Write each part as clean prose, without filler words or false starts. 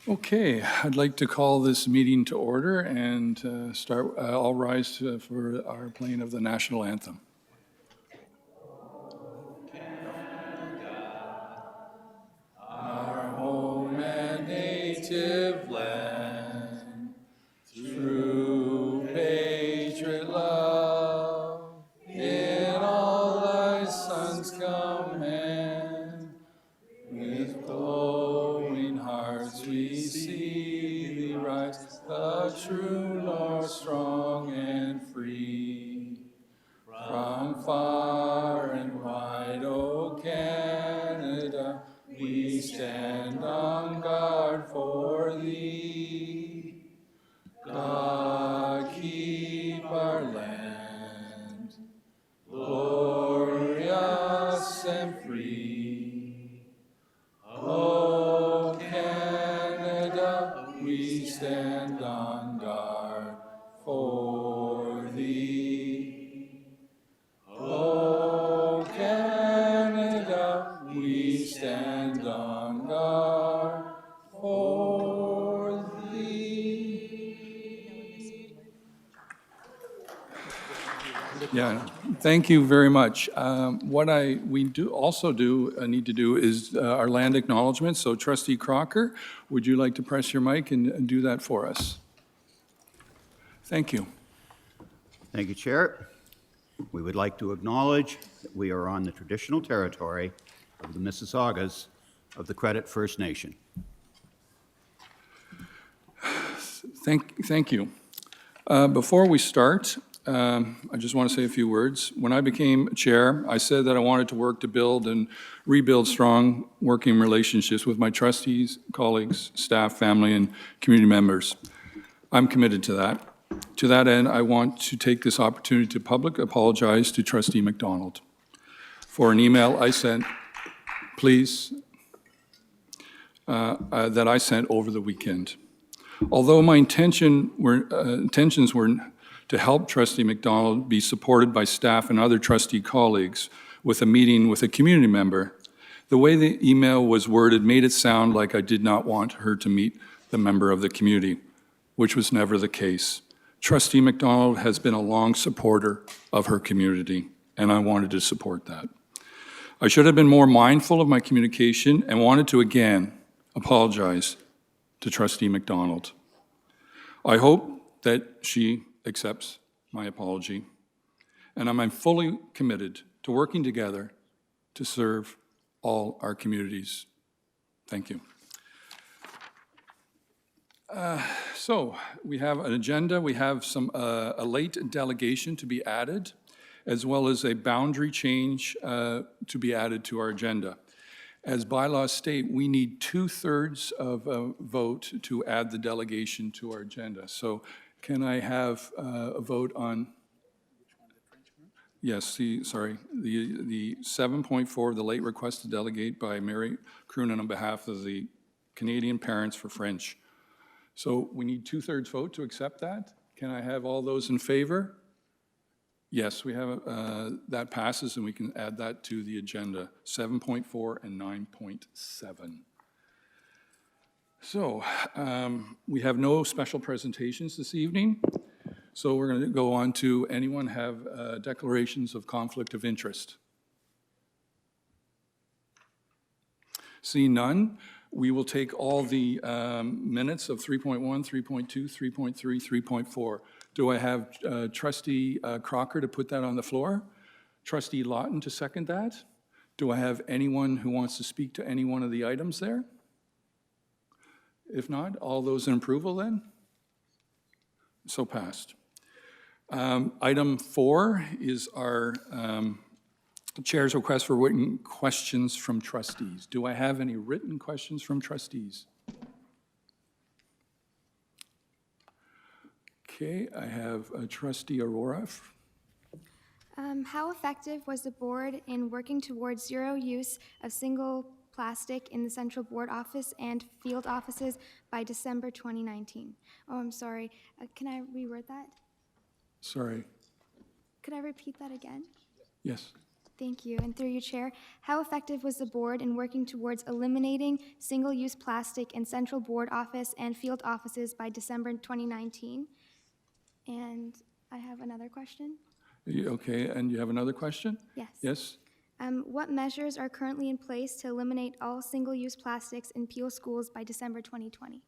Okay, I'd like to call this meeting to order and I'll rise for our playing of the national anthem. Our home and native land, through patriot love, in all thy sons command. With glowing hearts we see thee rise, the true North, strong and free. From far and wide, O Canada, we stand on guard for thee. God keep our land glorious and free. O Canada, we stand on guard for thee. O Canada, we stand on guard for thee. Yeah, thank you very much. What we need to do is our land acknowledgement. So Trustee Crocker, would you like to press your mic and do that for us? Thank you. Thank you, Chair. We would like to acknowledge that we are on the traditional territory of the Mississaugas of the Credit First Nation. Thank you. Before we start, I just want to say a few words. When I became chair, I said that I wanted to work to build and rebuild strong working relationships with my trustees, colleagues, staff, family, and community members. I'm committed to that. To that end, I want to take this opportunity to publicly apologize to Trustee McDonald for an email I sent, that I sent over the weekend. Although my intentions were to help Trustee McDonald be supported by staff and other trustee colleagues with a meeting with a community member, the way the email was worded made it sound like I did not want her to meet the member of the community, which was never the case. Trustee McDonald has been a long supporter of her community, and I wanted to support that. I should have been more mindful of my communication and wanted to again apologize to Trustee McDonald. I hope that she accepts my apology, and I'm fully committed to working together to serve all our communities. Thank you. So we have an agenda. We have a late delegation to be added, as well as a boundary change to be added to our agenda. As bylaws state, we need 2/3 of a vote to add the delegation to our agenda. So can I have a vote on? Yes, the 7.4, the late request to delegate by Mary Croonan on behalf of the Canadian Parents for French. So we need 2/3 vote to accept that. Can I have all those in favor? Yes, we have, that passes, and we can add that to the agenda, 7.4 and 9.7. So we have no special presentations this evening, so we're going to go on to anyone have declarations of conflict of interest? Seeing none, we will take all the minutes of 3.1, 3.2, 3.3, 3.4. Do I have Trustee Crocker to put that on the floor? Trustee Lawton to second that? Do I have anyone who wants to speak to any one of the items there? If not, all those in approval then? So passed. Item 4 is our Chair's request for written questions from trustees. Do I have any written questions from trustees? Okay, I have Trustee Aurora. How effective was the board in working towards zero use of single plastic in the central board office and field offices by December 2019? Oh, I'm sorry. Can I reword that? Sorry. Could I repeat that again? Yes. Thank you. And through you, Chair, how effective was the board in working towards eliminating single-use plastic in central board office and field offices by December 2019? And I have another question. Okay, and you have another question? Yes. Yes? What measures are currently in place to eliminate all single-use plastics in Peel schools by December 2020?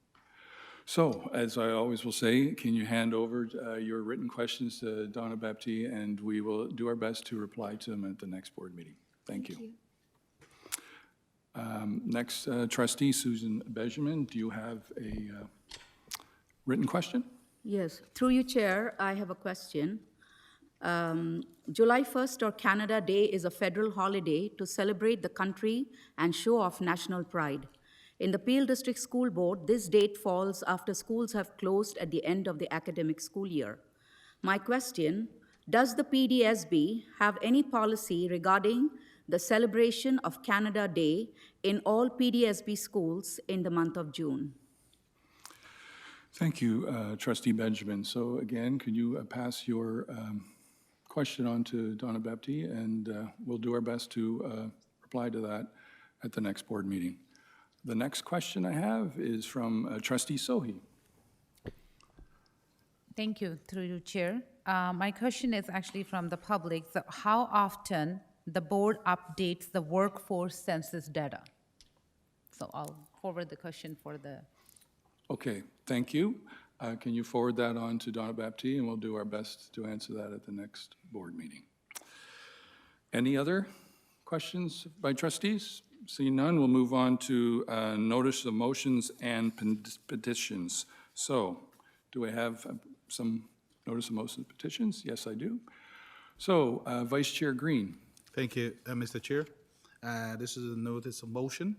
So, as I always will say, can you hand over your written questions to Donna Baptiste, and we will do our best to reply to them at the next board meeting. Thank you. Next, trustee Susan Benjamin, do you have a written question? Yes, through you, Chair, I have a question. July 1st, or Canada Day, is a federal holiday to celebrate the country and show off national pride. In the Peel District School Board, this date falls after schools have closed at the end of the academic school year. My question, does the PDSB have any policy regarding the celebration of Canada Day in all PDSB schools in the month of June? Thank you, trustee Benjamin. So again, could you pass your question on to Donna Baptiste, and we'll do our best to reply to that at the next board meeting. The next question I have is from trustee Sohi. Thank you, through you, Chair. My question is actually from the public. So how often the board updates the workforce census data? So I'll forward the question for the... Okay, thank you. Can you forward that on to Donna Baptiste, and we'll do our best to answer that at the next board meeting. Any other questions by trustees? Seeing none, we'll move on to notice of motions and petitions. So, do I have some notice of motions and petitions? Yes, I do. So, Vice Chair Green. Thank you, Mr. Chair. This is a notice of motion.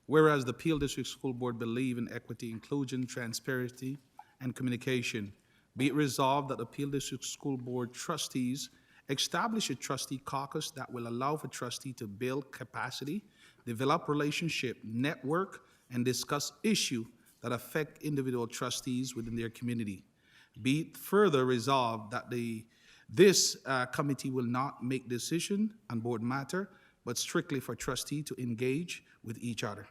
Whereas the Peel District School Board believe in equity, inclusion, transparency, and communication, be it resolved that the Peel District School Board trustees establish a trustee caucus that will allow for trustee to build capacity, develop relationship, network, and discuss issues that affect individual trustees within their community. Be it further resolved that this committee will not make decision on board matter, but strictly for trustee to engage with each other.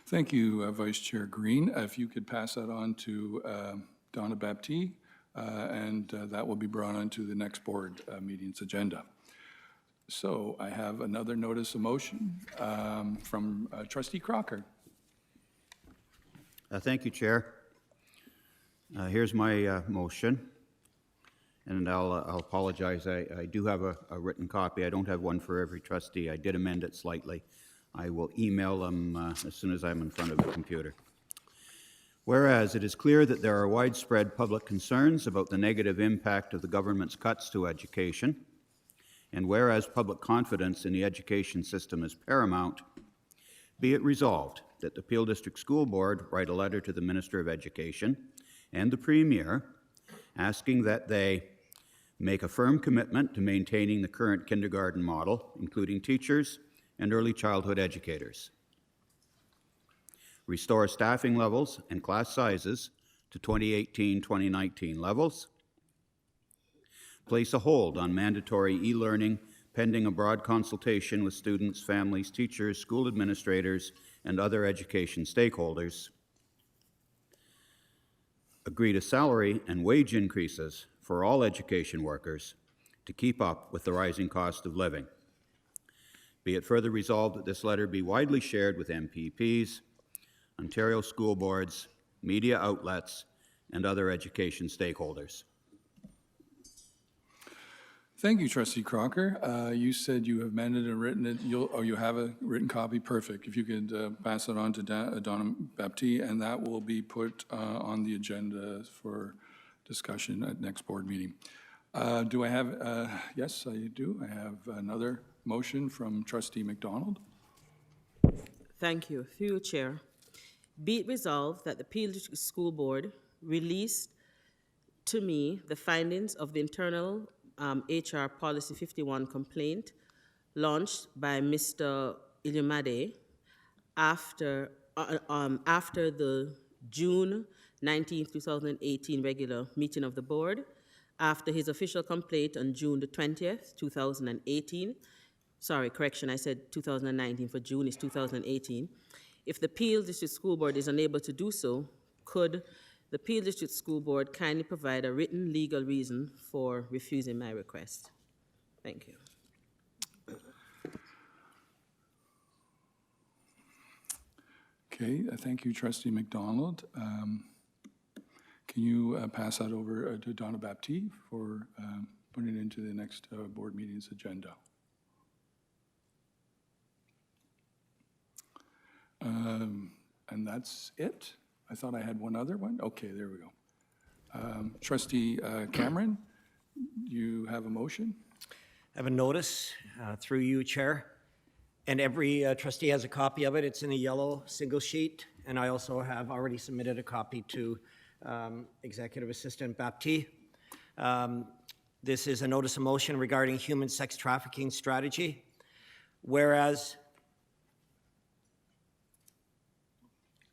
Thank you, Vice Chair Green. If you could pass that on to Donna Baptiste, and that will be brought onto the next board meeting's agenda. So I have another notice of motion from trustee Crocker. Thank you, Chair. Here's my motion, and I'll apologize. I do have a written copy. I don't have one for every trustee. I did amend it slightly. I will email them as soon as I'm in front of the computer. Whereas it is clear that there are widespread public concerns about the negative impact of the government's cuts to education, and whereas public confidence in the education system is paramount, be it resolved that the Peel District School Board write a letter to the Minister of Education and the Premier asking that they make a firm commitment to maintaining the current kindergarten model, including teachers and early childhood educators. Restore staffing levels and class sizes to 2018-2019 levels. Place a hold on mandatory e-learning pending a broad consultation with students, families, teachers, school administrators, and other education stakeholders. Agree to salary and wage increases for all education workers to keep up with the rising cost of living. Be it further resolved that this letter be widely shared with MPPs, Ontario school boards, media outlets, and other education stakeholders. Thank you, trustee Crocker. You said you have amended and written it. You have a written copy. Perfect. If you could pass it on to Donna Baptiste, and that will be put on the agenda for discussion at next board meeting. Do I have, yes, I do. I have another motion from trustee McDonald. Thank you. Through you, Chair. Be it resolved that the Peel District School Board released to me the findings of the internal HR Policy 51 complaint launched by Mr. Ilumade after the June 19, 2018 regular meeting of the board, after his official complaint on June the 20th, 2018. Sorry, correction, I said 2019, for June is 2018. If the Peel District School Board is unable to do so, could the Peel District School Board kindly provide a written legal reason for refusing my request? Thank you. Okay, thank you, Trustee McDonald. Can you pass that over to Donna Baptiste for putting it into the next board meeting's agenda? And that's it? I thought I had one other one. Okay, there we go. Trustee Cameron, you have a motion? I have a notice through you, Chair, and every trustee has a copy of it. It's in a yellow single sheet, and I also have already submitted a copy to Executive Assistant Baptiste. This is a notice of motion regarding human sex trafficking strategy. Whereas,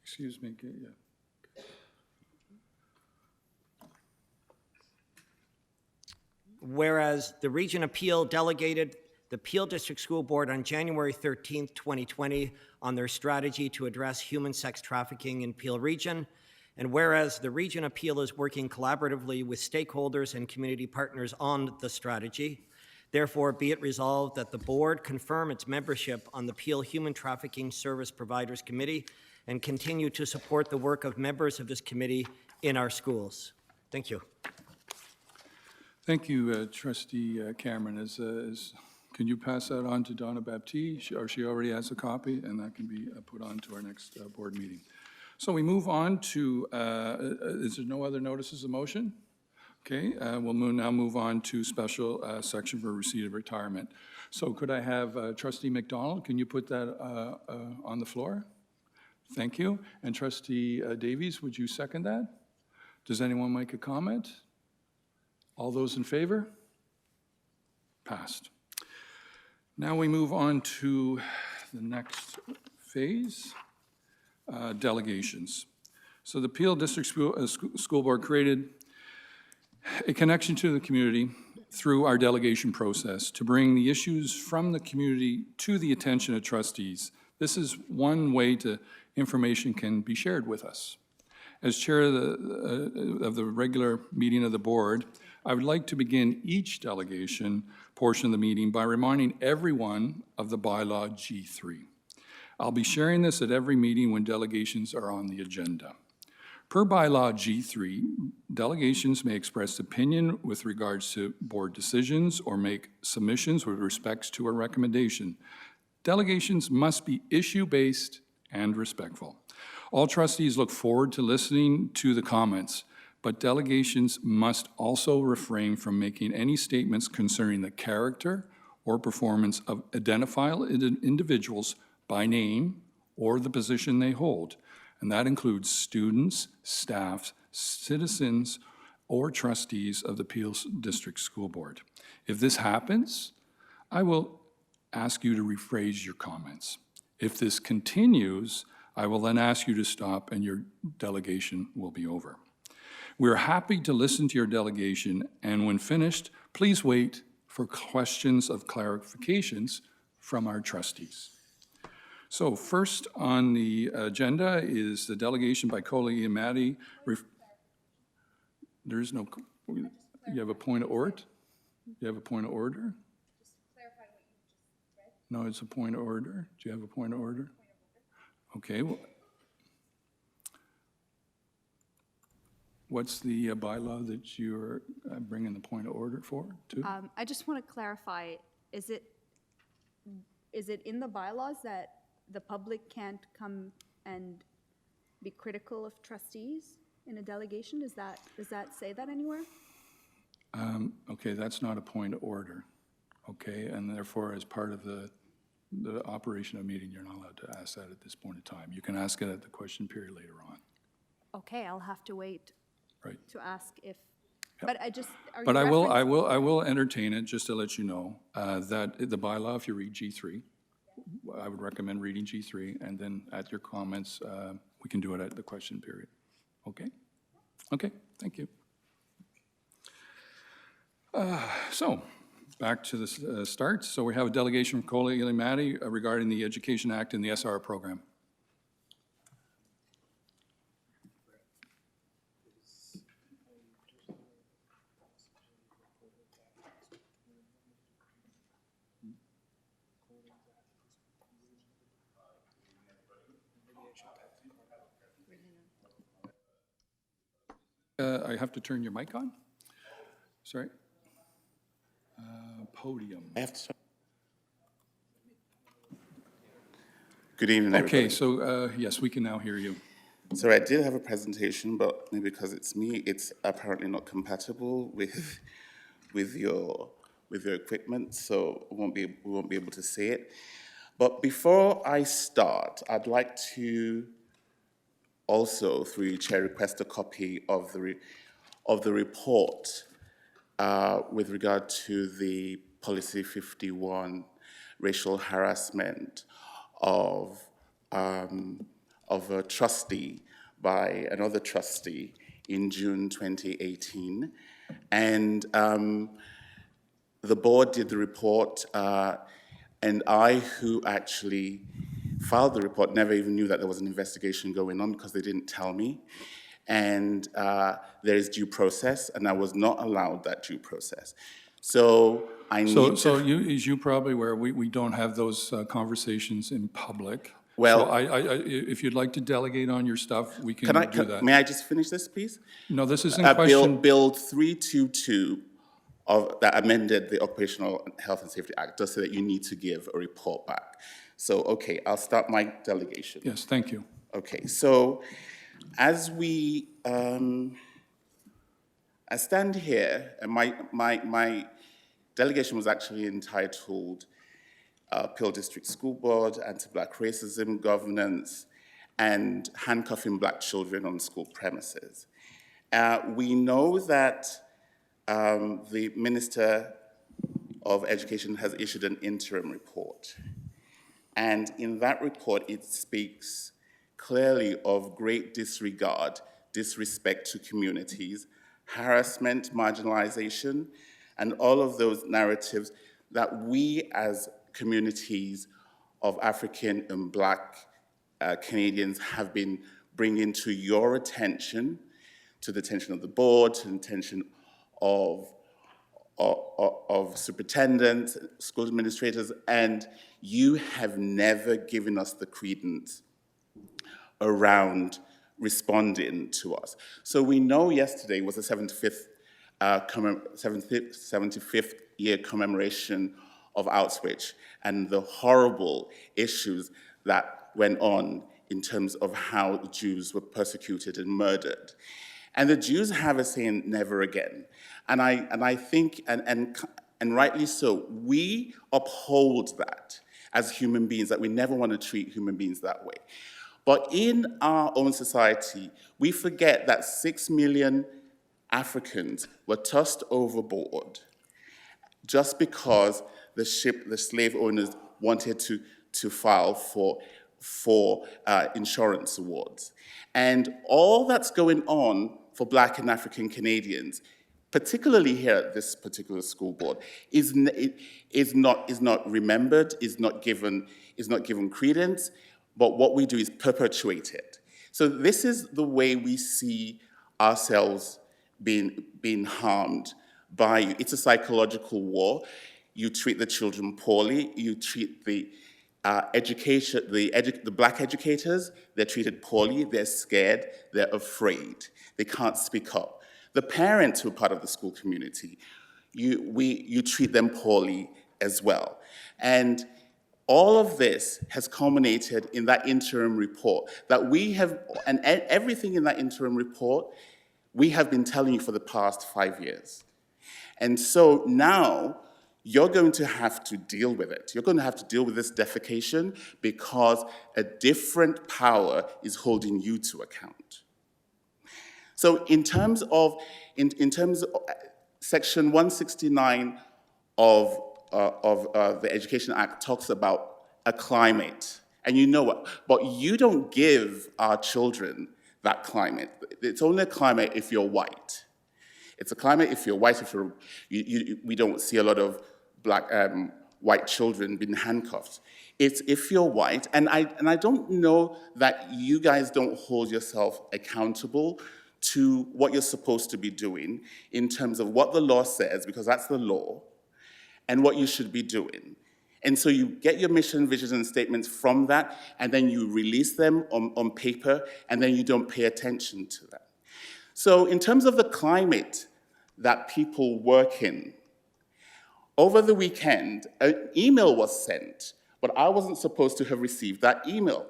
Excuse me, yeah. whereas the Region Appeal delegated the Peel District School Board on January 13th, 2020 on their strategy to address human sex trafficking in Peel Region, and whereas the Region Appeal is working collaboratively with stakeholders and community partners on the strategy, therefore be it resolved that the board confirm its membership on the Peel Human Trafficking Service Providers Committee and continue to support the work of members of this committee in our schools. Thank you. Thank you, Trustee Cameron. Can you pass that on to Donna Baptiste, or she already has a copy, and that can be put on to our next board meeting. So we move on to, is there no other notices of motion? Okay, we'll now move on to special section for receipt of retirement. So could I have Trustee McDonald, can you put that on the floor? Thank you. And Trustee Davies, would you second that? Does anyone make a comment? All those in favor? Passed. Now we move on to the next phase, delegations. So the Peel District School Board created a connection to the community through our delegation process to bring the issues from the community to the attention of trustees. This is one way information can be shared with us. As chair of the regular meeting of the board, I would like to begin each delegation portion of the meeting by reminding everyone of the bylaw G3. I'll be sharing this at every meeting when delegations are on the agenda. Per bylaw G3, delegations may express opinion with regards to board decisions or make submissions with respects to a recommendation. Delegations must be issue-based and respectful. All trustees look forward to listening to the comments, but delegations must also refrain from making any statements concerning the character or performance of identifiable individuals by name or the position they hold, and that includes students, staff, citizens, or trustees of the Peel District School Board. If this happens, I will ask you to rephrase your comments. If this continues, I will then ask you to stop and your delegation will be over. We're happy to listen to your delegation, and when finished, please wait for questions of clarifications from our trustees. So first on the agenda is the delegation by Coley and Maddie. There's no, you have a point of order? You have a point of order? Just clarify what you just read. No, it's a point of order. Do you have a point of order? Okay. Well, what's the bylaw that you're bringing the point of order for, too? I just want to clarify, is it in the bylaws that the public can't come and be critical of trustees in a delegation? Does that say that anywhere? Okay, that's not a point of order, okay? And therefore, as part of the operation of a meeting, you're not allowed to ask that at this point in time. You can ask it at the question period later on. Okay, I'll have to wait Right. to ask if, but I just, are you But I referencing- will entertain it, just to let you know, that the bylaw, if you read G3, I would recommend reading G3, and then at your comments, we can do it at the question period. Okay? Okay, thank you. So, back to the start. So we have a delegation from Coley Ilimati regarding the Education Act and the SR program. I have to turn your mic on? Sorry? Podium. I have to. Good evening, Okay, everybody. so yes, we can now hear you. So I did have a presentation, but maybe because it's me, it's apparently not compatible with your equipment, so we won't be able to see it. But before I start, I'd like to also, through you, Chair, request a copy of the report with regard to the Policy 51 racial harassment of a trustee by another trustee in June 2018. And the board did the report, and I, who actually filed the report, never even knew that there was an investigation going on because they didn't tell me. And there is due process, and I was not allowed that due process. So I need So to... you, as you probably aware, we don't have those conversations in public. Well- So if you'd like to delegate on your stuff, we can do that. May I just finish this, please? No, this isn't question. Bill 322 that amended the Occupational Health and Safety Act does say that you need to give a report back. So, okay, I'll start my delegation. Yes, thank you. Okay, so as I stand here, and my delegation was actually entitled Peel District School Board, Anti-Black Racism, Governance, and Handcuffing Black Children on School Premises. We know that the Minister of Education has issued an interim report. And in that report, it speaks clearly of great disregard, disrespect to communities, harassment, marginalization, and all of those narratives that we as communities of African and Black Canadians have been bringing to your attention, to the attention of the board, to the attention of superintendents, school administrators, and you have never given us the credence around responding to us. So we know yesterday was the 75th year commemoration of Auschwitz and the horrible issues that went on in terms of how the Jews were persecuted and murdered. And the Jews have a saying, never again. And I think, and rightly so, we uphold that as human beings, that we never want to treat human beings that way. But in our own society, we forget that 6 million Africans were tossed overboard just because the slave owners wanted to file for insurance awards. And all that's going on for Black and African Canadians, particularly here at this particular school board, is not remembered, is not given credence, but what we do is perpetuate it. So this is the way we see ourselves being harmed by you. It's a psychological war. You treat the children poorly. You treat the Black educators, they're treated poorly, they're scared, they're afraid. They can't speak up. The parents who are part of the school community, you treat them poorly as well. And all of this has culminated in that interim report that we have, and everything in that interim report, we have been telling you for the past 5 years. And so now, you're going to have to deal with it. You're going to have to deal with this defecation because a different power is holding you to account. So in terms of Section 169 of the Education Act talks about a climate, and you know what, but you don't give our children that climate. It's only a climate if you're white. It's a climate if you're white, if we don't see a lot of white children being handcuffed. It's if you're white, and I don't know that you guys don't hold yourself accountable to what you're supposed to be doing in terms of what the law says, because that's the law, and what you should be doing. And so you get your mission, visions, and statements from that, and then you release them on paper, and then you don't pay attention to that. So in terms of the climate that people work in, over the weekend, an email was sent, but I wasn't supposed to have received that email.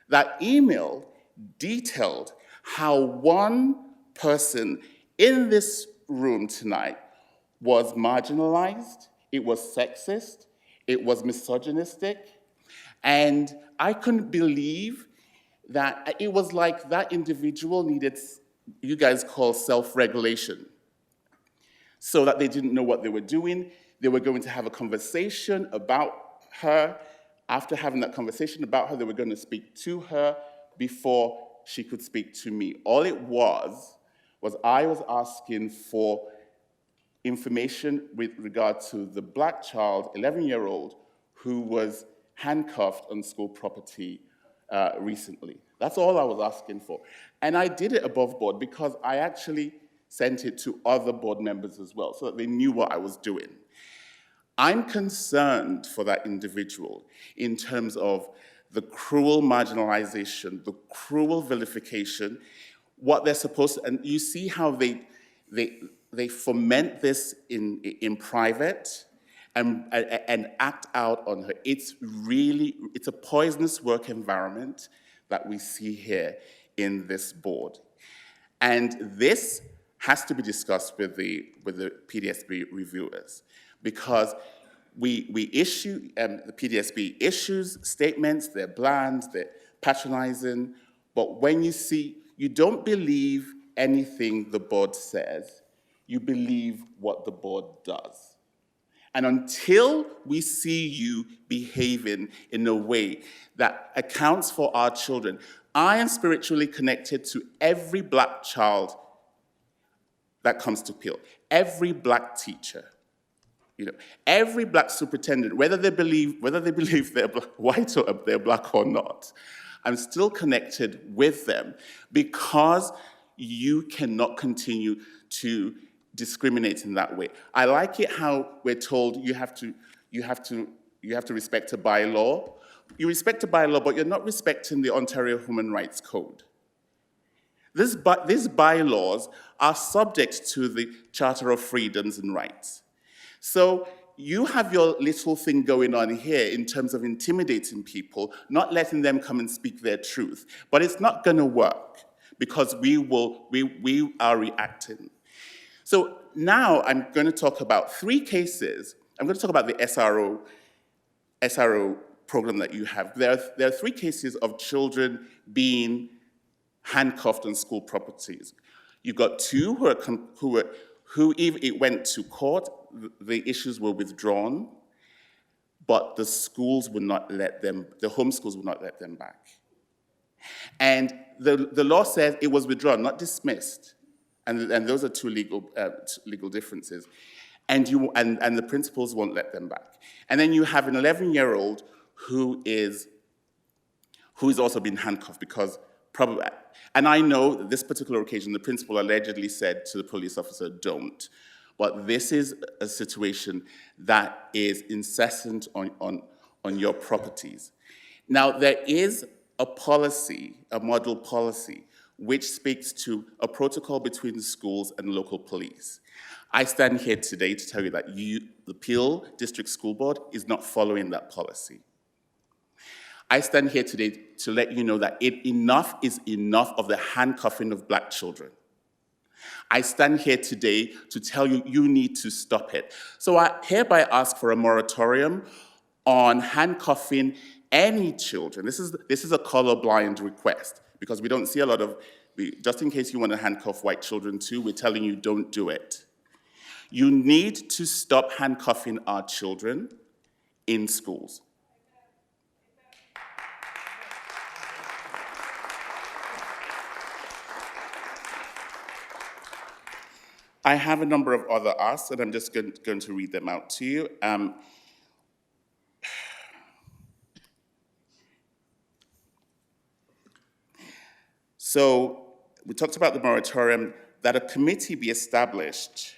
That email detailed how one person in this room tonight was marginalized, it was sexist, it was misogynistic, and I couldn't believe that it was like that individual needed, you guys call self-regulation, so that they didn't know what they were doing. They were going to have a conversation about her. After having that conversation about her, they were going to speak to her before she could speak to me. All it was I was asking for information with regard to the black child, 11-year-old, who was handcuffed on school property recently. That's all I was asking for. And I did it above board because I actually sent it to other board members as well so that they knew what I was doing. I'm concerned for that individual in terms of the cruel marginalization, the cruel vilification, what they're supposed to, and you see how they foment this in private and act out on her. It's a poisonous work environment that we see here in this board. And this has to be discussed with the PDSB reviewers, because the PDSB issues statements, they're bland, they're patronizing, but when you don't believe anything the board says, you believe what the board does. And until we see you behaving in a way that accounts for our children, I am spiritually connected to every black child that comes to Peel, every black teacher, every black superintendent, whether they believe they're white or they're black or not. I'm still connected with them because you cannot continue to discriminate in that way. I like it how we're told you have to respect a bylaw. You respect a bylaw, but you're not respecting the Ontario Human Rights Code. These bylaws are subject to the Charter of Freedoms and Rights. So you have your little thing going on here in terms of intimidating people, not letting them come and speak their truth. But it's not going to work because we are reacting. So now I'm going to talk about 3 cases. I'm going to talk about the SRO program that you have. There are 3 cases of children being handcuffed on school properties. You've got 2 who even it went to court, the issues were withdrawn, but the schools would not let them, the home schools would not let them back. And the law says it was withdrawn, not dismissed. And those are 2 legal differences. And the principals won't let them back. And then you have an 11-year-old who is also been handcuffed because probably, and I know that this particular occasion, the principal allegedly said to the police officer, don't. But this is a situation that is incessant on your properties. Now, there is a policy, a model policy, which speaks to a protocol between the schools and local police. I stand here today to tell you that the Peel District School Board is not following that policy. I stand here today to let you know that enough is enough of the handcuffing of black children. I stand here today to tell you you need to stop it. So I hereby ask for a moratorium on handcuffing any children. This is a colorblind request because we don't see a lot of, just in case you want to handcuff white children too, we're telling you don't do it. You need to stop handcuffing our children in schools. I have a number of other asks, and I'm just going to read them out to you. So we talked about the moratorium, that a committee be established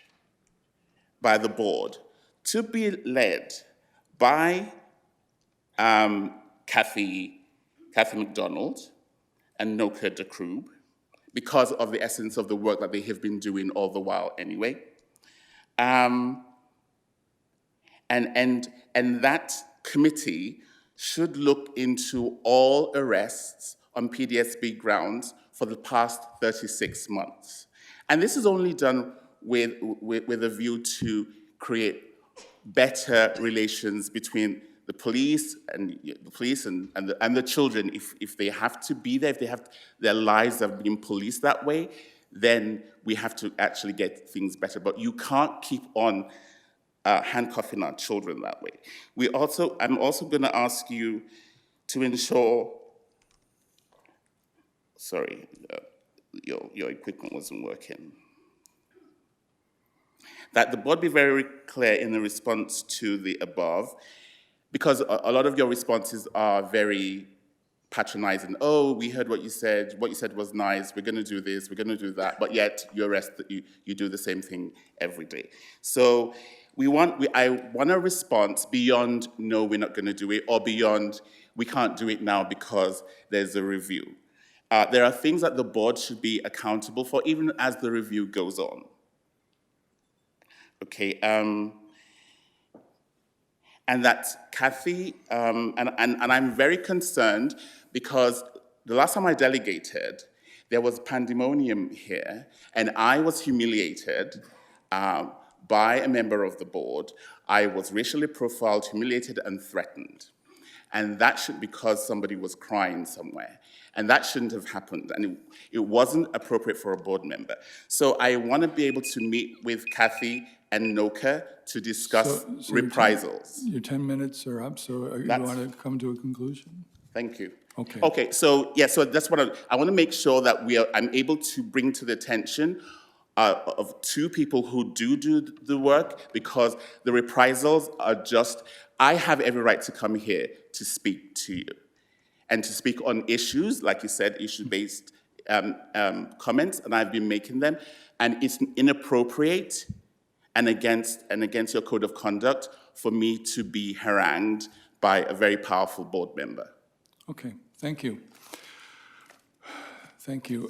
by the board to be led by Kathy McDonald and Noka DeKroob, because of the essence of the work that they have been doing all the while anyway. And that committee should look into all arrests on PDSB grounds for the past 36 months. And this is only done with a view to create better relations between the police and the children. If they have to be there, if they have their lives have been policed that way, then we have to actually get things better. But you can't keep on handcuffing our children that way. I'm also going to ask you to ensure. Sorry, your equipment wasn't working. That the board be very clear in the response to the above, because a lot of your responses are very patronizing. Oh, we heard what you said was nice, we're gonna do this, we're gonna do that, but yet you do the same thing every day. So I want a response beyond, no, we're not gonna do it, or beyond, we can't do it now because there's a review. There are things that the board should be accountable for, even as the review goes on. Okay, and that Kathy, and I'm very concerned because the last time I delegated, there was pandemonium here, and I was humiliated by a member of the board. I was racially profiled, humiliated, and threatened. And that should, because somebody was crying somewhere. And that shouldn't have happened, and it wasn't appropriate for a board member. So I want to be able to meet with Kathy and Noka to discuss So reprisals. Your 10 minutes are up, so you That's- want to come to a conclusion? Thank you. Okay. Okay, so yeah, so that's what I want to make sure that I'm able to bring to the attention of two people who do the work, because the reprisals are just, I have every right to come here to speak to you and to speak on issues, like you said, issue-based comments, and I've been making them, and it's inappropriate and against your code of conduct for me to be harangued by a very powerful board member. Okay, thank you. Thank you.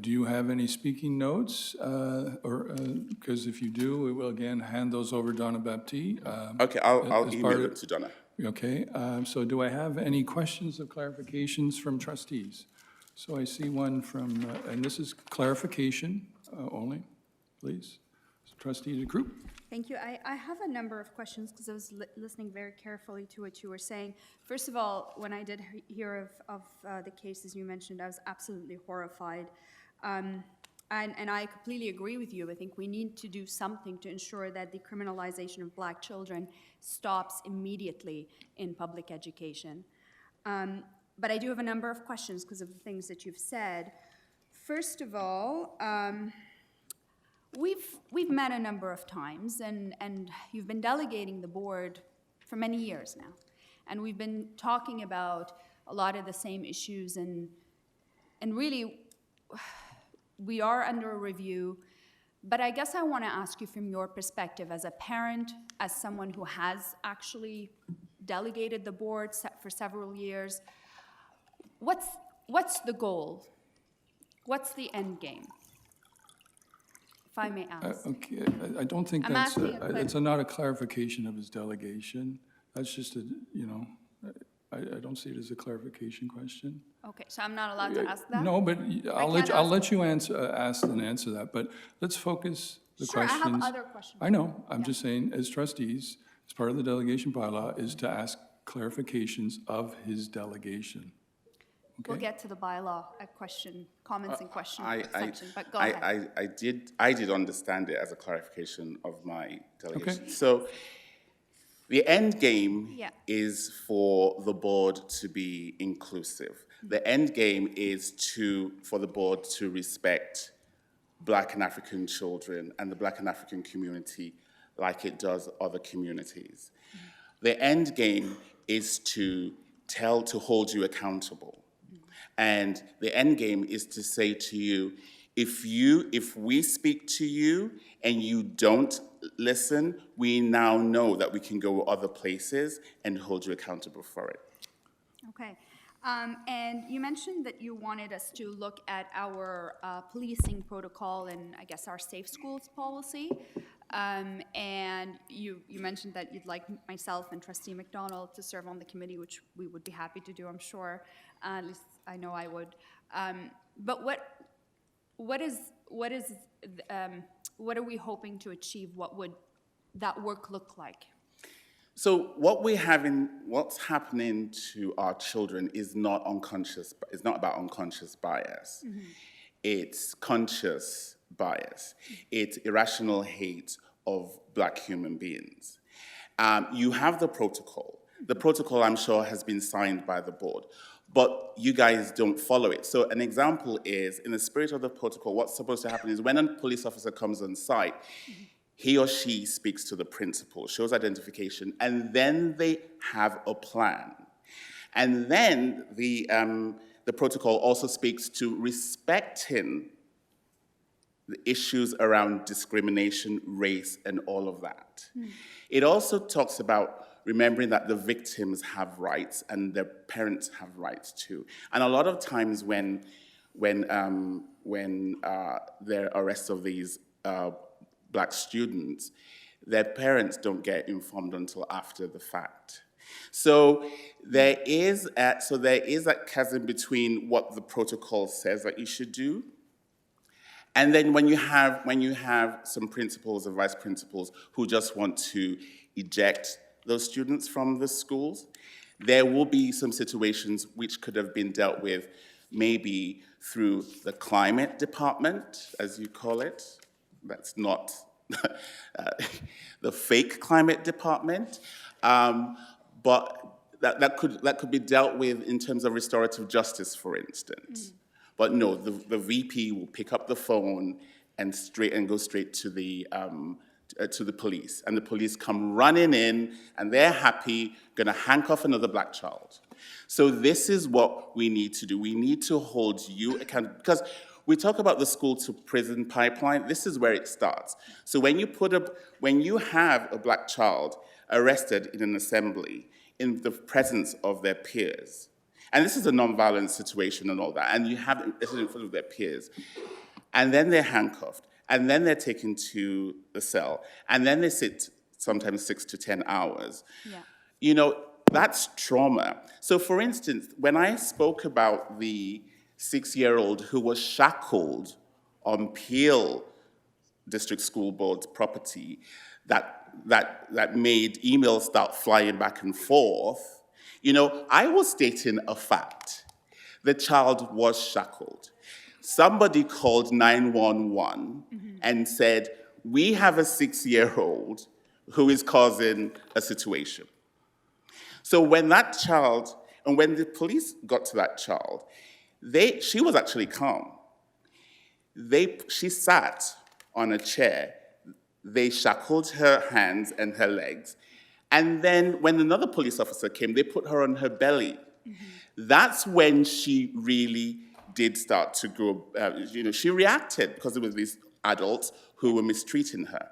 Do you have any speaking notes? Because if you do, we will again hand those over Donna Baptiste. Okay, I'll as email part it of- to Donna. Okay, so do I have any questions or clarifications from trustees? So I see one from, and this is clarification only, please. So Trustee DeKroob? Thank you. I have a number of questions because I was listening very carefully to what you were saying. First of all, when I did hear of the cases you mentioned, I was absolutely horrified. And I completely agree with you. I think we need to do something to ensure that the criminalization of Black children stops immediately in public education. But I do have a number of questions because of the things that you've said. First of all, we've met a number of times, and you've been delegating the board for many years now. And we've been talking about a lot of the same issues, and really, we are under a review, but I guess I want to ask you from your perspective as a parent, as someone who has actually delegated the board for several years, what's the goal? What's the end game? If I may ask. Okay, I don't think I'm that's, asking it's not a clarification of his delegation. That's just a, I don't see it as a clarification question. Okay, so I'm not allowed to ask that? No, but I'll can't let you ask and answer that, but let's focus the Sure, I have questions. other questions. I know, I'm just saying, as trustees, as part of the delegation bylaw, is to ask clarifications of his delegation. We'll Okay? get to the bylaw comments and question I section, but go ahead. I did understand it as a clarification of my delegation. Okay. So the end game Yeah. is for the board to be inclusive. The end game is for the board to respect Black and African children and the Black and African community like it does other communities. The end game is to hold you accountable. And the end game is to say to you, if we speak to you and you don't listen, we now know that we can go other places and hold you accountable for it. Okay. And you mentioned that you wanted us to look at our policing protocol and I guess our safe schools policy. And you mentioned that you'd like myself and Trustee McDonald to serve on the committee, which we would be happy to do, I'm sure. At least I know I would. But what are we hoping to achieve? What would that work look like? So what's happening to our children is not unconscious. It's not about unconscious bias. Mm-hmm. It's conscious bias. It's irrational hate of Black human beings. You have the protocol. The protocol, I'm sure, has been signed by the board, but you guys don't follow it. So an example is, in the spirit of the protocol, what's supposed to happen is when a police officer comes on site, he or she speaks to the principal, shows identification, and then they have a plan. And then the protocol also speaks to respecting the issues around discrimination, race, and all of that. It also talks about remembering that the victims have rights and their parents have rights too. And a lot of times when there are arrests of these Black students, their parents don't get informed until after the fact. So there is that chasm between what the protocol says that you should do, and then when you have some principals and vice principals who just want to eject those students from the schools, there will be some situations which could have been dealt with maybe through the climate department, as you call it. That's not the fake climate department, but that could be dealt with in terms of restorative justice, for instance. But no, the VP will pick up the phone and go straight to the police, and the police come running in, and they're happy, going to handcuff another Black child. So this is what we need to do. We need to hold you accountable, because we talk about the school to prison pipeline. This is where it starts. So when you have a Black child arrested in an assembly in the presence of their peers, and this is a nonviolent situation and all that, and you have it in front of their peers, and then they're handcuffed, and then they're taken to the cell, and then they sit sometimes 6 to 10 hours. Yeah. You know, that's trauma. So for instance, when I spoke about the 6-year-old who was shackled on Peel District School Board's property, that made emails start flying back and forth, you know, I was stating a fact. The child was shackled. Somebody called 911 and said, we have a 6-year-old who is causing a situation. So when the police got to that child, she was actually calm. She sat on a chair. They shackled her hands and her legs. And then when another police officer came, they put her on her belly. That's when she really did start to go, she reacted because there were these adults who were mistreating her.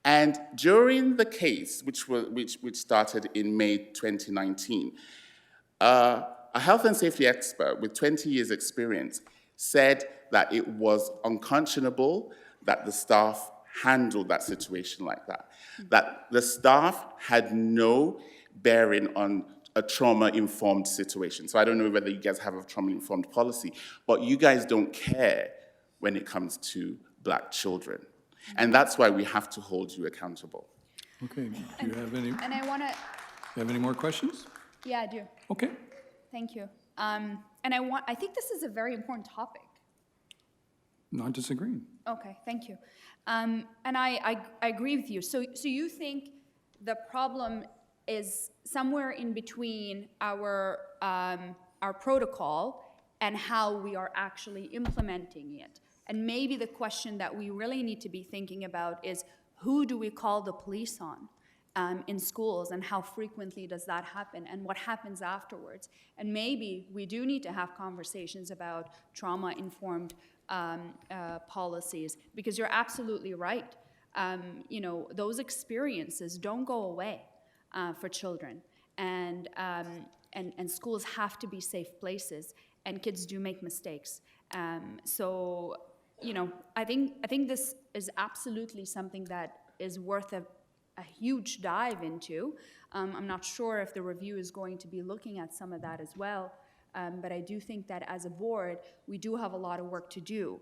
And during the case, which started in May 2019, a health and safety expert with 20 years experience said that it was unconscionable that the staff handled that situation like that, that the staff had no bearing on a trauma-informed situation. So I don't know whether you guys have a trauma-informed policy, but you guys don't care when it comes to Black children. And that's why we have to hold you accountable. Okay, do you have any? And I want to. You have any more questions? Yeah, I do. Okay. Thank you. And I think this is a very important topic. Not disagreeing. Okay, thank you. And I agree with you. So you think the problem is somewhere in between our protocol and how we are actually implementing it. And maybe the question that we really need to be thinking about is, who do we call the police on in schools, and how frequently does that happen, and what happens afterwards? And maybe we do need to have conversations about trauma-informed policies, because you're absolutely right. You know, those experiences don't go away for children, and schools have to be safe places, and kids do make mistakes. So, you know, I think this is absolutely something that is worth a huge dive into. I'm not sure if the review is going to be looking at some of that as well, but I do think that as a board, we do have a lot of work to do.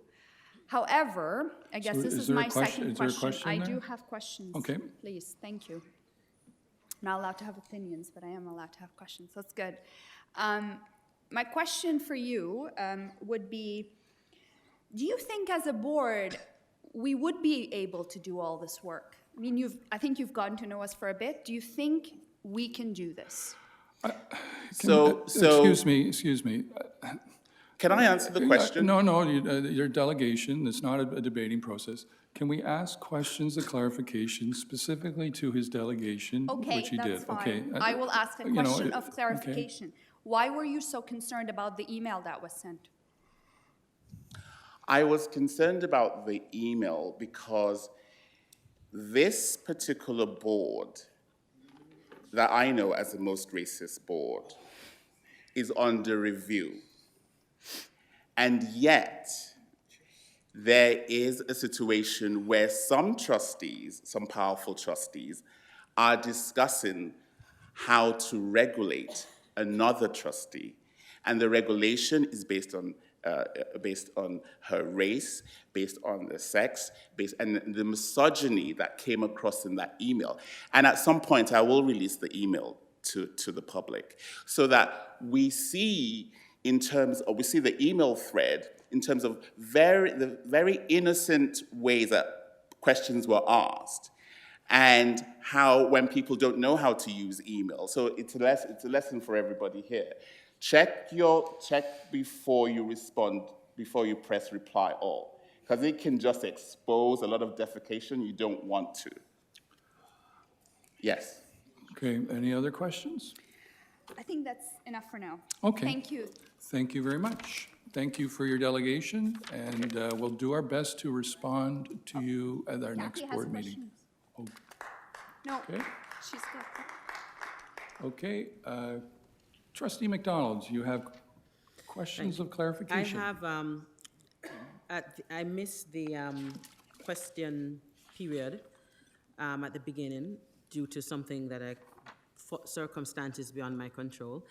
However, I guess So this is is there a my question- second is there a question. question I there? do have questions. Okay. Please, thank you. I'm not allowed to have opinions, but I am allowed to have questions. That's good. My question for you would be, do you think as a board we would be able to do all this work? I mean, I think you've gotten to know us for a bit. Do you think we can do this? Excuse me. Can I answer the question? No, your delegation, it's not a debating process. Can we ask questions of clarification specifically to his delegation, Okay, which he did? that's fine. Okay. I will ask a you know, question of okay. clarification. Why were you so concerned about the email that was sent? I was concerned about the email because this particular board that I know as the most racist board is under review. And yet, there is a situation where some trustees, some powerful trustees, are discussing how to regulate another trustee. And the regulation is based on her race, based on the sex, and the misogyny that came across in that email. And at some point, I will release the email to the public so that we see the email thread in terms of the very innocent ways that questions were asked, and how when people don't know how to use email. So it's a lesson for everybody here. Check before you respond, before you press reply all, because it can just expose a lot of defecation you don't want to. Yes. Okay, any other questions? I think that's enough for now. Okay. Thank you. Thank you very much. Thank you for your delegation, and we'll do our best to respond to you at our next Kathy has board meeting. questions. No, Okay. she's good. Okay, Trustee McDonald, you have questions of I clarification? have, I missed the question period at the beginning due to something that circumstances beyond my control.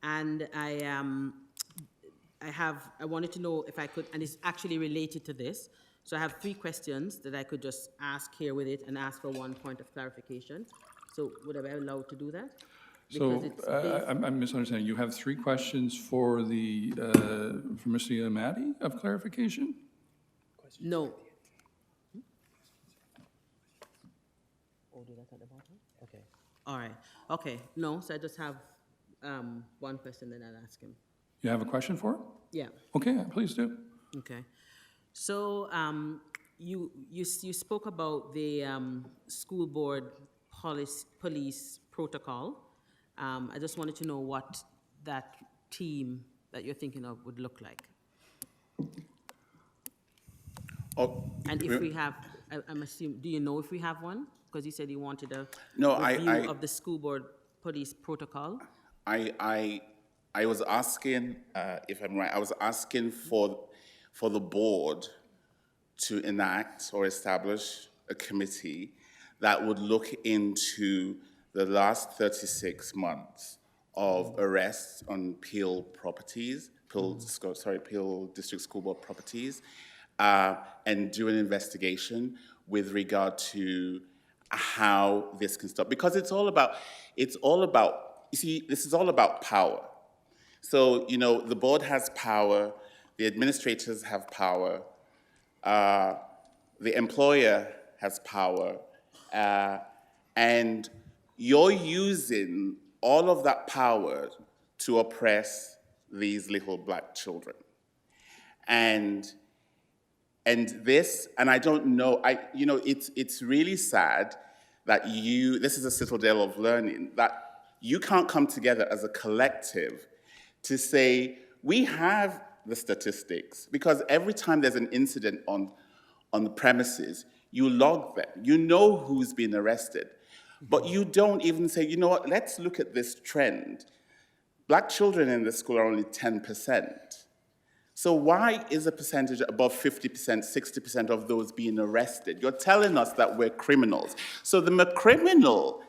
And I wanted to know if I could, and it's actually related to this. So I have 3 questions that I could just ask here with it and ask for 1 point of clarification. So would I be allowed to do that? So, Because it's based- I'm misunderstanding. You have 3 questions for for Mr. Yamati of clarification? No. Oh, do that at the bottom? Okay. All right. Okay. No, so I just have 1 question, then I'll ask him. You have a question for him? Yeah. Okay, please do. Okay. So you spoke about the school board police protocol. I just wanted to know what that team that you're thinking of would look like. Oh, And if we have, I'm assuming, do you know if we have one? Because you said you wanted a No, review of the school board police protocol. I was asking, if I'm right, I was asking for the board to enact or establish a committee that would look into the last 36 months of arrests on Peel properties, Peel District School Board properties, and do an investigation with regard to how this can stop. Because it's all about, you see, this is all about power. So, you know, the board has power, the administrators have power, the employer has power, and you're using all of that power to oppress these little black children. And And this, and I don't know, it's really sad that this is a citadel of learning, that you can't come together as a collective to say, we have the statistics, because every time there's an incident on the premises, you log them. You know who's been arrested. But you don't even say, you know what, let's look at this trend. Black children in the school are only 10%. So why is a percentage above 50%, 60% of those being arrested? You're telling us that we're criminals. So the criminal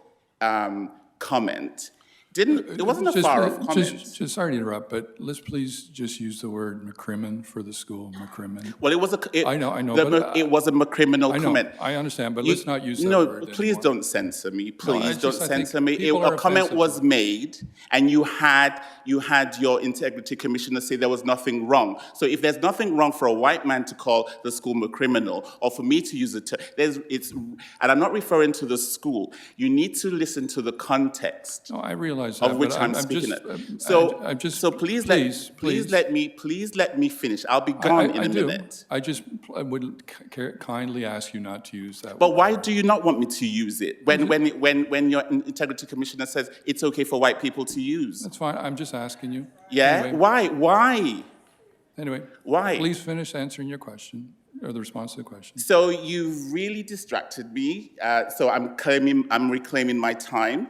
comment it wasn't a far-off comment. Just sorry to interrupt, but let's please just use the word McCrimmon for the school, McCrimmon. Well, it was I know, it was a criminal I know, comment. I understand, but let's not use that word No, please anymore. don't censor me. Please don't I think censor me. people are A comment offensive. was made, and you had your integrity commissioner say there was nothing wrong. So if there's nothing wrong for a white man to call the school a criminal, or for me to use it, and I'm not referring to the school. You need to listen to the context. No, I realize that, Of which but I'm speaking at. So please let me finish. I'll be gone in a minute. I would kindly ask you not to use that But word. why do you not want me to use it when your integrity commissioner says it's okay for white people to use? That's fine, I'm just asking you. Yeah? Anyway, Why? Anyway. Why? Please finish answering your question, or the response to the question. So you've really distracted me. So I'm reclaiming my time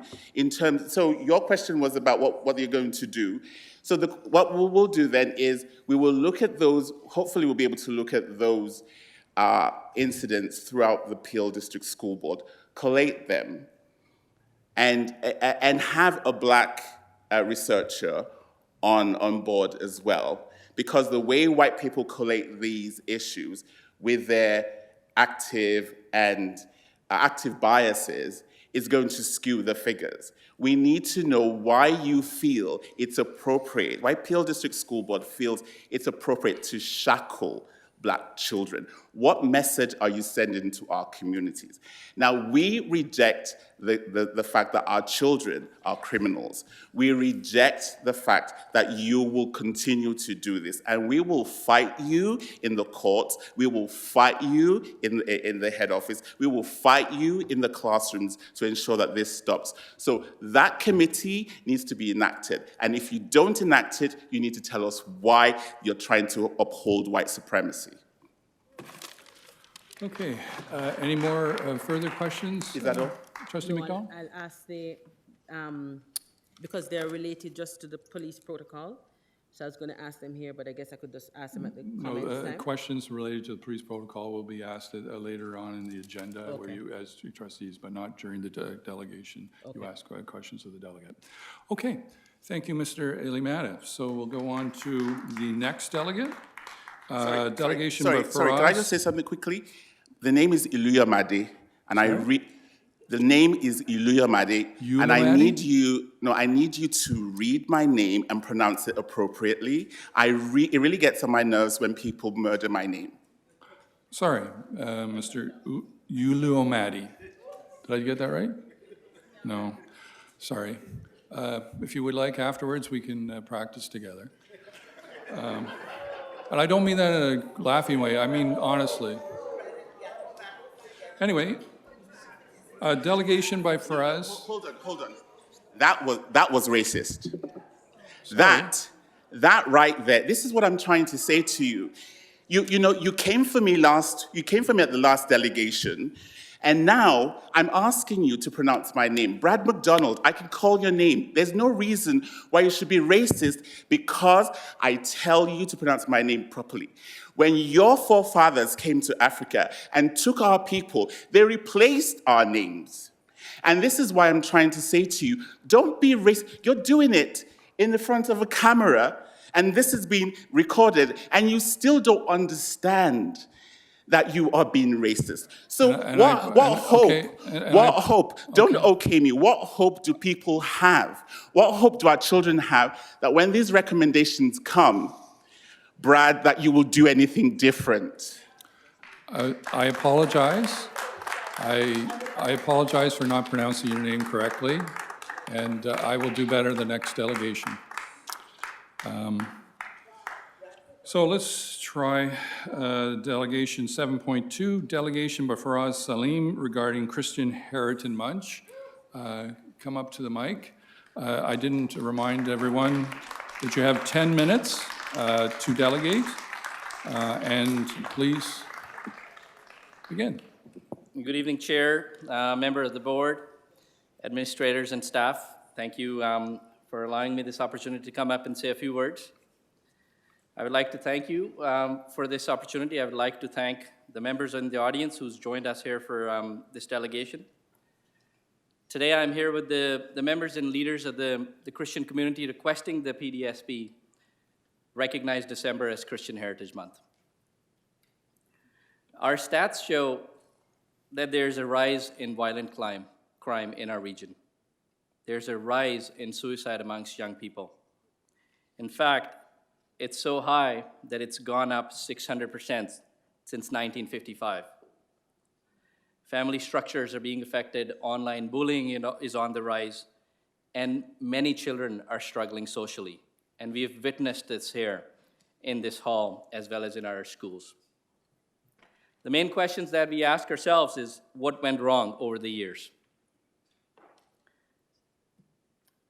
so your question was about what you're going to do. So what we will do then is we will look at those, hopefully we'll be able to look at those incidents throughout the Peel District School Board, collate them, and have a black researcher on board as well. Because the way white people collate these issues with their active biases is going to skew the figures. We need to know why you feel it's appropriate, why Peel District School Board feels it's appropriate to shackle black children. What message are you sending to our communities? Now, we reject the fact that our children are criminals. We reject the fact that you will continue to do this, and we will fight you in the courts. We will fight you in the head office. We will fight you in the classrooms to ensure that this stops. So that committee needs to be enacted, and if you don't enact it, you need to tell us why you're trying to uphold white supremacy. Okay, any more further questions? Is that all? Trustee McDonald? I'll ask because they're related just to the police protocol. So I was going to ask them here, but I guess I could just ask them at the comments time. Questions related to the police protocol will be asked later on in the agenda, where Okay. you, as trustees, but not during the delegation. You Okay. ask questions of the delegate. Okay, thank you, Mr. Elimata. So we'll go on to the next delegate. Delegation by Faraz. Sorry, can I just say something quickly? The name is Iluyamade, and the name is Iluyamade, and I need you to read my name and pronounce it appropriately. It really gets on my nerves when people murder my name. Sorry, Mr. Uluomadi. Did I get that right? No, sorry. If you would like afterwards, we can practice together. And I don't mean that in a laughing way, I mean honestly. Anyway, delegation by Faraz. Hold on. That was racist. That right there. This is what I'm trying to say to you. You came for me at the last delegation, and now I'm asking you to pronounce my name. Brad McDonald, I can call your name. There's no reason why you should be racist because I tell you to pronounce my name properly. When your forefathers came to Africa and took our people, they replaced our names. And this is why I'm trying to say to you, don't be racist. You're doing it in the front of a camera, and this is being recorded, and you still don't understand that you are being racist. So what hope? Don't okay me. What hope do people have? What hope do our children have that when these recommendations come, Brad, that you will do anything different? I apologize. I apologize for not pronouncing your name correctly, and I will do better the next delegation. So let's try Delegation 7.2, Delegation by Faraz Salim regarding Christian Heritage Month. Come up to the mic. I didn't remind everyone that you have 10 minutes to delegate, and please begin. Good evening, Chair, member of the board, administrators, and staff. Thank you for allowing me this opportunity to come up and say a few words. I would like to thank you for this opportunity. I would like to thank the members in the audience who's joined us here for this delegation. Today I'm here with the members and leaders of the Christian community requesting the PDSB recognize December as Christian Heritage Month. Our stats show that there's a rise in violent crime in our region. There's a rise in suicide amongst young people. In fact, it's so high that it's gone up 600% since 1955. Family structures are being affected, online bullying is on the rise, and many children are struggling socially. And we have witnessed this here in this hall as well as in our schools. The main questions that we ask ourselves is what went wrong over the years?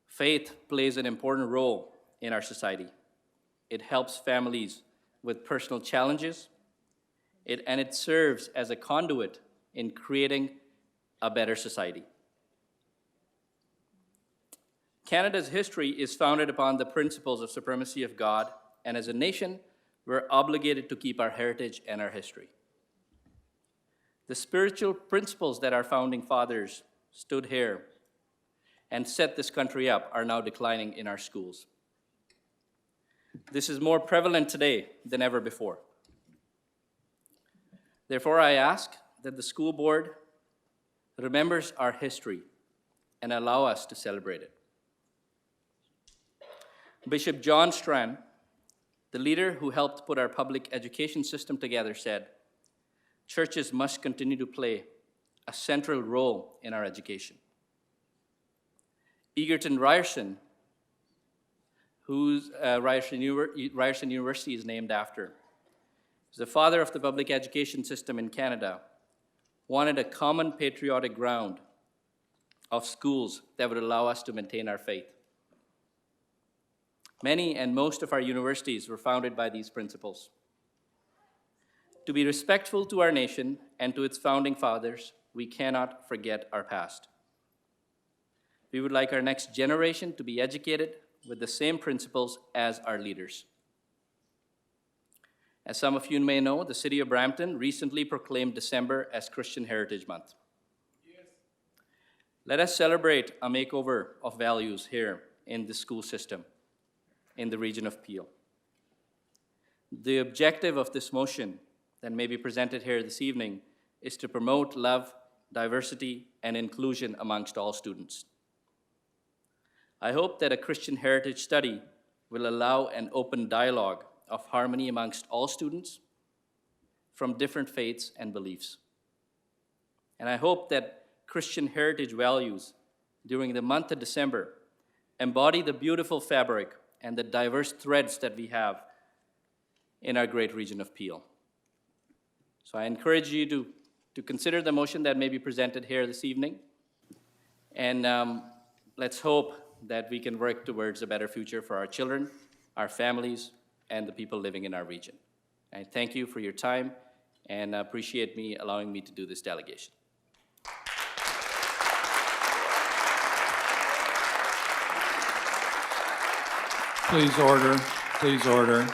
Faith plays an important role in our society. It helps families with personal challenges, and it serves as a conduit in creating a better society. Canada's history is founded upon the principles of supremacy of God, and as a nation, we're obligated to keep our heritage and our history. The spiritual principles that our founding fathers stood here and set this country up are now declining in our schools. This is more prevalent today than ever before. Therefore, I ask that the school board remembers our history and allow us to celebrate it. Bishop John Strand, the leader who helped put our public education system together, said, "Churches must continue to play a central role in our education." Egerton Ryerson, whose Ryerson University is named after, is the father of the public education system in Canada, wanted a common patriotic ground of schools that would allow us to maintain our faith. Many and most of our universities were founded by these principles. To be respectful to our nation and to its founding fathers, we cannot forget our past. We would like our next generation to be educated with the same principles as our leaders. As some of you may know, the City of Brampton recently proclaimed December as Christian Heritage Month. Yes. Let us celebrate a makeover of values here in the school system in the region of Peel. The objective of this motion that may be presented here this evening is to promote love, diversity, and inclusion amongst all students. I hope that a Christian heritage study will allow an open dialogue of harmony amongst all students from different faiths and beliefs. And I hope that Christian heritage values during the month of December embody the beautiful fabric and the diverse threads that we have in our great region of Peel. So I encourage you to consider the motion that may be presented here this evening. And let's hope that we can work towards a better future for our children, our families, and the people living in our region. I thank you for your time and appreciate me allowing me to do this delegation. Please order, please order.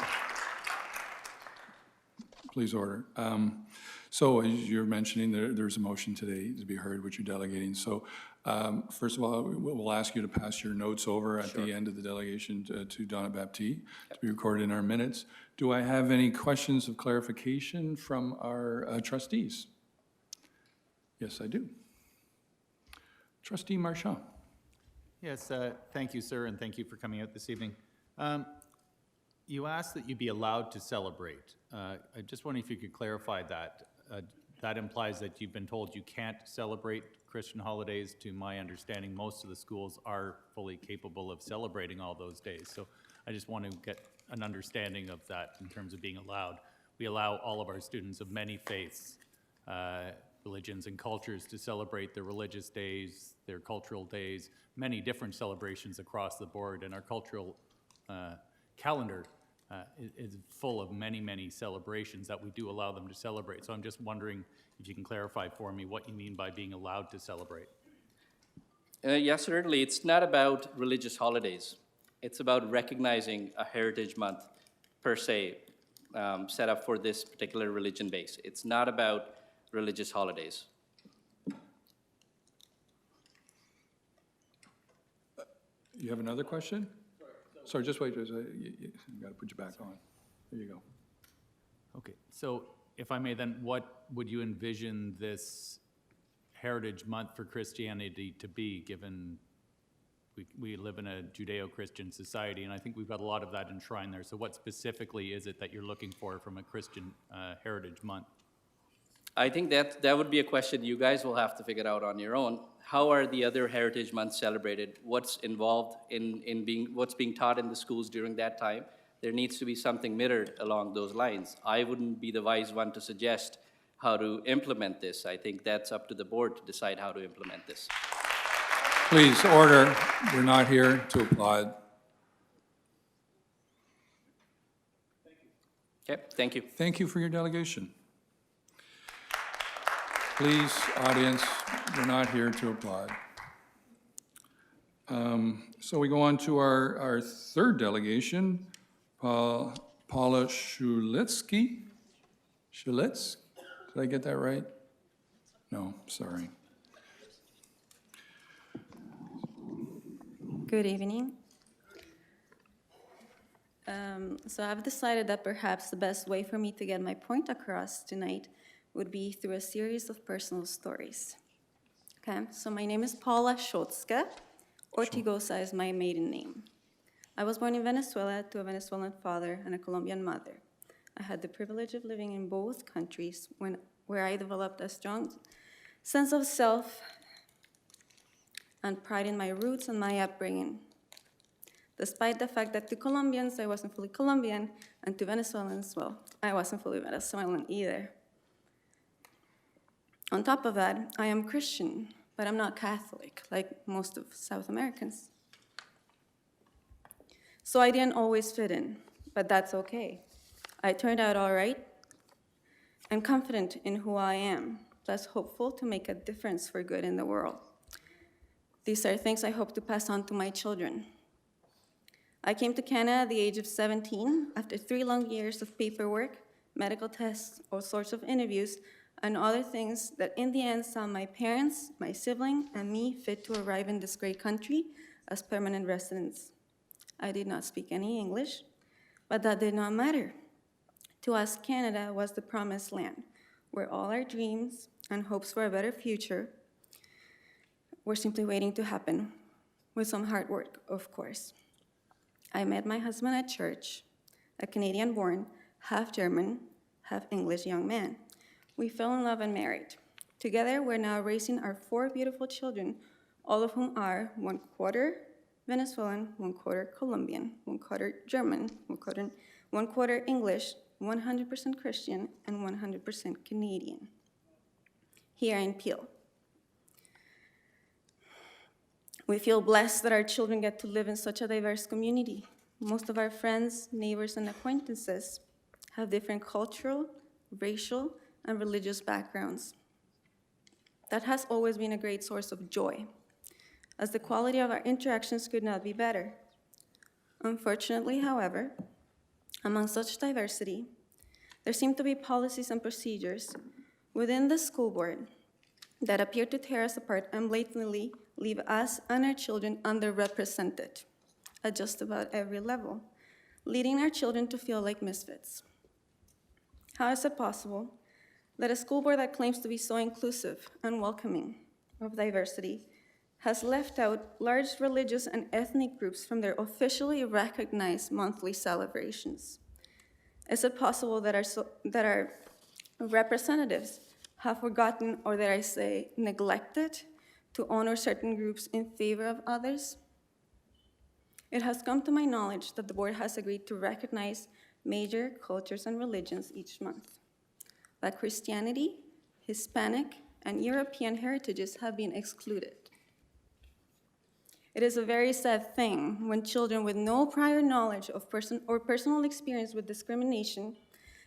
Please order. So as you're mentioning, there's a motion today to be heard, which you're delegating. So first of all, we'll ask you to pass your notes over at the end of the delegation to Donna Baptiste to be recorded in our minutes. Do I have any questions of clarification from our trustees? Yes, I do. Trustee Marchand. Yes, thank you, sir, and thank you for coming out this evening. You asked that you be allowed to celebrate. I just wonder if you could clarify that. That implies that you've been told you can't celebrate Christian holidays. To my understanding, most of the schools are fully capable of celebrating all those days. So I just want to get an understanding of that in terms of being allowed. We allow all of our students of many faiths, religions and cultures to celebrate their religious days, their cultural days, many different celebrations across the board, and our cultural calendar is full of many, many celebrations that we do allow them to celebrate. So I'm just wondering if you can clarify for me what you mean by being allowed to celebrate. Yes, certainly. It's not about religious holidays. It's about recognizing a Heritage Month per se, set up for this particular religion base. It's not about religious holidays. You have another question? Sorry, just wait, you got to put you back on. There you go. Okay, so if I may then, what would you envision this Heritage Month for Christianity to be, given we live in a Judeo-Christian society, and I think we've got a lot of that enshrined there. So what specifically is it that you're looking for from a Christian Heritage Month? I think that would be a question you guys will have to figure out on your own. How are the other Heritage Months celebrated? What's involved in what's being taught in the schools during that time? There needs to be something mirrored along those lines. I wouldn't be the wise one to suggest how to implement this. I think that's up to the board to decide how to implement this. Please, order. We're not here to applaud. Okay, thank you. Thank you for your delegation. Please, audience, we're not here to applaud. So we go on to our third delegation, Paula Shulitsky. Shulitz? Did I get that right? No, sorry. Good evening. So I've decided that perhaps the best way for me to get my point across tonight would be through a series of personal stories. Okay, so my name is Paula Shotska. Ortigosa is my maiden name. I was born in Venezuela to a Venezuelan father and a Colombian mother. I had the privilege of living in both countries where I developed a strong sense of self and pride in my roots and my upbringing. Despite the fact that to Colombians, I wasn't fully Colombian, and to Venezuelans, well, I wasn't fully Venezuelan either. On top of that, I am Christian, but I'm not Catholic, like most of South Americans. So I didn't always fit in, but that's okay. I turned out all right and confident in who I am, plus hopeful to make a difference for good in the world. These are things I hope to pass on to my children. I came to Canada at the age of 17 after 3 long years of paperwork, medical tests, all sorts of interviews, and other things that in the end saw my parents, my sibling, and me fit to arrive in this great country as permanent residents. I did not speak any English, but that did not matter. To us, Canada was the promised land, where all our dreams and hopes for a better future were simply waiting to happen, with some hard work, of course. I met my husband at church, a Canadian-born, half German, half English young man. We fell in love and married. Together, we're now raising our 4 beautiful children, all of whom are 1/4 Venezuelan, 1/4 Colombian, 1/4 German, 1/4 English, 100% Christian, and 100% Canadian. Here in Peel. We feel blessed that our children get to live in such a diverse community. Most of our friends, neighbors, and acquaintances have different cultural, racial, and religious backgrounds. That has always been a great source of joy, as the quality of our interactions could not be better. Unfortunately, however, among such diversity, there seem to be policies and procedures within the school board that appear to tear us apart and blatantly leave us and our children underrepresented at just about every level, leading our children to feel like misfits. How is it possible that a school board that claims to be so inclusive and welcoming of diversity has left out large religious and ethnic groups from their officially recognized monthly celebrations? Is it possible that our representatives have forgotten, or dare I say, neglected, to honor certain groups in favor of others? It has come to my knowledge that the board has agreed to recognize major cultures and religions each month. But Christianity, Hispanic, and European heritages have been excluded. It is a very sad thing when children with no prior knowledge of personal experience with discrimination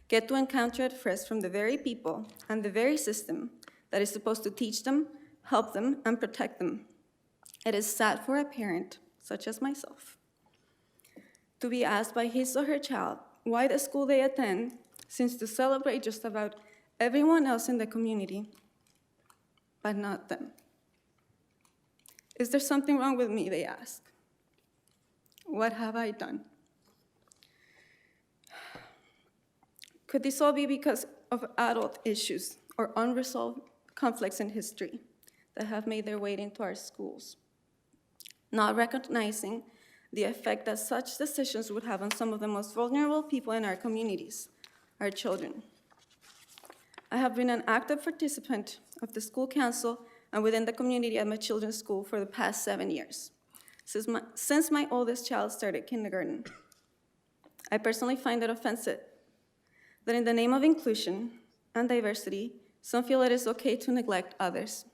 get to encounter it first from the very people and the very system that is supposed to teach them, help them, and protect them. It is sad for a parent, such as myself, to be asked by his or her child why the school they attend seems to celebrate just about everyone else in the community, but not them. Is there something wrong with me, they ask. What have I done? Could this all be because of adult issues or unresolved conflicts in history that have made their way into our schools? Not recognizing the effect that such decisions would have on some of the most vulnerable people in our communities, our children. I have been an active participant of the school council and within the community at my children's school for the past 7 years, since my oldest child started kindergarten. I personally find it offensive that in the name of inclusion and diversity, some feel it is okay to neglect others.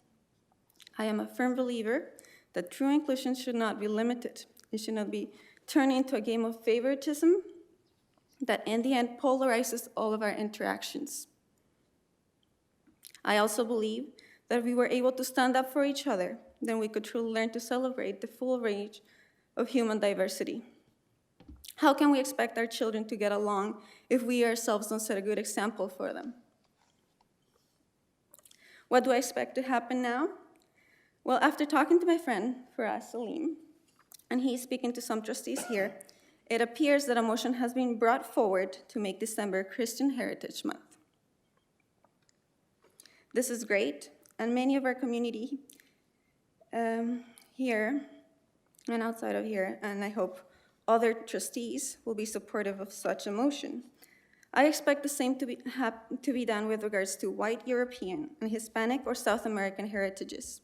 I am a firm believer that true inclusion should not be limited. It should not be turned into a game of favoritism that in the end polarizes all of our interactions. I also believe that if we were able to stand up for each other, then we could truly learn to celebrate the full range of human diversity. How can we expect our children to get along if we ourselves don't set a good example for them? What do I expect to happen now? Well, after talking to my friend, Faraz Salim, and he's speaking to some trustees here, it appears that a motion has been brought forward to make December Christian Heritage Month. This is great, and many of our community here and outside of here, and I hope other trustees will be supportive of such a motion. I expect the same to be done with regards to white European and Hispanic or South American heritages.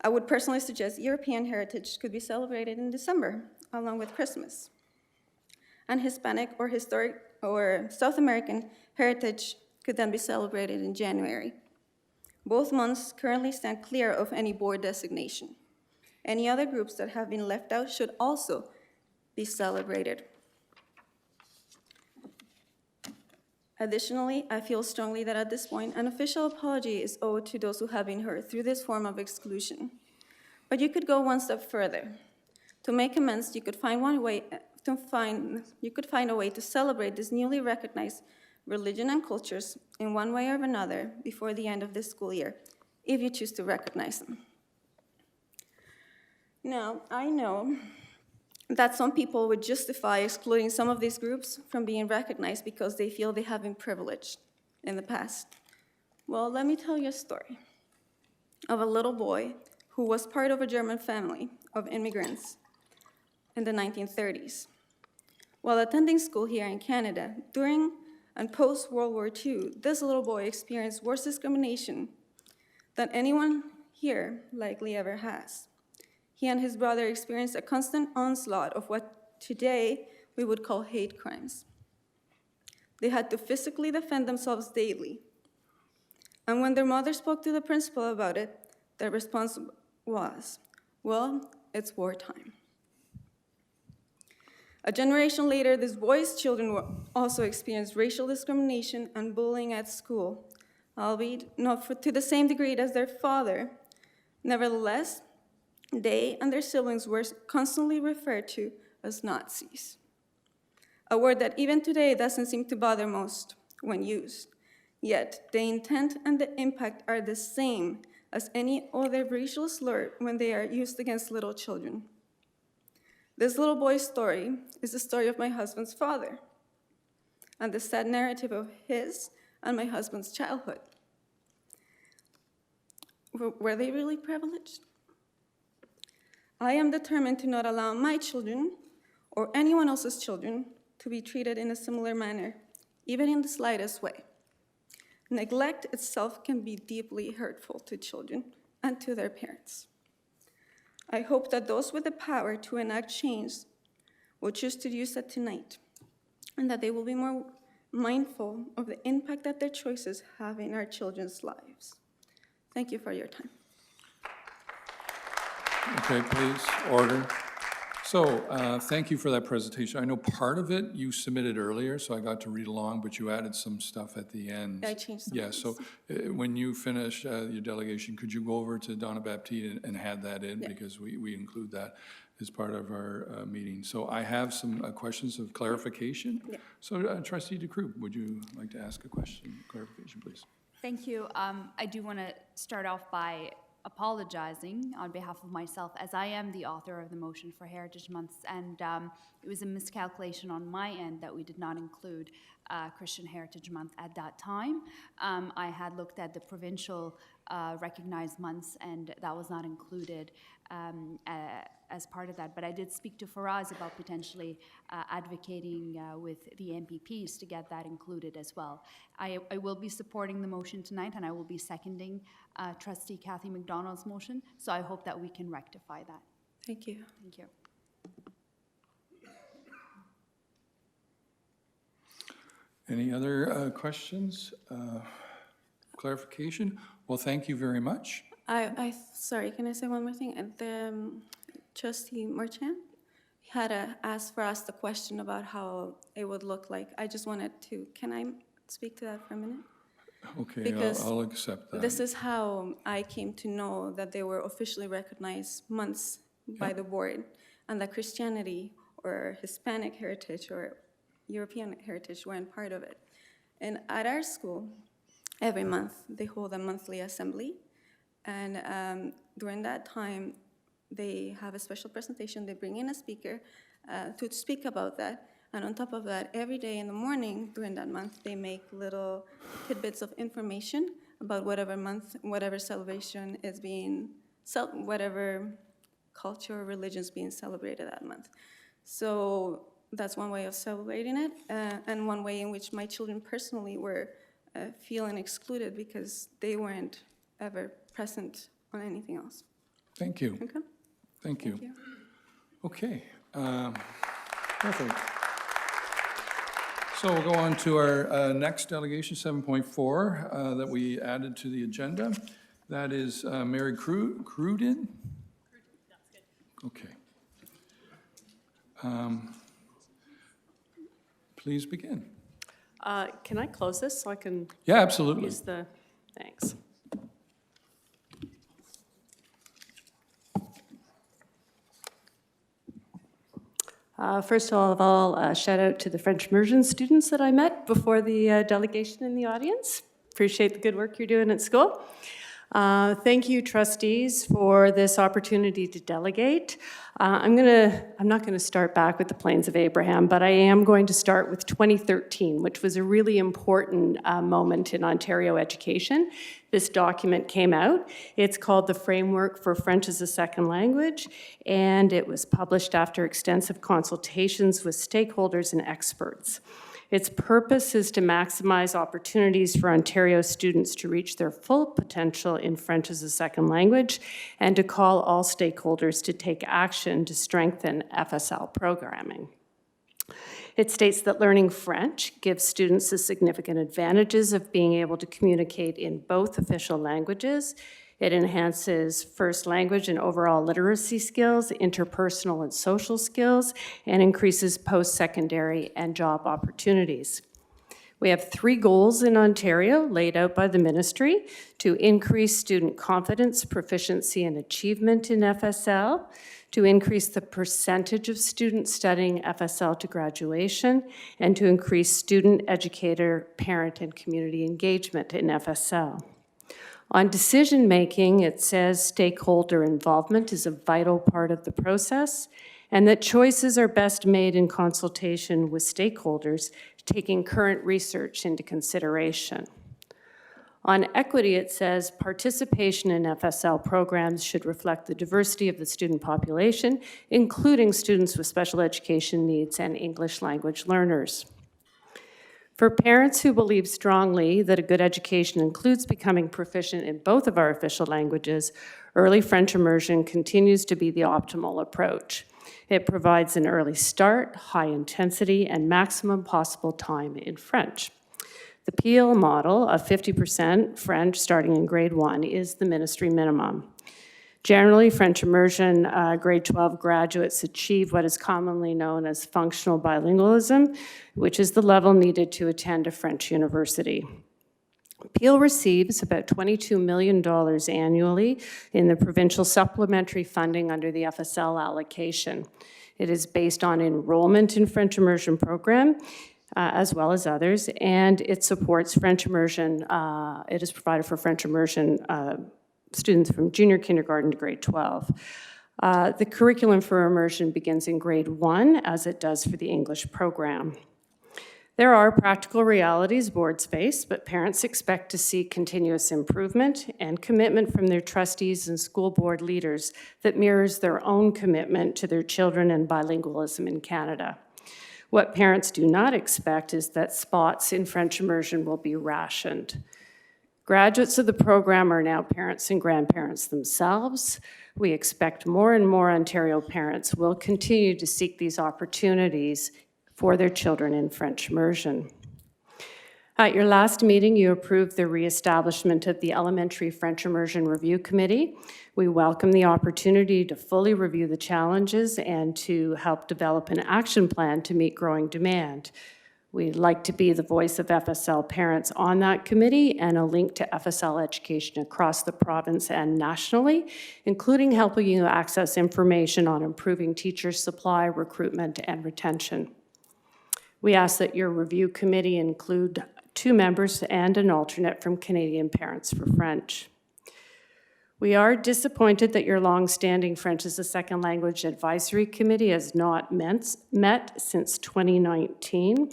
I would personally suggest European heritage could be celebrated in December, along with Christmas. And Hispanic or historic or South American heritage could then be celebrated in January. Both months currently stand clear of any board designation. Any other groups that have been left out should also be celebrated. Additionally, I feel strongly that at this point, an official apology is owed to those who have been hurt through this form of exclusion. But you could go one step further. To make amends, you could find a way to celebrate this newly recognized religion and cultures in one way or another before the end of this school year, if you choose to recognize them. Now, I know that some people would justify excluding some of these groups from being recognized because they feel they have been privileged in the past. Well, let me tell you a story of a little boy who was part of a German family of immigrants in the 1930s. While attending school here in Canada, during and post-World War II, this little boy experienced worse discrimination than anyone here likely ever has. He and his brother experienced a constant onslaught of what today we would call hate crimes. They had to physically defend themselves daily. And when their mother spoke to the principal about it, their response was, well, it's wartime. A generation later, this boy's children also experienced racial discrimination and bullying at school, albeit not to the same degree as their father. Nevertheless, they and their siblings were constantly referred to as Nazis, a word that even today doesn't seem to bother most when used. Yet, the intent and the impact are the same as any other racial slur when they are used against little children. This little boy's story is the story of my husband's father and the sad narrative of his and my husband's childhood. Were they really privileged? I am determined to not allow my children or anyone else's children to be treated in a similar manner, even in the slightest way. Neglect itself can be deeply hurtful to children and to their parents. I hope that those with the power to enact change will choose to use that tonight, and that they will be more mindful of the impact that their choices have in our children's lives. Thank you for your time. Okay, please, order. So, thank you for that presentation. I know part of it you submitted earlier, so I got to read along, but you added some stuff at the end. I changed some Yeah, so when you finish your delegation, could you go over to Donna Baptiste and add that in? Yeah. Because we include that as part of our meeting. So I have some questions of clarification. Yeah. So Trustee DeCreux, would you like to ask a question, clarification, please? Thank you. I do want to start off by apologizing on behalf of myself, as I am the author of the motion for Heritage Months, and it was a miscalculation on my end that we did not include Christian Heritage Month at that time. I had looked at the provincial recognized months, and that was not included as part of that. But I did speak to Faraz about potentially advocating with the MPPs to get that included as well. I will be supporting the motion tonight, and I will be seconding Trustee Kathy McDonald's motion, so I hope that we can rectify that. Thank you. Thank you. Any other questions, clarification? Well, thank you very much. Sorry, can I say one more thing? The Trustee Marchand had asked for us the question about how it would look like. I just wanted to, can I speak to that for a minute? Okay, Because I'll accept that. This is how I came to know that they were officially recognized months by the board, and that Christianity or Hispanic heritage or European heritage weren't part of it. And at our school, every month, they hold a monthly assembly, and during that time, they have a special presentation. They bring in a speaker to speak about that. And on top of that, every day in the morning during that month, they make little tidbits of information about whatever month, whatever celebration is being, whatever culture or religion is being celebrated that month. So that's one way of celebrating it, and one way in which my children personally were feeling excluded because they weren't ever present on anything else. Thank you. Okay? Thank you. Okay, perfect. So we'll go on to our next delegation, 7.4, that we added to the agenda. That is Mary Cruden? Okay. Please begin. Can I close this so I can Yeah, absolutely. use the, thanks. First of all, shout out to the French immersion students that I met before the delegation in the audience. Appreciate the good work you're doing at school. Thank you, trustees, for this opportunity to delegate. I'm not gonna start back with the Plains of Abraham, but I am going to start with 2013, which was a really important moment in Ontario education. This document came out. It's called the Framework for French as a Second Language, and it was published after extensive consultations with stakeholders and experts. Its purpose is to maximize opportunities for Ontario students to reach their full potential in French as a second language, and to call all stakeholders to take action to strengthen FSL programming. It states that learning French gives students the significant advantages of being able to communicate in both official languages. It enhances first language and overall literacy skills, interpersonal and social skills, and increases post-secondary and job opportunities. We have 3 goals in Ontario laid out by the ministry to increase student confidence, proficiency, and achievement in FSL, to increase the percentage of students studying FSL to graduation, and to increase student, educator, parent, and community engagement in FSL. On decision-making, it says stakeholder involvement is a vital part of the process, and that choices are best made in consultation with stakeholders, taking current research into consideration. On equity, it says participation in FSL programs should reflect the diversity of the student population, including students with special education needs and English language learners. For parents who believe strongly that a good education includes becoming proficient in both of our official languages, Early French immersion continues to be the optimal approach. It provides an early start, high intensity, and maximum possible time in French. The Peel model of 50% French starting in grade 1 is the ministry minimum. Generally, French immersion grade 12 graduates achieve what is commonly known as functional bilingualism, which is the level needed to attend a French university. Peel receives about $22 million annually in the provincial supplementary funding under the FSL allocation. It is based on enrollment in French immersion program, as well as others, and it supports French immersion. It is provided for French immersion students from junior kindergarten to grade 12. The curriculum for immersion begins in grade 1, as it does for the English program. There are practical realities boards face, but parents expect to see continuous improvement and commitment from their trustees and school board leaders that mirrors their own commitment to their children and bilingualism in Canada. What parents do not expect is that spots in French immersion will be rationed. Graduates of the program are now parents and grandparents themselves. We expect more and more Ontario parents will continue to seek these opportunities for their children in French immersion. At your last meeting, you approved the reestablishment of the Elementary French Immersion Review Committee. We welcome the opportunity to fully review the challenges and to help develop an action plan to meet growing demand. We'd like to be the voice of FSL parents on that committee and a link to FSL education across the province and nationally, including helping you access information on improving teacher supply, recruitment, and retention. We ask that your review committee include 2 members and an alternate from Canadian Parents for French. We are disappointed that your long-standing French as a Second Language Advisory Committee has not met since 2019.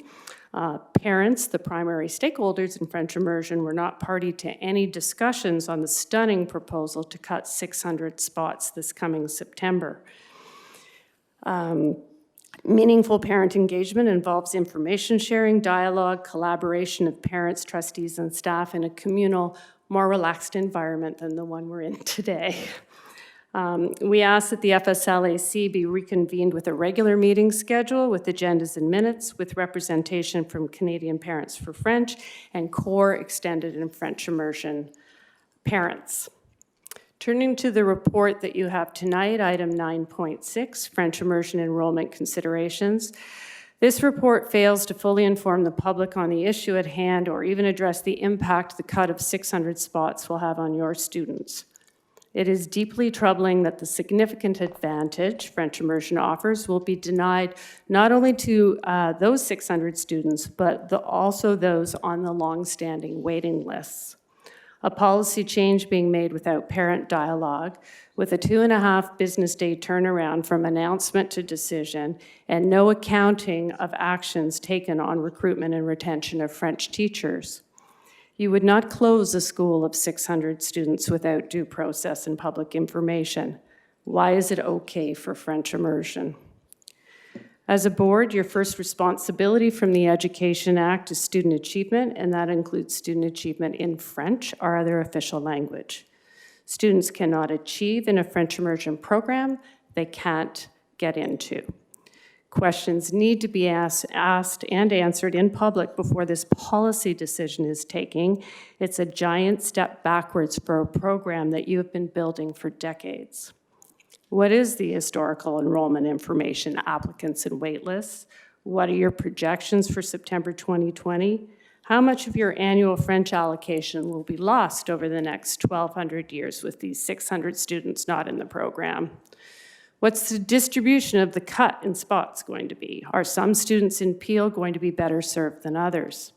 Parents, the primary stakeholders in French immersion, were not party to any discussions on the stunning proposal to cut 600 spots this coming September. Meaningful parent engagement involves information sharing, dialogue, collaboration of parents, trustees, and staff in a communal, more relaxed environment than the one we're in today. We ask that the FSLAC be reconvened with a regular meeting schedule with agendas and minutes with representation from Canadian Parents for French and core extended and French immersion parents. Turning to the report that you have tonight, item 9.6, French immersion enrollment considerations. This report fails to fully inform the public on the issue at hand or even address the impact the cut of 600 spots will have on your students. It is deeply troubling that the significant advantage French immersion offers will be denied not only to those 600 students, but also those on the long-standing waiting lists. A policy change being made without parent dialogue, with a 2.5 business day turnaround from announcement to decision, and no accounting of actions taken on recruitment and retention of French teachers. You would not close a school of 600 students without due process and public information. Why is it okay for French immersion? As a board, your first responsibility from the Education Act is student achievement, and that includes student achievement in French, our other official language. Students cannot achieve in a French immersion program they can't get into. Questions need to be asked and answered in public before this policy decision is taken. It's a giant step backwards for a program that you have been building for decades. What is the historical enrollment information, applicants and wait lists? What are your projections for September 2020? How much of your annual French allocation will be lost over the next 1,200 years with these 600 students not in the program? What's the distribution of the cut in spots going to be? Are some students in Peel going to be better served than others?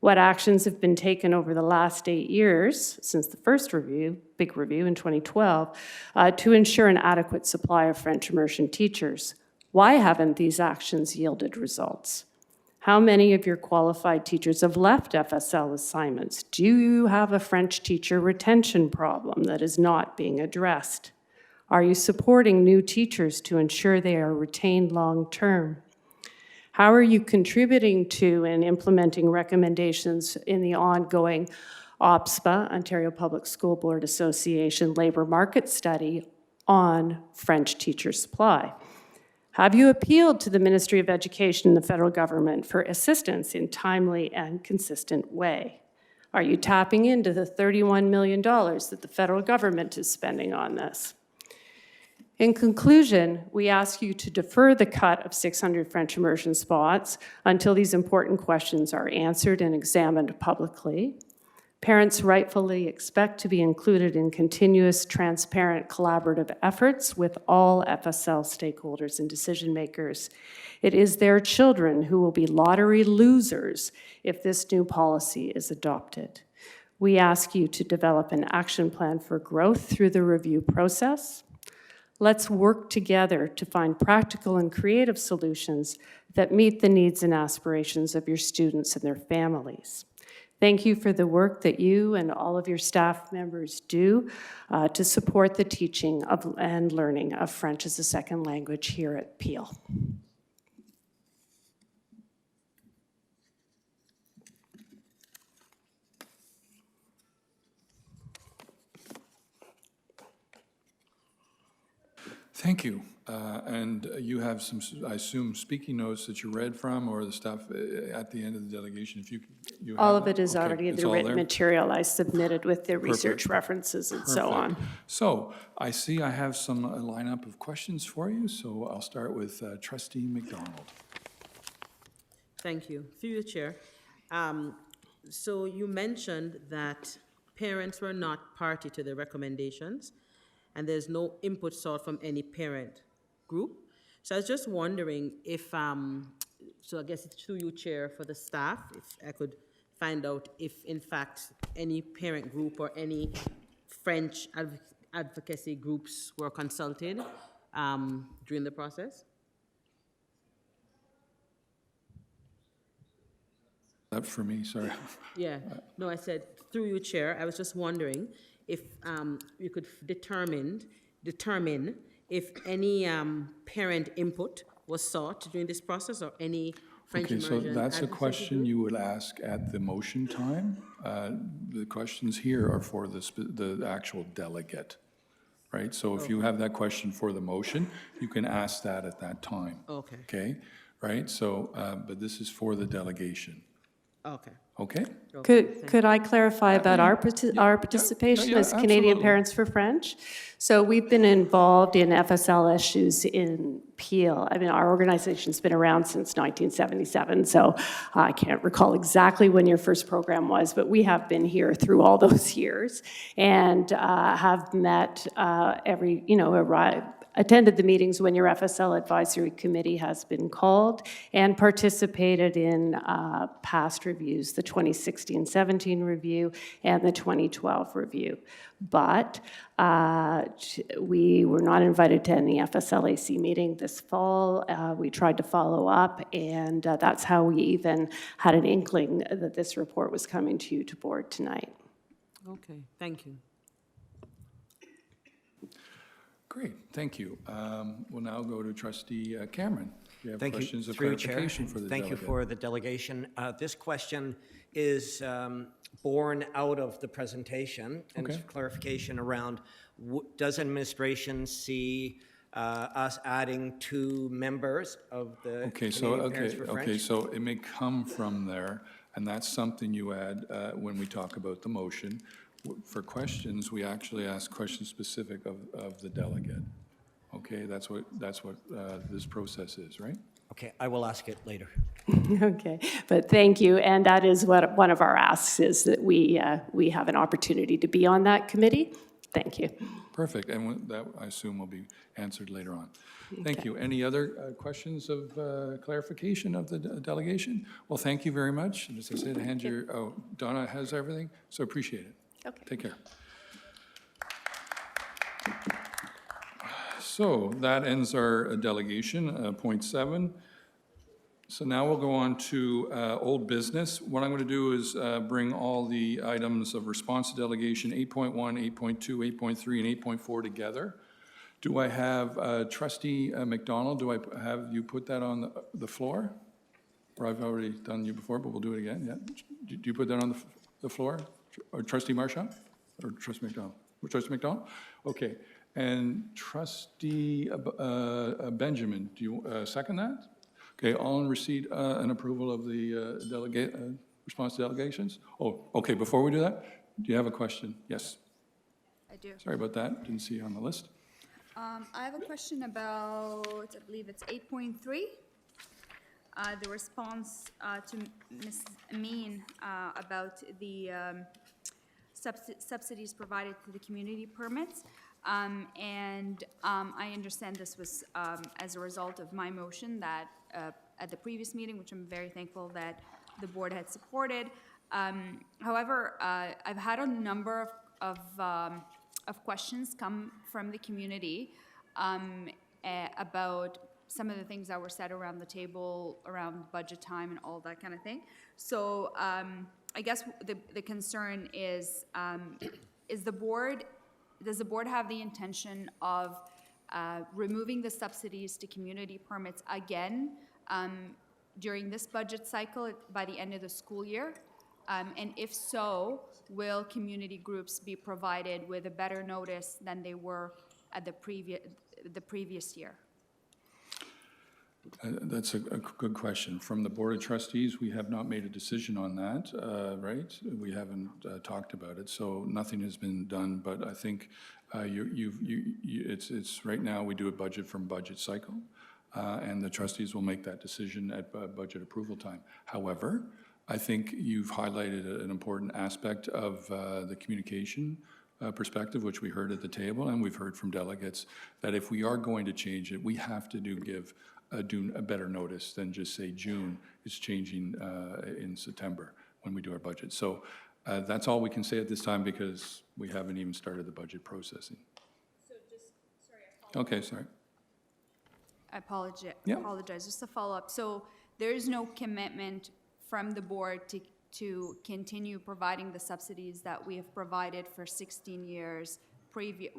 What actions have been taken over the last 8 years, since the first review, big review in 2012, to ensure an adequate supply of French immersion teachers? Why haven't these actions yielded results? How many of your qualified teachers have left FSL assignments? Do you have a French teacher retention problem that is not being addressed? Are you supporting new teachers to ensure they are retained long-term? How are you contributing to and implementing recommendations in the ongoing OPSPA, Ontario Public School Board Association Labor Market Study on French teacher supply? Have you appealed to the Ministry of Education and the federal government for assistance in timely and consistent way? Are you tapping into the $31 million that the federal government is spending on this? In conclusion, we ask you to defer the cut of 600 French immersion spots until these important questions are answered and examined publicly. Parents rightfully expect to be included in continuous, transparent, collaborative efforts with all FSL stakeholders and decision makers. It is their children who will be lottery losers if this new policy is adopted. We ask you to develop an action plan for growth through the review process. Let's work together to find practical and creative solutions that meet the needs and aspirations of your students and their families. Thank you for the work that you and all of your staff members do to support the teaching of and learning of French as a second language here at Peel. Thank you. And you have some, I assume, speaking notes that you read from, or the stuff at the end of the delegation, if you have All of that? it is Okay, already in it's the all written there? material I submitted with the research Perfect. references and so Perfect. on. So I see I have some lineup of questions for you, so I'll start with Trustee McDonald. Thank you. Through you, Chair. So you mentioned that parents were not party to the recommendations, and there's no input sought from any parent group. So I was just wondering if, so I guess it's through you, Chair, for the staff, if I could find out if, in fact, any parent group or any French advocacy groups were consulted during the process? That for me, sorry. Yeah, no, I said, through you, Chair, I was just wondering if you could determine if any parent input was sought during this process or any French Okay, so immersion that's a advocacy question group? you would ask at the motion time. The questions here are for the actual delegate, right? So if you have that question for the motion, you can ask that at that time. Okay. Okay, right? So, but this is for the delegation, Okay. okay? Could I clarify about our participation as Canadian absolutely. Parents for French? So we've been involved in FSL issues in Peel. I mean, our organization's been around since 1977, so I can't recall exactly when your first program was, but we have been here through all those years and have met attended the meetings when your FSL advisory committee has been called and participated in past reviews, the 2016-17 review and the 2012 review. But we were not invited to any FSLAC meeting this fall. We tried to follow up, and that's how we even had an inkling that this report was coming to you to board tonight. Okay, thank you. Great, thank you. We'll now go to Trustee Cameron. Do you have Thank questions you, of through you, Chair. clarification for the Thank delegate? you for the delegation. This question is born out of the presentation and Okay. clarification around, does administration see us adding 2 members of the Okay, so, Canadian Parents for French? okay, so it may come from there, and that's something you add when we talk about the motion. For questions, we actually ask questions specific of the delegate. Okay, that's what this process is, right? Okay, I will ask it later. Okay, but thank you, and that is what one of our asks is, that we have an opportunity to be on that committee. Thank you. Perfect, and that, I assume, will be answered later on. Thank you. Any other questions of clarification of the delegation? Well, thank you very much. And as I said, Donna has everything, so appreciate it. Okay. Take care. So that ends our delegation, point 7. So now we'll go on to old business. What I'm going to do is bring all the items of response to delegation 8.1, 8.2, 8.3, and 8.4 together. Do I have Trustee McDonald, do I have you put that on the floor? Or I've already done you before, but we'll do it again, yeah? Do you put that on the floor? Or Trustee Marchand? Or Trustee McDonald? Trustee McDonald? Okay. And Trustee Benjamin, do you second that? Okay, all in receipt and approval of the response to delegations? Oh, okay, before we do that, do you have a question? Yes. I do. Sorry about that, didn't see you on the list. I have a question about, I believe it's 8.3. The response to Ms. Amin about the subsidies provided to the community permits. I understand this was as a result of my motion that at the previous meeting, which I'm very thankful that the board had supported. However, I've had a number of questions come from the community about some of the things that were said around the table, around budget time and all that kind of thing. So I guess the concern is does the board have the intention of removing the subsidies to community permits again during this budget cycle by the end of the school year? And if so, will community groups be provided with a better notice than they were at the previous year? That's a good question. From the Board of Trustees, we have not made a decision on that, right? We haven't talked about it, so nothing has been done. But I think it's right now we do a budget from budget cycle, and the trustees will make that decision at budget approval time. However, I think you've highlighted an important aspect of the communication perspective, which we heard at the table, and we've heard from delegates, that if we are going to change it, we have to do a better notice than just say June. It's changing in September when we do our budget. So that's all we can say at this time because we haven't even started the budget processing. So just, sorry, Okay, sorry. I apologize. Yeah. Apologize. Just a follow-up. So there is no commitment from the board to continue providing the subsidies that we have provided for 16 years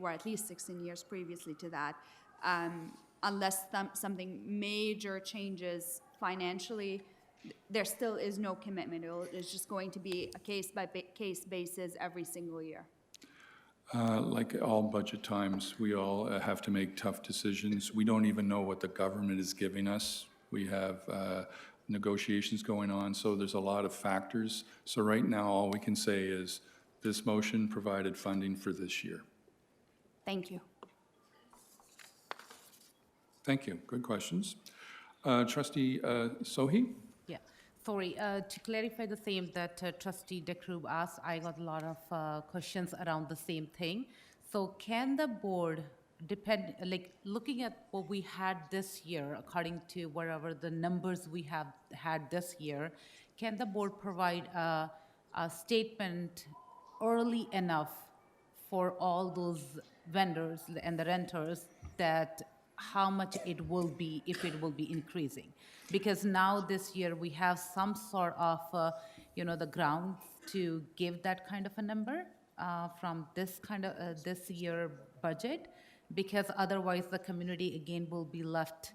or at least 16 years previously to that, unless something major changes financially. There still is no commitment. It's just going to be a case-by-case basis every single year. Like all budget times, we all have to make tough decisions. We don't even know what the government is giving us. We have negotiations going on, so there's a lot of factors. So right now, all we can say is this motion provided funding for this year. Thank you. Thank you. Good questions. Trustee Sohi? Yeah, sorry, to clarify the same that Trustee DeCruz asked, I got a lot of questions around the same thing. So can the board looking at what we had this year, according to whatever the numbers we have had this year, can the board provide a statement early enough for all those vendors and the renters that how much it will be, if it will be increasing? Because now this year we have some sort of, the grounds to give that kind of a number from this kind of this year budget, because otherwise the community again will be left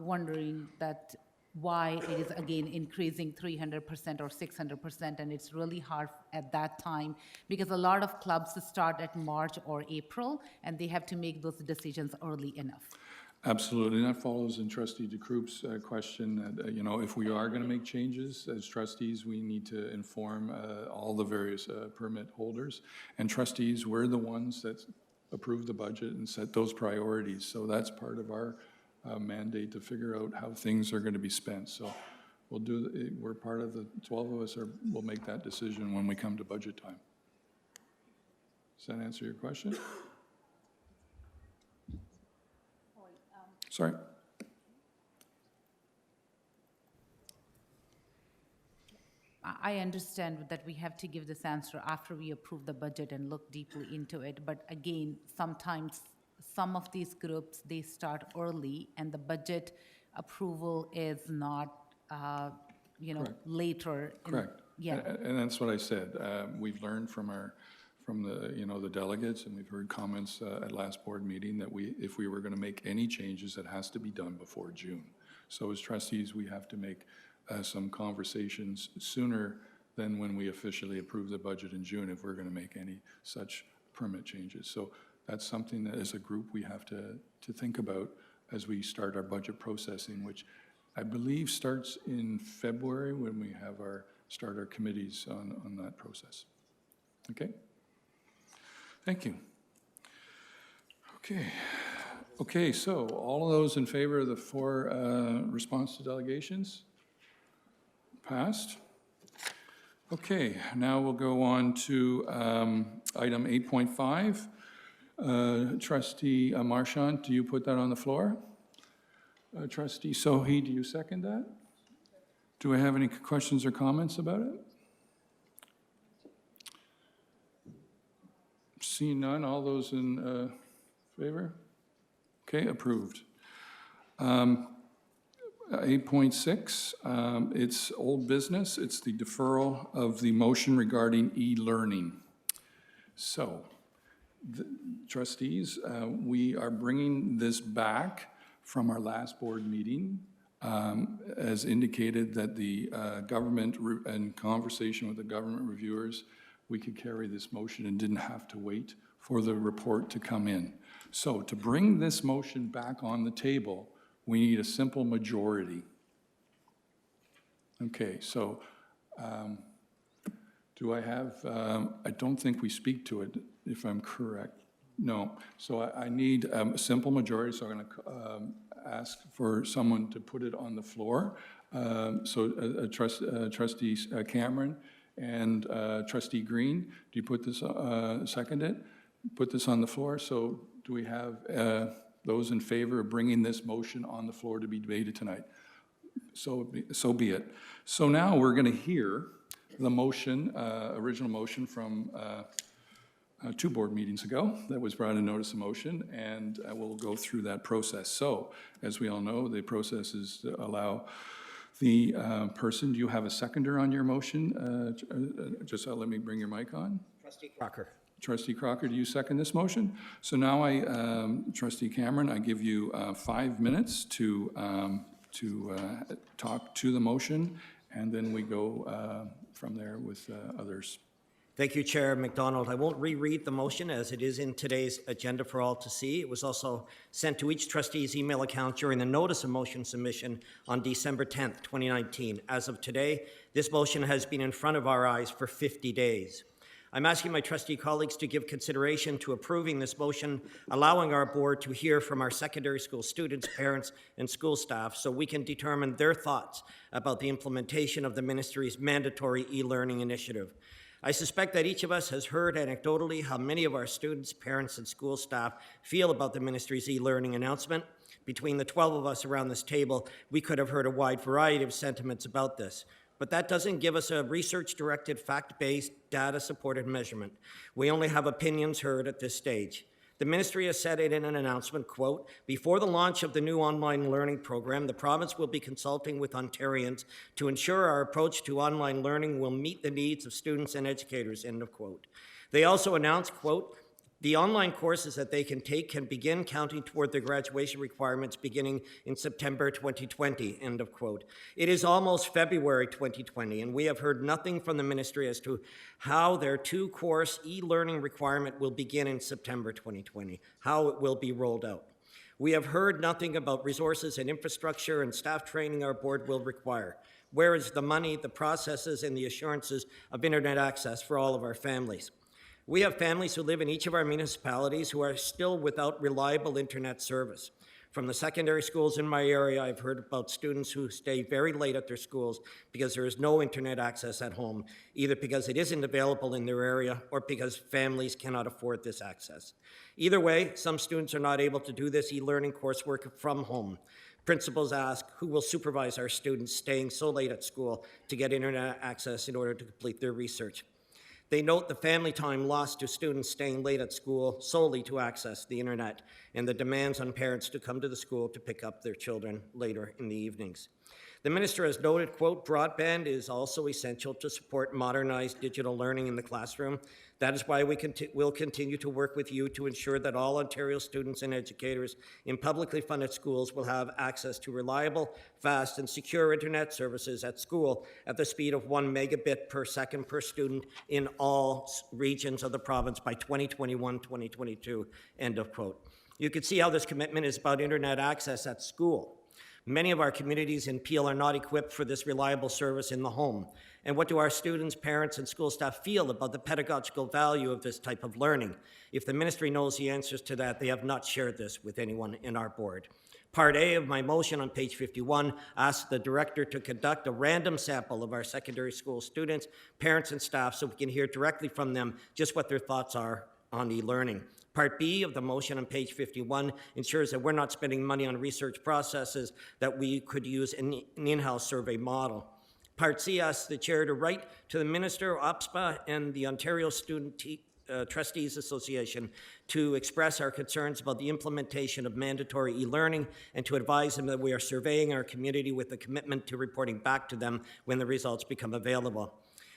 wondering that why it is again increasing 300% or 600%, and it's really hard at that time because a lot of clubs start at March or April, and they have to make those decisions early enough. Absolutely, and that follows in Trustee DeCruz's question that, if we are going to make changes as trustees, we need to inform all the various permit holders. And trustees, we're the ones that approve the budget and set those priorities. So that's part of our mandate to figure out how things are going to be spent. So we're part of the 12 of us, we'll make that decision when we come to budget time. Does that answer your question? Sorry. I understand that we have to give this answer after we approve the budget and look deeply into it. But again, sometimes some of these groups, they start early and the budget approval is not, Correct. later. Correct. Yeah. And that's what I said. We've learned from the delegates, and we've heard comments at last board meeting that if we were going to make any changes, it has to be done before June. So as trustees, we have to make some conversations sooner than when we officially approve the budget in June if we're going to make any such permit changes. So that's something that as a group we have to think about as we start our budget processing, which I believe starts in February when we have start our committees on that process. Okay? Thank you. Okay, so all of those in favor of the 4 response to delegations? Passed. Okay, now we'll go on to item 8.5. Trustee Marchant, do you put that on the floor? Trustee Sohi, do you second that? Do I have any questions or comments about it? Seeing none, all those in favor? Okay, approved. 8.6, it's old business. It's the deferral of the motion regarding e-learning. So, trustees, we are bringing this back from our last board meeting, as indicated that the government, in conversation with the government reviewers, we could carry this motion and didn't have to wait for the report to come in. So to bring this motion back on the table, we need a simple majority. Okay, so do I have, I don't think we speak to it, if I'm correct. No, so I need a simple majority, so I'm going to ask for someone to put it on the floor. Trustee Cameron and Trustee Green, do you put this, second it? Put this on the floor. So do we have those in favor of bringing this motion on the floor to be debated tonight? So be it. So now we're going to hear the motion, original motion from 2 board meetings ago that was brought in notice of motion, and we'll go through that process. So, as we all know, the process is to allow the person, do you have a seconder on your motion? Just let me bring your mic on. Trustee Crocker. Trustee Crocker, do you second this motion? So now Trustee Cameron, I give you 5 minutes to talk to the motion, and then we go from there with others. Thank you, Chair McDonald. I won't reread the motion as it is in today's agenda for all to see. It was also sent to each trustee's email account during the notice of motion submission on December 10th, 2019. As of today, this motion has been in front of our eyes for 50 days. I'm asking my trustee colleagues to give consideration to approving this motion, allowing our board to hear from our secondary school students, parents, and school staff so we can determine their thoughts about the implementation of the ministry's mandatory e-learning initiative. I suspect that each of us has heard anecdotally how many of our students, parents, and school staff feel about the ministry's e-learning announcement. Between the 12 of us around this table, we could have heard a wide variety of sentiments about this. But that doesn't give us a research-directed, fact-based, data-supported measurement. We only have opinions heard at this stage. The ministry has said it in an announcement, quote, before the launch of the new online learning program, the province will be consulting with Ontarians to ensure our approach to online learning will meet the needs of students and educators, end of quote. They also announced, quote, the online courses that they can take can begin counting toward their graduation requirements beginning in September 2020, end of quote. It is almost February 2020, and we have heard nothing from the ministry as to how their 2-course e-learning requirement will begin in September 2020, how it will be rolled out. We have heard nothing about resources and infrastructure and staff training our board will require. Where is the money, the processes, and the assurances of internet access for all of our families? We have families who live in each of our municipalities who are still without reliable internet service. From the secondary schools in my area, I've heard about students who stay very late at their schools because there is no internet access at home, either because it isn't available in their area or because families cannot afford this access. Either way, some students are not able to do this e-learning coursework from home. Principals ask, who will supervise our students staying so late at school to get internet access in order to complete their research? They note the family time lost to students staying late at school solely to access the internet and the demands on parents to come to the school to pick up their children later in the evenings. The minister has noted, quote, broadband is also essential to support modernized digital learning in the classroom. That is why we will continue to work with you to ensure that all Ontario students and educators in publicly funded schools will have access to reliable, fast, and secure internet services at school at the speed of 1 megabit per second per student in all regions of the province by 2021-2022, end of quote. You can see how this commitment is about internet access at school. Many of our communities in Peel are not equipped for this reliable service in the home. And what do our students, parents, and school staff feel about the pedagogical value of this type of learning? If the ministry knows the answers to that, they have not shared this with anyone in our board. Part A of my motion on page 51 asks the director to conduct a random sample of our secondary school students, parents, and staff so we can hear directly from them just what their thoughts are on e-learning. Part B of the motion on page 51 ensures that we're not spending money on research processes that we could use in an in-house survey model. Part C asks the chair to write to the Minister, OPSPA, and the Ontario Student Trustees Association to express our concerns about the implementation of mandatory e-learning and to advise them that we are surveying our community with a commitment to reporting back to them when the results become available.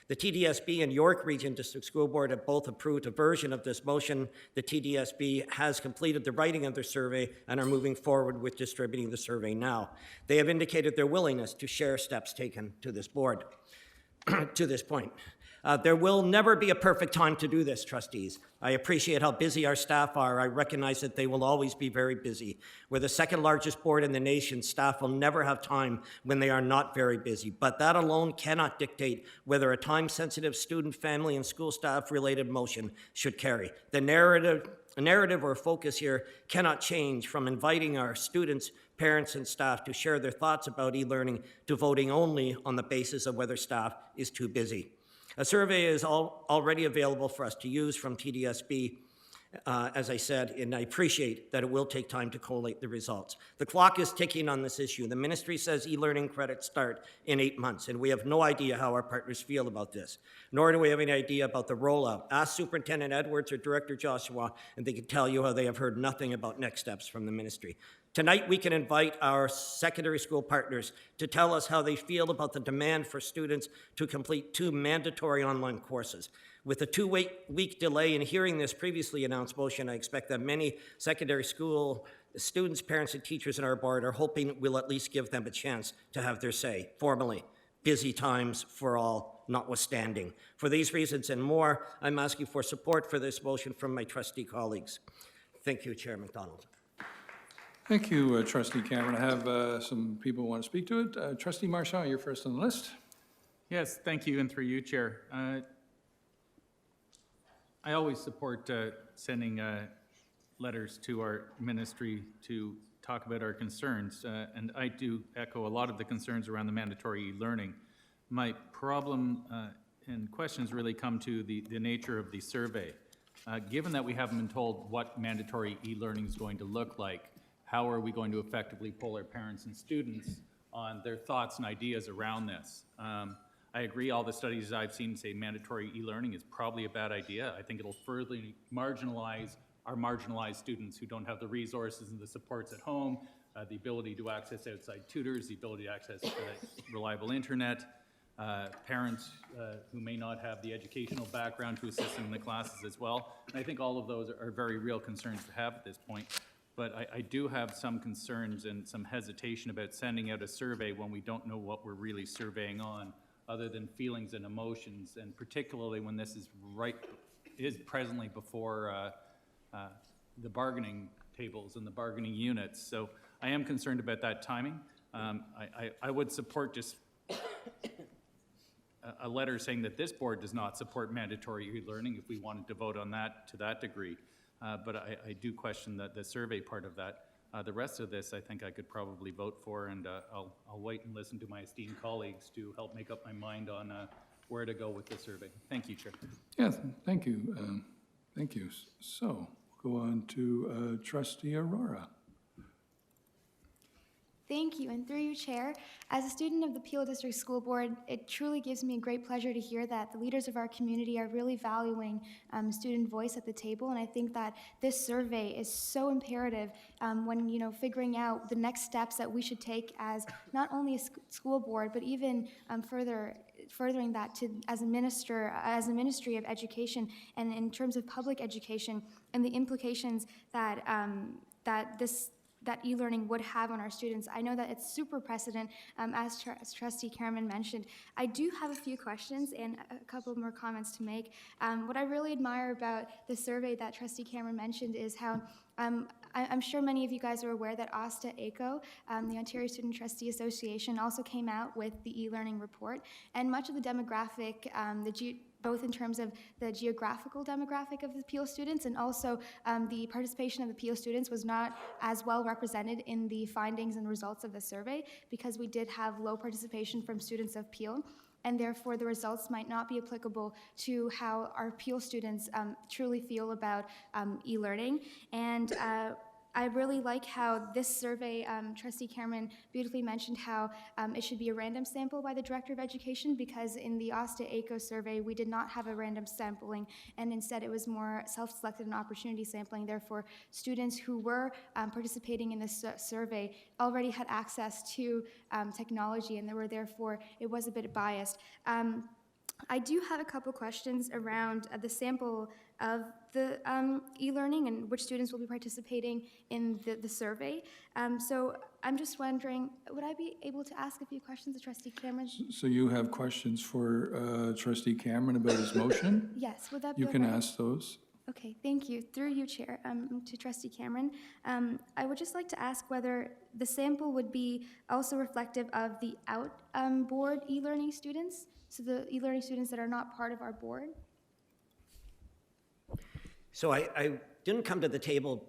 The TDSB and York Region District School Board have both approved a version of this motion. The TDSB has completed the writing of their survey and are moving forward with distributing the survey now. They have indicated their willingness to share steps taken to this board, to this point. There will never be a perfect time to do this, trustees. I appreciate how busy our staff are. I recognize that they will always be very busy. We're the second largest board in the nation. Staff will never have time when they are not very busy. But that alone cannot dictate whether a time-sensitive student, family, and school staff-related motion should carry. The narrative or focus here cannot change from inviting our students, parents, and staff to share their thoughts about e-learning to voting only on the basis of whether staff is too busy. A survey is already available for us to use from TDSB, as I said, and I appreciate that it will take time to collate the results. The clock is ticking on this issue. The ministry says e-learning credits start in 8 months, and we have no idea how our partners feel about this, nor do we have any idea about the rollout. Ask Superintendent Edwards or Director Joshua, and they can tell you how they have heard nothing about next steps from the ministry. Tonight, we can invite our secondary school partners to tell us how they feel about the demand for students to complete 2 mandatory online courses. With a 2-week delay in hearing this previously announced motion, I expect that many secondary school students, parents, and teachers in our board are hoping we'll at least give them a chance to have their say formally. Busy times for all notwithstanding. For these reasons and more, I'm asking for support for this motion from my trustee colleagues. Thank you, Chair McDonald. Thank you, Trustee Cameron. I have some people who want to speak to it. Trustee Marchand, you're first on the list. Yes, thank you, and through you, Chair. I always support sending letters to our ministry to talk about our concerns, and I do echo a lot of the concerns around the mandatory e-learning. My problem and questions really come to the nature of the survey. Given that we haven't been told what mandatory e-learning is going to look like, how are we going to effectively poll our parents and students on their thoughts and ideas around this? I agree, all the studies I've seen say mandatory e-learning is probably a bad idea. I think it'll further marginalize our marginalized students who don't have the resources and the supports at home, the ability to access outside tutors, the ability to access reliable internet, parents who may not have the educational background to assist them in the classes as well. And I think all of those are very real concerns to have at this point. But I do have some concerns and some hesitation about sending out a survey when we don't know what we're really surveying on, other than feelings and emotions, and particularly when this is presently before the bargaining tables and the bargaining units. So I am concerned about that timing. I would support just a letter saying that this board does not support mandatory e-learning if we wanted to vote on that to that degree. But I do question the survey part of that. The rest of this, I think I could probably vote for, and I'll wait and listen to my esteemed colleagues to help make up my mind on where to go with the survey. Thank you, Chair. Yeah, thank you. Thank you. So, go on to Trustee Aurora. Thank you, and through you, Chair, as a student of the Peel District School Board, it truly gives me a great pleasure to hear that the leaders of our community are really valuing student voice at the table, and I think that this survey is so imperative when, figuring out the next steps that we should take as not only a school board, but even furthering that to as a Ministry of Education, and in terms of public education and the implications that that e-learning would have on our students. I know that it's super precedent, as Trustee Karaman mentioned. I do have a few questions and a couple more comments to make. What I really admire about the survey that Trustee Karaman mentioned is how I'm sure many of you guys are aware that OSTA ACO, the Ontario Student Trustee Association, also came out with the e-learning report, and much of the demographic, both in terms of the geographical demographic of the Peel students and also the participation of the Peel students was not as well represented in the findings and results of the survey, because we did have low participation from students of Peel, and therefore the results might not be applicable to how our Peel students truly feel about e-learning. And I really like how this survey, Trustee Cameron beautifully mentioned how it should be a random sample by the Director of Education, because in the OSTA ACO survey, we did not have a random sampling, and instead it was more self-selected and opportunity sampling. Therefore, students who were participating in this survey already had access to technology, and therefore it was a bit biased. I do have a couple questions around the sample of the e-learning and which students will be participating in the survey. So I'm just wondering, would I be able to ask a few questions of Trustee Cameron? So you have questions for Trustee Cameron about his motion? Yes, would that be You can okay? ask those. Okay, thank you. Through you, Chair, to Trustee Cameron, I would just like to ask whether the sample would be also reflective of the outboard e-learning students, so the e-learning students that are not part of our board. So I didn't come to the table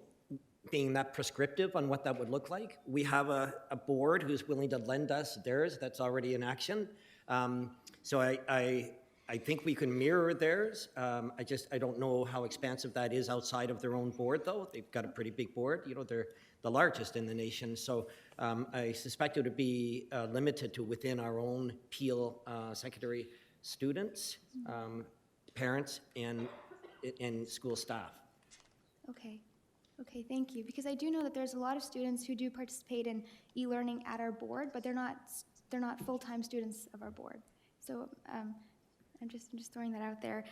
being that prescriptive on what that would look like. We have a board who's willing to lend us theirs that's already in action. So I think we can mirror theirs. I don't know how expansive that is outside of their own board, though. They've got a pretty big board. They're the largest in the nation. So I suspect it would be limited to within our own Peel secondary students, parents, and school staff. Okay. Okay, thank you. Because I do know that there's a lot of students who do participate in e-learning at our board, but they're not full-time students of our board. So I'm just throwing that out there.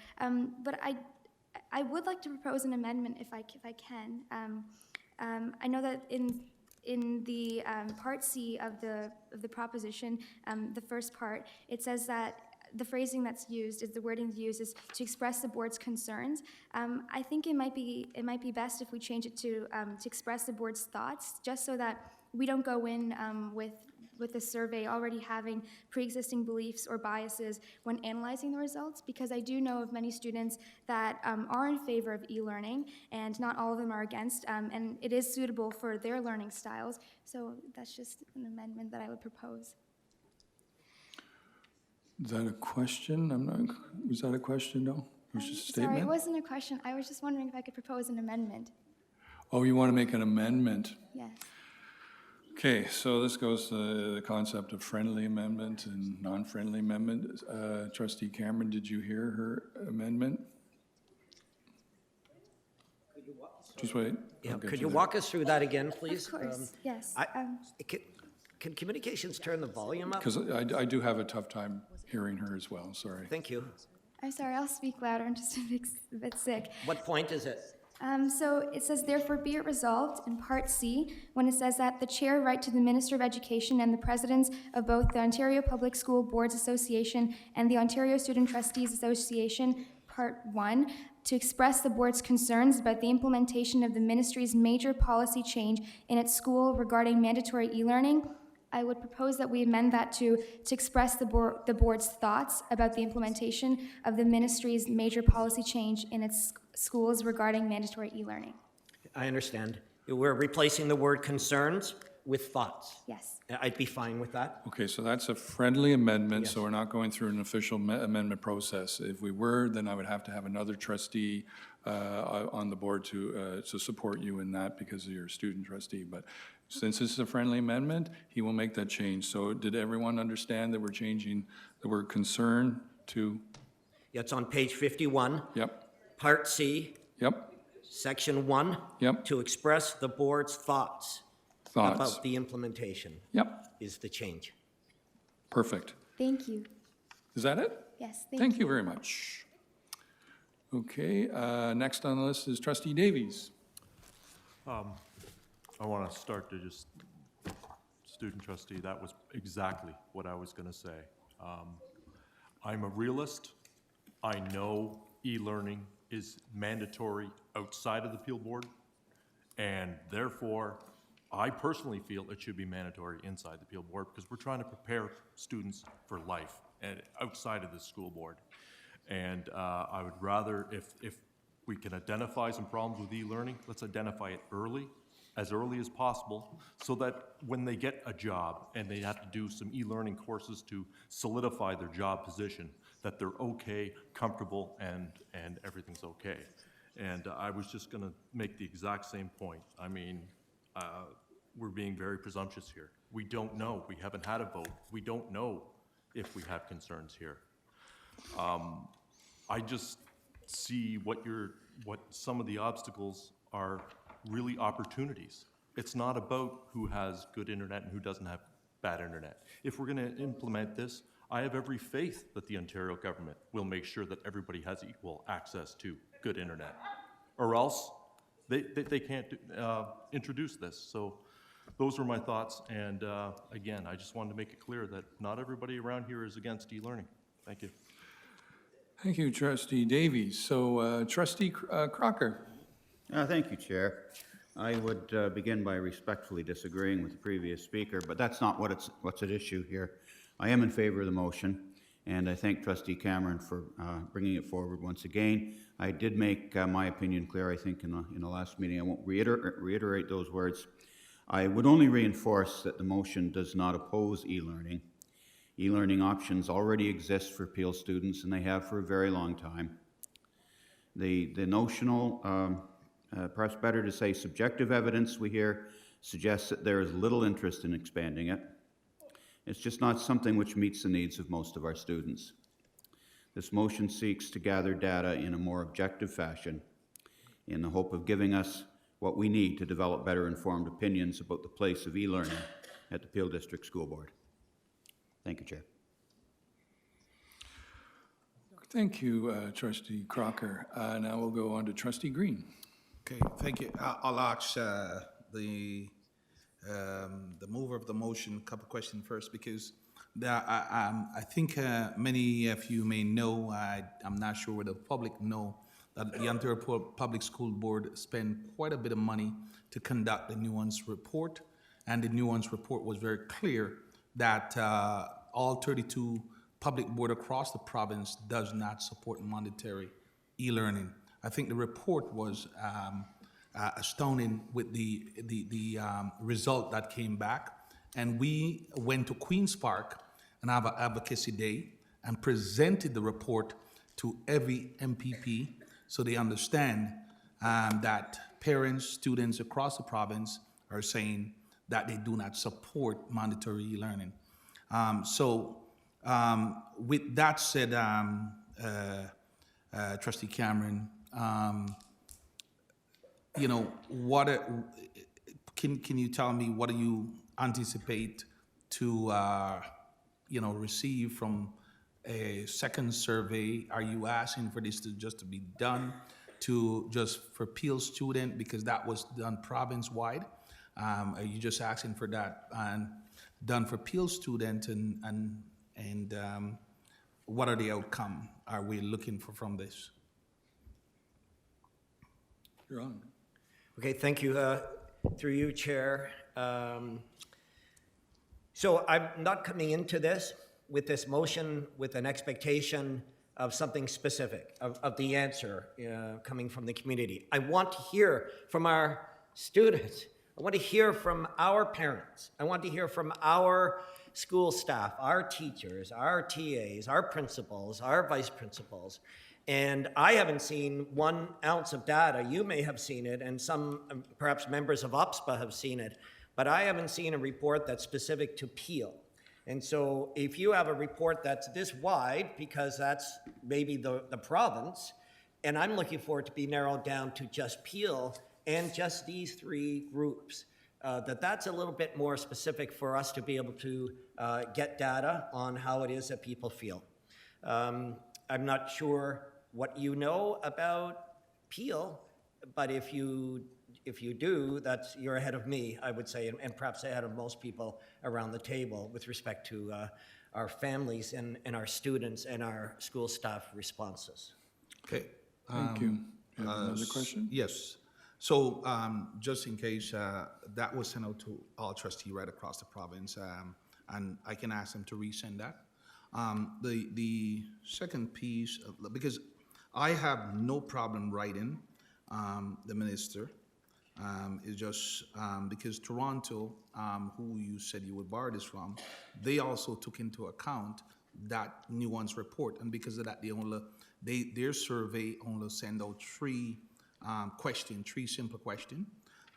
But I would like to propose an amendment if I can. I know that in the Part C of the proposition, the first part, it says that the phrasing that's used, the wording used is to express the board's concerns. I think it might be best if we change it to express the board's thoughts, just so that we don't go in with the survey already having pre-existing beliefs or biases when analyzing the results, because I do know of many students that are in favor of e-learning, and not all of them are against, and it is suitable for their learning styles. So that's just an amendment that I would propose. Is that a question? Was that a question, no? It was just a statement? Sorry, it wasn't a question. I was just wondering if I could propose an amendment. Oh, you want to make an amendment? Yes. Okay, so this goes to the concept of friendly amendment and non-friendly amendment. Trustee Cameron, did you hear her amendment? Just wait. Yeah, I'll get could you there. walk us through that again, please? Of course, yes. Can communications turn the volume up? Because I do have a tough time hearing her as well, sorry. Thank you. I'm sorry, I'll speak louder. I'm just a bit sick. What point is it? So it says, therefore be it resolved in Part C, when it says that the chair write to the Minister of Education and the presidents of both the Ontario Public School Boards Association and the Ontario Student Trustees Association, Part 1, to express the board's concerns about the implementation of the ministry's major policy change in its school regarding mandatory e-learning. I would propose that we amend that to express the board's thoughts about the implementation of the ministry's major policy change in its schools regarding mandatory e-learning. I understand. We're replacing the word concerns with thoughts. Yes. I'd be fine with that. Okay, so that's a friendly amendment, so we're not going through an official amendment process. If we were, then I would have to have another trustee on the board to support you in that because you're a student trustee. But since this is a friendly amendment, he will make that change. So did everyone understand that we're changing the word concern to? Yeah, it's on page 51. Yep, Part C, yep, Section 1. Yep. To express the board's thoughts thoughts. about the implementation Yep, is the change. perfect. Thank you. Is that it? Yes, Thank you very much. Okay, next on the list is trustee Davies. I want to start to just, student trustee, that was exactly what I was going to say. I'm a realist. I know e-learning is mandatory outside of the Peel Board, and therefore, I personally feel it should be mandatory inside the Peel Board because we're trying to prepare students for life and outside of the school board. And I would rather, if we can identify some problems with e-learning, let's identify it early as possible, so that when they get a job and they have to do some e-learning courses to solidify their job position, that they're okay, comfortable, and everything's okay. And I was just going to make the exact same point. I mean, we're being very presumptuous here. We don't know. We haven't had a vote. We don't know if we have concerns here. I just see what some of the obstacles are really opportunities. It's not about who has good internet and who doesn't have bad internet. If we're going to implement this, I have every faith that the Ontario government will make sure that everybody has equal access to good internet, or else they can't introduce this. So those were my thoughts, and again, I just wanted to make it clear that not everybody around here is against e-learning. Thank you. Thank you, trustee Davies. So trustee Crocker. Thank you, Chair. I would begin by respectfully disagreeing with the previous speaker, but that's not what's at issue here. I am in favor of the motion, and I thank trustee Cameron for bringing it forward once again. I did make my opinion clear, I think, in the last meeting. I won't reiterate those words. I would only reinforce that the motion does not oppose e-learning. E-learning options already exist for Peel students, and they have for a very long time. The notional, perhaps better to say subjective evidence we hear suggests that there is little interest in expanding it. It's just not something which meets the needs of most of our students. This motion seeks to gather data in a more objective fashion in the hope of giving us what we need to develop better informed opinions about the place of e-learning at the Peel District School Board. Thank you, Chair. Thank you, trustee Crocker. Now we'll go on to trustee Green. Okay, thank you. I'll ask the mover of the motion a couple questions first, because I think many of you may know, I'm not sure whether the public know, that the Ontario Public School Board spent quite a bit of money to conduct the nuance report, and the nuance report was very clear that all 32 public board across the province does not support mandatory e-learning. I think the report was astounding with the result that came back, and we went to Queen's Park and have an advocacy day and presented the report to every MPP so they understand that parents, students across the province are saying that they do not support mandatory e-learning. With that said, Trustee Cameron, you know, can you tell me what do you anticipate to receive from a second survey? Are you asking for this to be done just for Peel student, because that was done province-wide? Are you just asking for that and done for Peel student, and what are the outcome are we looking for from this? You're on. Okay, thank you. Through you, Chair. So I'm not coming into this with this motion with an expectation of something specific, of the answer coming from the community. I want to hear from our students, I want to hear from our parents. I want to hear from our school staff, our teachers, our TAs, our principals, our vice principals. And I haven't seen 1 ounce of data. You may have seen it, and some, perhaps members of OPSPA have seen it, but I haven't seen a report that's specific to Peel. And so if you have a report that's this wide, because that's maybe the province, and I'm looking for it to be narrowed down to just Peel and just these 3 groups, that's a little bit more specific for us to be able to get data on how it is that people feel. I'm not sure what you know about Peel, but if you do, you're ahead of me, I would say, and perhaps ahead of most people around the table with respect to our families and our students and our school staff responses. Okay. Thank you. You have another question? Yes. So just in case, that was sent out to all trustees right across the province, and I can ask them to resend that. The second piece, because I have no problem writing the minister, is just because Toronto, who you said you would borrow this from, they also took into account that nuance report, and because of that, their survey only send out 3 simple questions.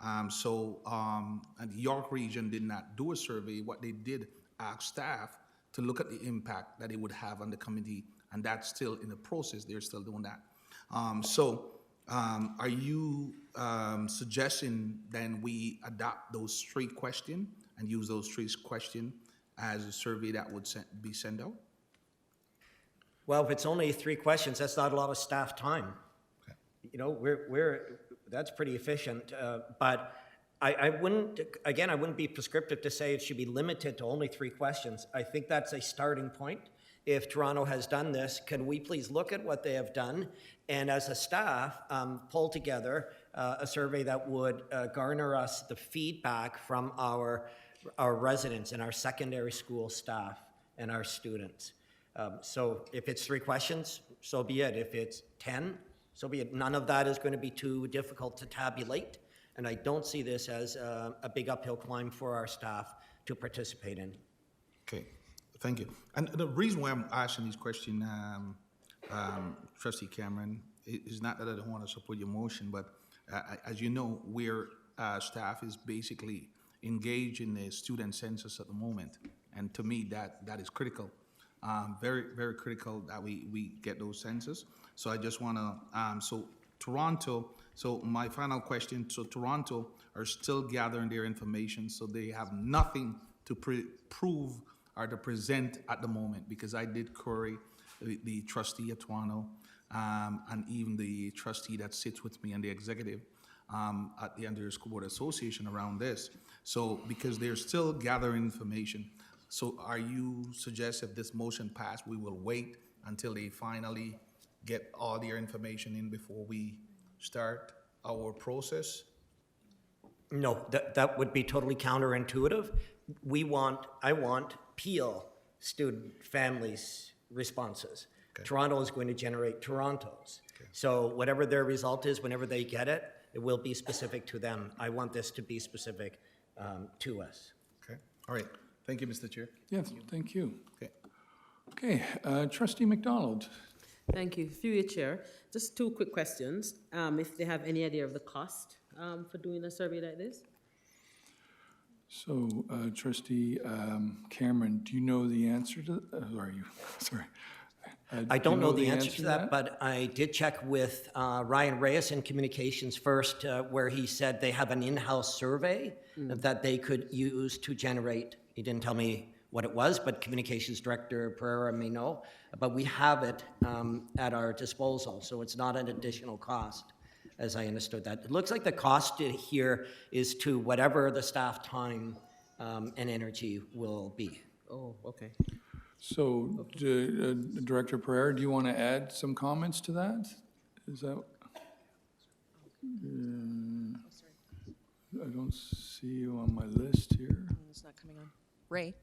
And the York region did not do a survey. What they did, ask staff to look at the impact that it would have on the community, and that's still in the process. They're still doing that. Are you suggesting then we adopt those 3 questions and use those 3 questions as a survey that would be sent out? Well, if it's only 3 questions, that's not a lot of staff time. Okay. You know, that's pretty efficient, but I wouldn't be prescriptive to say it should be limited to only 3 questions. I think that's a starting point. If Toronto has done this, can we please look at what they have done, and as a staff, pull together a survey that would garner us the feedback from our residents and our secondary school staff and our students. So if it's 3 questions, so be it. If it's 10, so be it. None of that is going to be too difficult to tabulate, and I don't see this as a big uphill climb for our staff to participate in. Okay, thank you. And the reason why I'm asking these questions, Trustee Cameron, is not that I don't want to support your motion, but as you know, staff is basically engaged in the student census at the moment, and to me, that is critical. Very, very critical that we get those census. So I just want to, Toronto, so my final question, so Toronto are still gathering their information, so they have nothing to prove or to present at the moment, because I did query the trustee at Toronto and even the trustee that sits with me and the executive at the Ontario School Board Association around this. So because they're still gathering information, so are you suggest if this motion passed, we will wait until they finally get all their information in before we start our process? No, that would be totally counterintuitive. I want Peel student families' responses. Okay. Toronto is going to generate Toronto's. Okay. So whatever their result is, whenever they get it, it will be specific to them. I want this to be specific to us. Okay, all right. Thank you, Mr. Chair. Yes, thank you. Okay. Okay, Trustee McDonald. Thank you. Through your chair, just 2 quick questions. If they have any idea of the cost for doing a survey like this? So, Trustee Cameron, do you know the answer to that? Sorry. I don't know the answer to that, but I did check with Ryan Reyes in Communications First, where he said they have an in-house survey that they could use to generate. He didn't tell me what it was, but Communications Director Pereira may know. But we have it at our disposal, so it's not an additional cost, as I understood that. It looks like the cost here is to whatever the staff time and energy will be. Oh, okay. So, Director Pereira, do you want to add some comments to that? Is that? I don't see you on my list here. It's not coming on. Ray?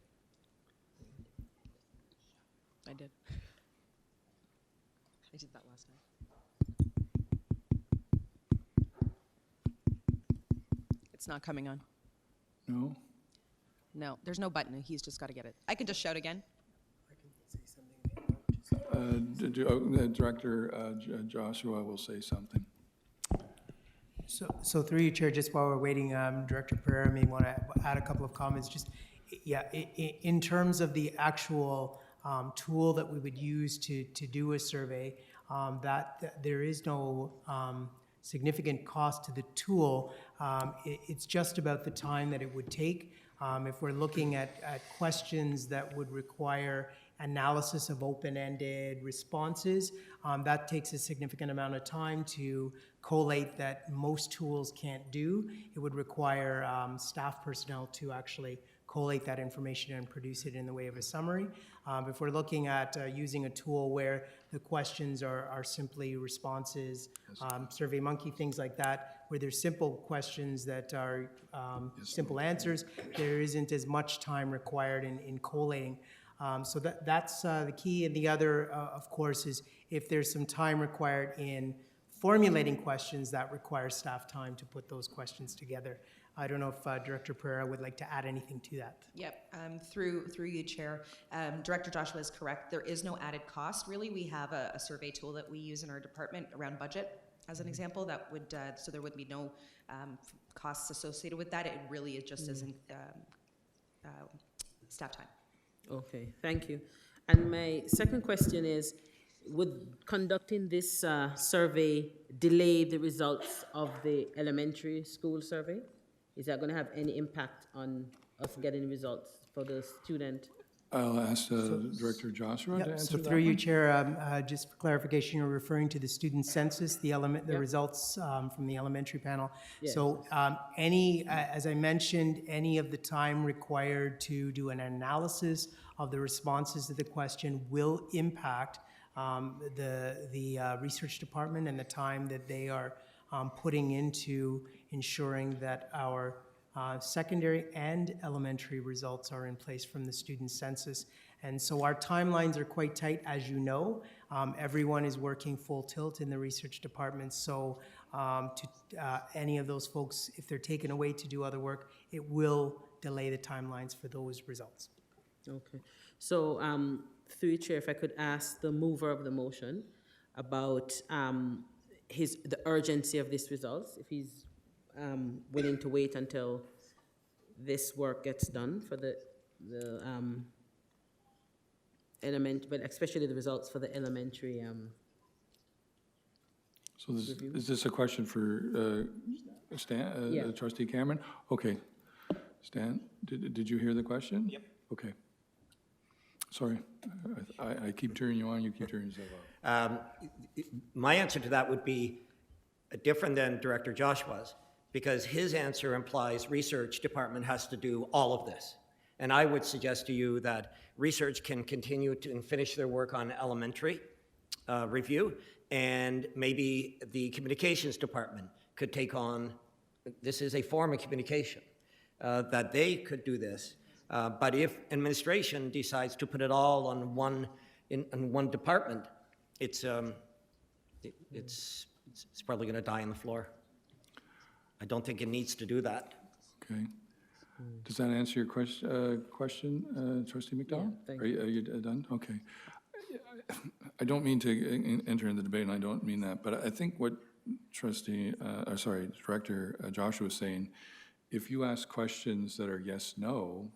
I did. I did that last time. It's not coming on. No? No, there's no button. He's just got to get it. I can just shout again. Director Joshua will say something. So through you, Chair, just while we're waiting, Director Pereira may want to add a couple of comments. Just, yeah, in terms of the actual tool that we would use to do a survey, that there is no significant cost to the tool. It's just about the time that it would take. If we're looking at questions that would require analysis of open-ended responses, that takes a significant amount of time to collate that most tools can't do. It would require staff personnel to actually collate that information and produce it in the way of a summary. If we're looking at using a tool where the questions are simply responses, SurveyMonkey, things like that, where there's simple questions that are simple answers, there isn't as much time required in collating. So that's the key. And the other, of course, is if there's some time required in formulating questions, that requires staff time to put those questions together. I don't know if Director Pereira would like to add anything to that. Yep, through you, Chair. Director Joshua is correct. There is no added cost. Really, we have a survey tool that we use in our department around budget, as an example, that would, so there would be no costs associated with that. It really is just as staff time. Okay, thank you. And my second question is, would conducting this survey delay the results of the elementary school survey? Is that going to have any impact on us getting results for the student? I'll ask Director Joshua to answer So that through you, one. Chair, just for clarification, you're referring to the student census, the results from the elementary panel. Yes. So as I mentioned, any of the time required to do an analysis of the responses to the question will impact the research department and the time that they are putting into ensuring that our secondary and elementary results are in place from the student census. And so our timelines are quite tight, as you know. Everyone is working full tilt in the research department, so any of those folks, if they're taken away to do other work, it will delay the timelines for those results. Okay. So through you, Chair, if I could ask the mover of the motion about the urgency of these results, if he's willing to wait until this work gets done for the but especially the results for the elementary. So is this a question for Stan, Yeah. Trustee Cameron? Okay. Stan, did you hear the question? Yep. Okay. Sorry, I keep turning you on, you keep turning yourself off. My answer to that would be different than Director Joshua's, because his answer implies research department has to do all of this. And I would suggest to you that research can continue to finish their work on elementary review, and maybe the communications department could take on, this is a form of communication, that they could do this. But if administration decides to put it all on in one department, it's probably going to die on the floor. I don't think it needs to do that. Okay. Does that answer your question, Trustee McDonald? Yeah, thank Are you done? Okay. I don't mean to enter in the debate, and I don't mean that, but I think what Director Joshua was saying, if you ask questions that are yes, no,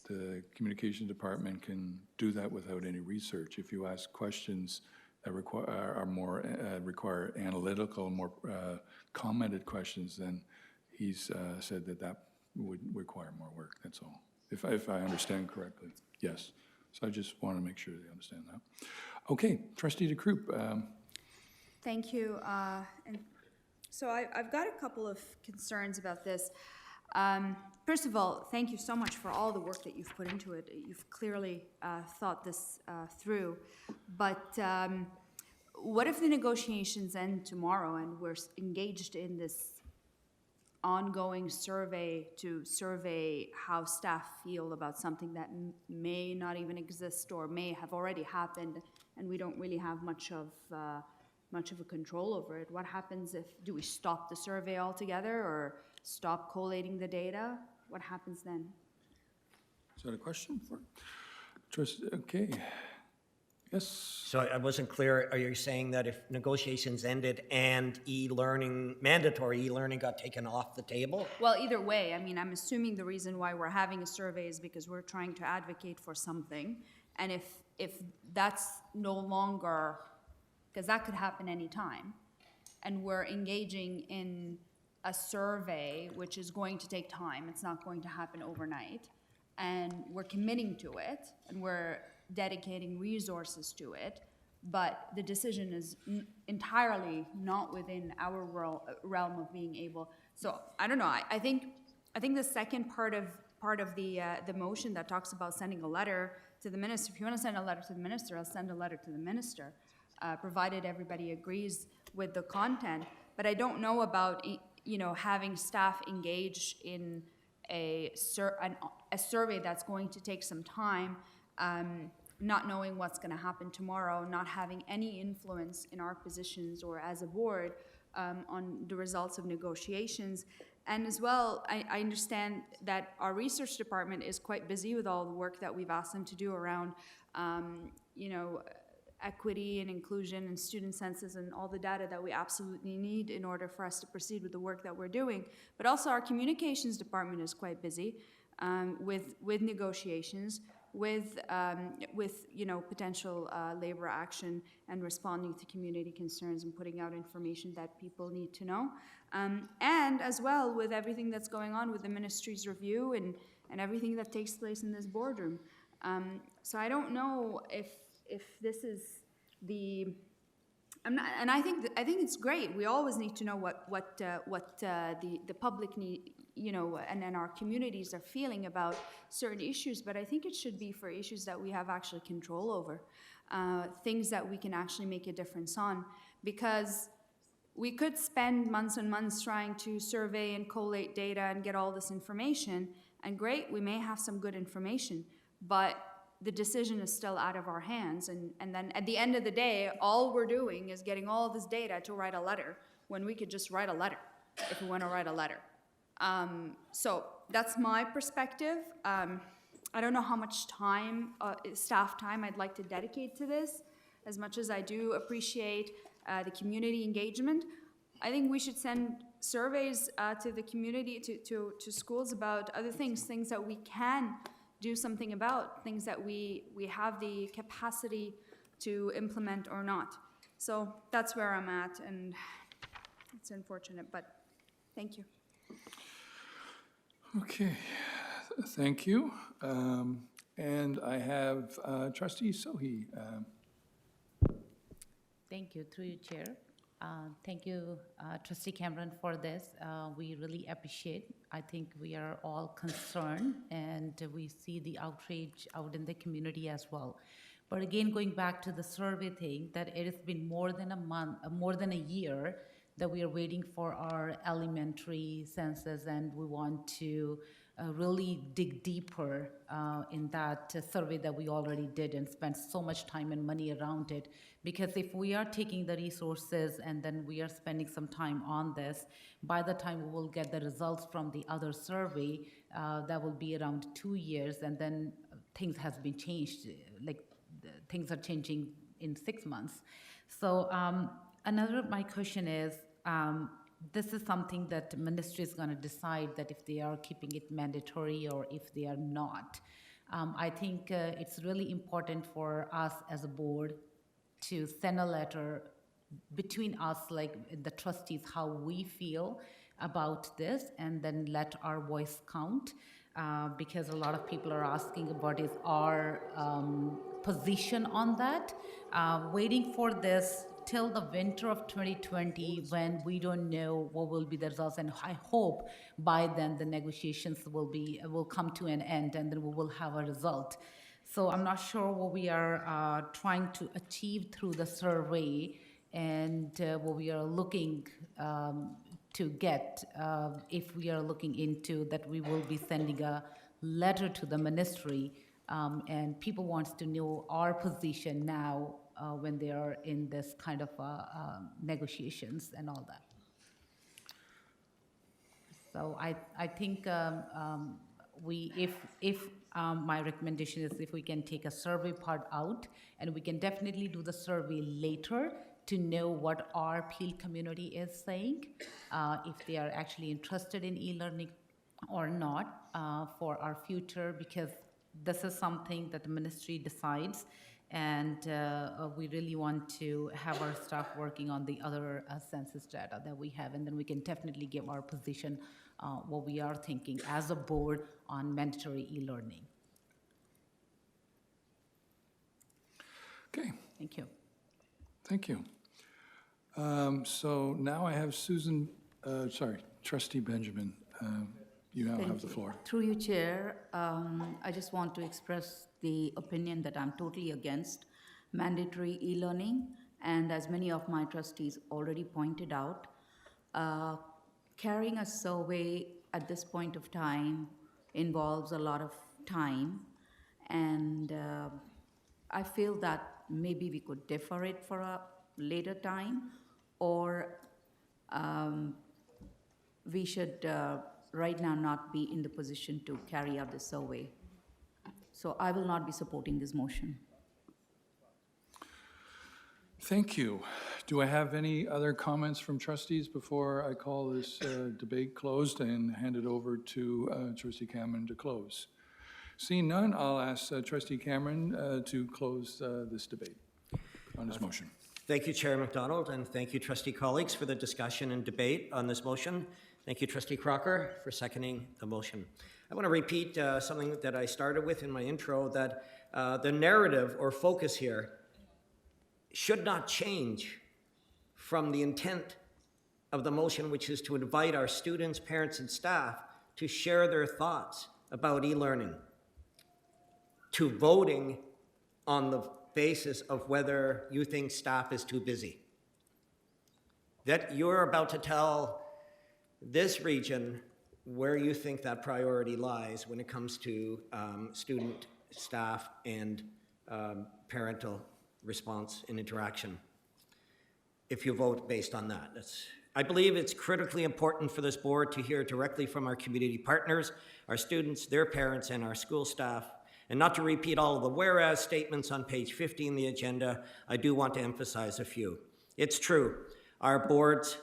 the communication department can do that without any research. If you ask questions that require analytical, more commented questions, then he's said that would require more work. That's all. If I understand correctly, yes. So I just want to make sure they understand that. Okay, Trustee DeCroop. Thank you. And so I've got a couple of concerns about this. First of all, thank you so much for all the work that you've put into it. You've clearly thought this through. But what if the negotiations end tomorrow and we're engaged in this ongoing survey to survey how staff feel about something that may not even exist or may have already happened, and we don't really have much much of a control over it. What happens if, do we stop the survey altogether or stop collating the data? What happens then? Is that a question for trustee? Okay. Yes. So I wasn't clear, are you saying that if negotiations ended and e-learning, mandatory e-learning got taken off the table? Well, either way, I mean, I'm assuming the reason why we're having a survey is because we're trying to advocate for something. And if that's no longer, because that could happen anytime, and we're engaging in a survey, which is going to take time, it's not going to happen overnight, and we're committing to it, and we're dedicating resources to it, but the decision is entirely not within our realm of being able. So I don't know. I think the second part of the motion that talks about sending a letter to the minister. If you want to send a letter to the minister, I'll send a letter to the minister, provided everybody agrees with the content. But I don't know about having staff engage in a survey that's going to take some time. Not knowing what's going to happen tomorrow, not having any influence in our positions or as a board on the results of negotiations. And as well, I understand that our research department is quite busy with all the work that we've asked them to do around, equity and inclusion and student census and all the data that we absolutely need in order for us to proceed with the work that we're doing. But also our communications department is quite busy with negotiations, with potential labor action and responding to community concerns and putting out information that people need to know. And as well with everything that's going on with the ministry's review and everything that takes place in this boardroom. So I don't know if this is the, I think it's great. We always need to know what the public need, and then our communities are feeling about certain issues, but I think it should be for issues that we have actually control over, things that we can actually make a difference on, because we could spend months and months trying to survey and collate data and get all this information, and great, we may have some good information, but the decision is still out of our hands, and then at the end of the day, all we're doing is getting all this data to write a letter, when we could just write a letter, if we want to write a letter. So that's my perspective. I don't know how much time, staff time I'd like to dedicate to this. As much as I do appreciate the community engagement, I think we should send surveys to the community, to schools about other things that we can do something about, things that we have the capacity to implement or not. So that's where I'm at, and it's unfortunate, but thank you. Okay, thank you. And I have Trustee Sohi. Thank you, through you, Chair. Thank you, Trustee Cameron, for this. We really appreciate. I think we are all concerned, and we see the outrage out in the community as well. But again, going back to the survey thing, that it has been more than a month, more than a year that we are waiting for our elementary census, and we want to really dig deeper in that survey that we already did and spent so much time and money around it. Because if we are taking the resources and then we are spending some time on this, by the time we will get the results from the other survey, that will be around 2 years, and then things has been changed, like things are changing in 6 months. So my question is, this is something that the ministry is going to decide that if they are keeping it mandatory or if they are not. I think it's really important for us as a board to send a letter between us, like the trustees, how we feel about this, and then let our voice count, because a lot of people are asking about is our position on that. Waiting for this till the winter of 2020, when we don't know what will be the results, and I hope by then the negotiations will come to an end, and then we will have a result. So I'm not sure what we are trying to achieve through the survey, and what we are looking to get, if we are looking into that, we will be sending a letter to the ministry, and people wants to know our position now when they are in this kind of negotiations and all that. So I think my recommendation is if we can take a survey part out, and we can definitely do the survey later to know what our Peel community is saying, if they are actually interested in e-learning or not for our future, because this is something that the ministry decides, and we really want to have our staff working on the other census data that we have, and then we can definitely give our position, what we are thinking as a board on mandatory e-learning. Okay, Thank you. thank you. So now I have Trustee Benjamin. You now have the floor. Through you, Chair, I just want to express the opinion that I'm totally against mandatory e-learning. And as many of my trustees already pointed out, carrying a survey at this point of time involves a lot of time. And I feel that maybe we could defer it for a later time, or we should right now not be in the position to carry out the survey. So I will not be supporting this motion. Thank you. Do I have any other comments from trustees before I call this debate closed and hand it over to Trustee Cameron to close? Seeing none, I'll ask Trustee Cameron to close this debate on this motion. Thank you, Chair McDonald, and thank you, trustee colleagues, for the discussion and debate on this motion. Thank you, Trustee Crocker, for seconding the motion. I want to repeat something that I started with in my intro, that the narrative or focus here should not change from the intent of the motion, which is to invite our students, parents, and staff to share their thoughts about e-learning, to voting on the basis of whether you think staff is too busy. That you're about to tell this region where you think that priority lies when it comes to student, staff, and parental response and interaction, if you vote based on that. I believe it's critically important for this board to hear directly from our community partners, our students, their parents, and our school staff. And not to repeat all of the whereas statements on page 50 in the agenda, I do want to emphasize a few. It's true, our board's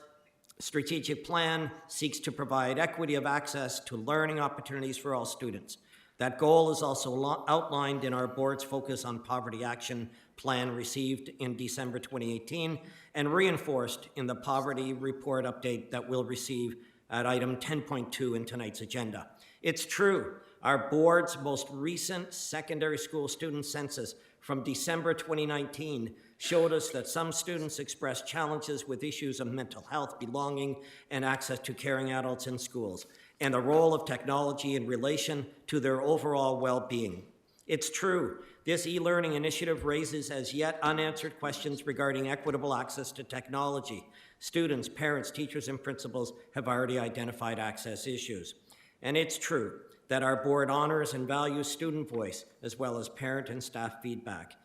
strategic plan seeks to provide equity of access to learning opportunities for all students. That goal is also outlined in our board's focus on poverty action plan received in December 2018 and reinforced in the poverty report update that we'll receive at item 10.2 in tonight's agenda. It's true, our board's most recent secondary school student census from December 2019 showed us that some students expressed challenges with issues of mental health, belonging, and access to caring adults in schools, and the role of technology in relation to their overall well-being. It's true, this e-learning initiative raises as yet unanswered questions regarding equitable access to technology. Students, parents, teachers, and principals have already identified access issues. And it's true that our board honors and values student voice as well as parent and staff feedback.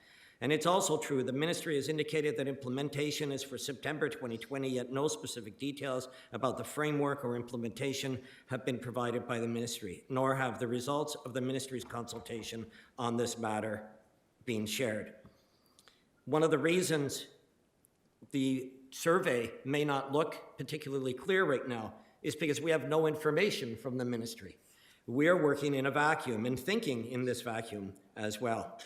And it's also true the ministry has indicated that implementation is for September 2020, yet no specific details about the framework or implementation have been provided by the ministry, nor have the results of the ministry's consultation on this matter been shared. One of the reasons the survey may not look particularly clear right now is because we have no information from the ministry. We are working in a vacuum and thinking in this vacuum as well.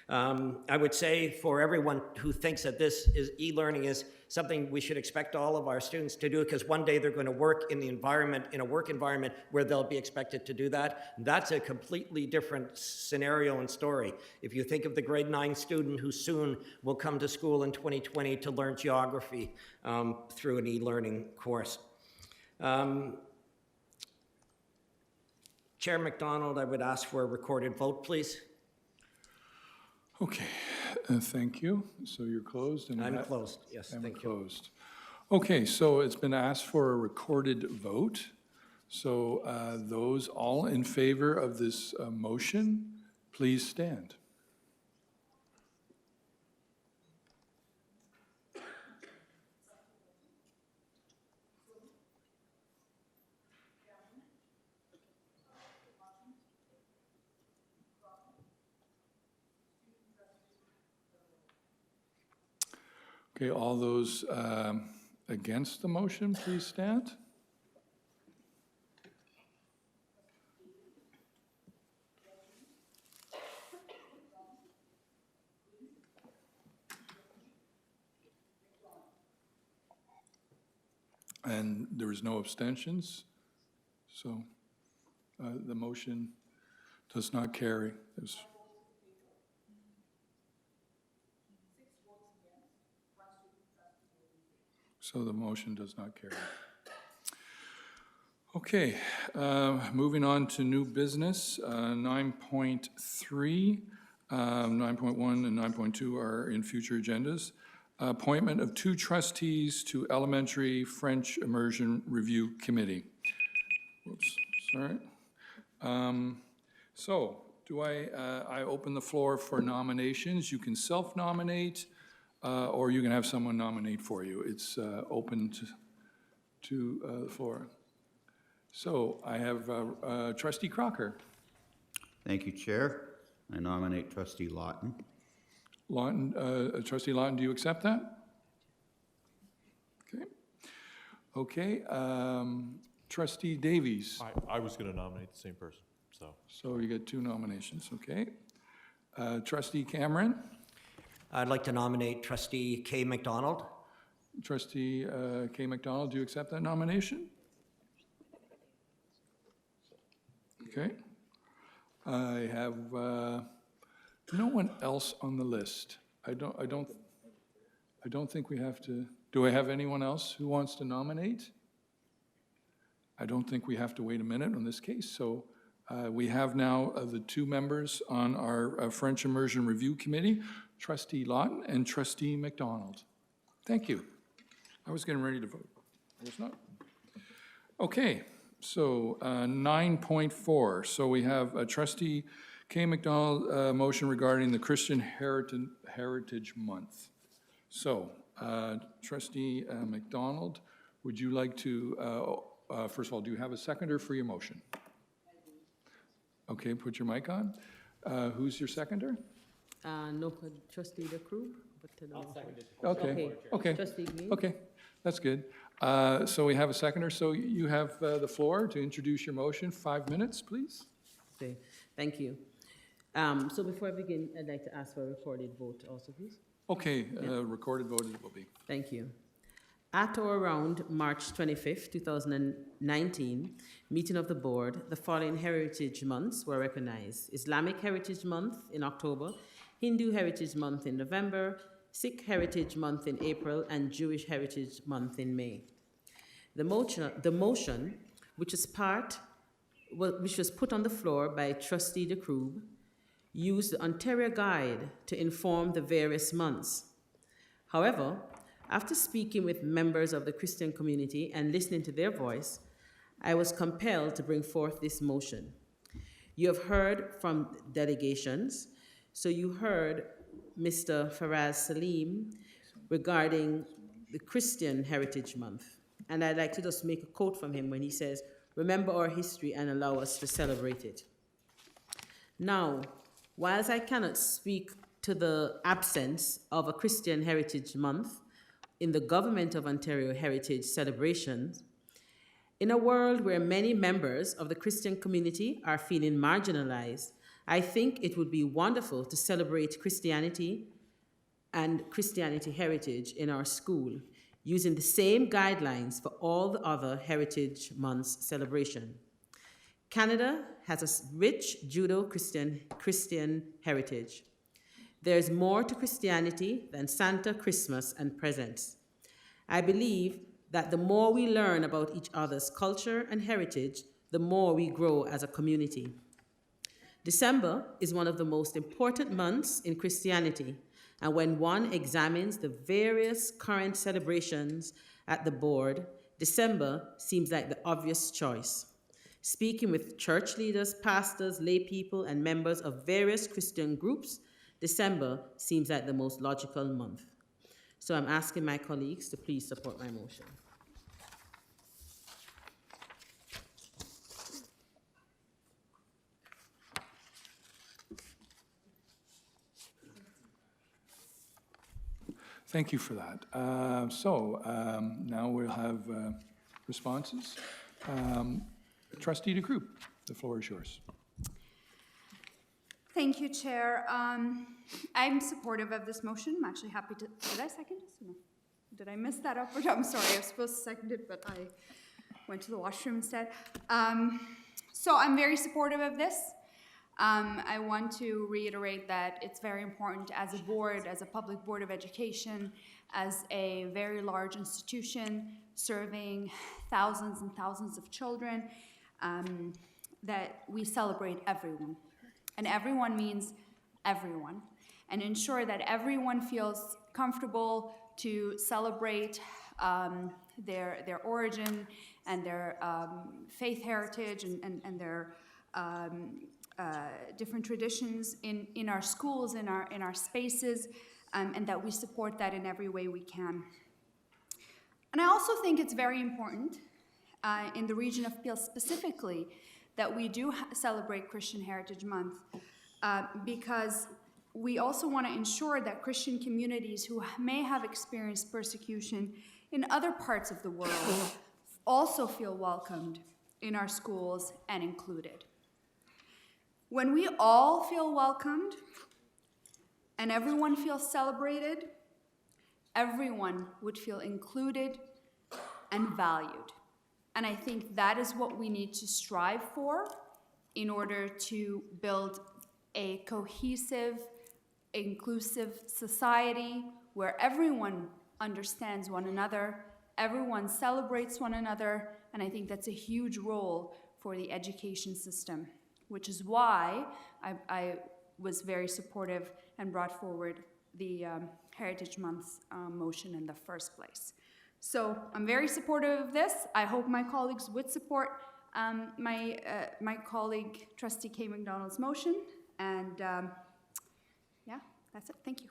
I would say for everyone who thinks that this is e-learning is something we should expect all of our students to do, because one day they're going to work in the environment, in a work environment where they'll be expected to do that. That's a completely different scenario and story. If you think of the grade 9 student who soon will come to school in 2020 to learn geography through an e-learning course. Chair McDonald, I would ask for a recorded vote, please. Okay, thank you. So you're closed? And I'm closed, yes, thank you. Closed. Okay, so it's been asked for a recorded vote. So those all in favor of this motion, please stand. Okay, all those against the motion, please stand. And there was no abstentions, so the motion does not carry. So the motion does not carry. Okay, moving on to new business, 9.3, 9.1 and 9.2 are in future agendas. Appointment of 2 trustees to Elementary French Immersion Review Committee. Oops, sorry. So, do I open the floor for nominations? You can self-nominate, or you can have someone nominate for you. It's open to the floor. So, I have Trustee Crocker. Thank you, Chair. I nominate Trustee Lawton. Trustee Lawton, do you accept that? Okay. Okay, Trustee Davies. I was going to nominate the same person, so. So you get 2 nominations, okay. Trustee Cameron. I'd like to nominate Trustee Kay McDonald. Trustee Kay McDonald, do you accept that nomination? Okay. I have no one else on the list. I don't think we have to. Do I have anyone else who wants to nominate? I don't think we have to wait a minute on this case. So we have now the 2 members on our French Immersion Review Committee, Trustee Lawton and Trustee McDonald. Thank you. I was getting ready to vote. I was not. Okay, so 9.4. So we have a Trustee Kay McDonald motion regarding the Christian Heritage Month. So Trustee McDonald, would you like to, first of all, do you have a seconder for your motion? Okay, put your mic on. Who's your seconder? No, Trustee DeCruz. I'll second it. Okay, Trustee Green. okay, that's good. So we have a seconder, so you have the floor to introduce your motion. 5 minutes, please. Okay, thank you. So before I begin, I'd like to ask for a recorded vote also, please. Okay, recorded vote it will be. Thank you. At or around March 25th, 2019, meeting of the board, the following heritage months were recognized: Islamic Heritage Month in October, Hindu Heritage Month in November, Sikh Heritage Month in April, and Jewish Heritage Month in May. The motion, which was put on the floor by Trustee DeCruz, used the Ontario Guide to inform the various months. However, after speaking with members of the Christian community and listening to their voice, I was compelled to bring forth this motion. You have heard from delegations, so you heard Mr. Faraz Salim regarding the Christian Heritage Month. And I'd like to just make a quote from him when he says, "Remember our history and allow us to celebrate it." Now, whilst I cannot speak to the absence of a Christian Heritage Month in the Government of Ontario heritage celebrations, in a world where many members of the Christian community are feeling marginalized, I think it would be wonderful to celebrate Christianity and Christianity heritage in our school, using the same guidelines for all the other Heritage Months celebration. Canada has a rich Judeo-Christian heritage. There's more to Christianity than Santa, Christmas, and presents. I believe that the more we learn about each other's culture and heritage, the more we grow as a community. December is one of the most important months in Christianity, and when one examines the various current celebrations at the board, December seems like the obvious choice. Speaking with church leaders, pastors, lay people, and members of various Christian groups, December seems like the most logical month. So I'm asking my colleagues to please support my motion. Thank you for that. Now we'll have responses. Trustee DeCroop, the floor is yours. Thank you, Chair. I'm supportive of this motion. I'm actually happy to, did I second this? No. Did I miss that upward? I'm sorry, I was supposed to second it, but I went to the washroom instead. So I'm very supportive of this. I want to reiterate that it's very important as a board, as a public board of education, as a very large institution serving thousands and thousands of children, that we celebrate everyone. And everyone means everyone. And ensure that everyone feels comfortable to celebrate their origin and their faith heritage and their different traditions in our schools, in our spaces, and that we support that in every way we can. And I also think it's very important in the region of Peel specifically that we do celebrate Christian Heritage Month because we also want to ensure that Christian communities who may have experienced persecution in other parts of the world also feel welcomed in our schools and included. When we all feel welcomed and everyone feels celebrated, everyone would feel included and valued. And I think that is what we need to strive for in order to build a cohesive, inclusive society where everyone understands one another, everyone celebrates one another, and I think that's a huge role for the education system, which is why I was very supportive and brought forward the Heritage Month motion in the first place. So I'm very supportive of this. I hope my colleagues would support my colleague, Trustee Kay McDonald's motion. And yeah, that's it. Thank you.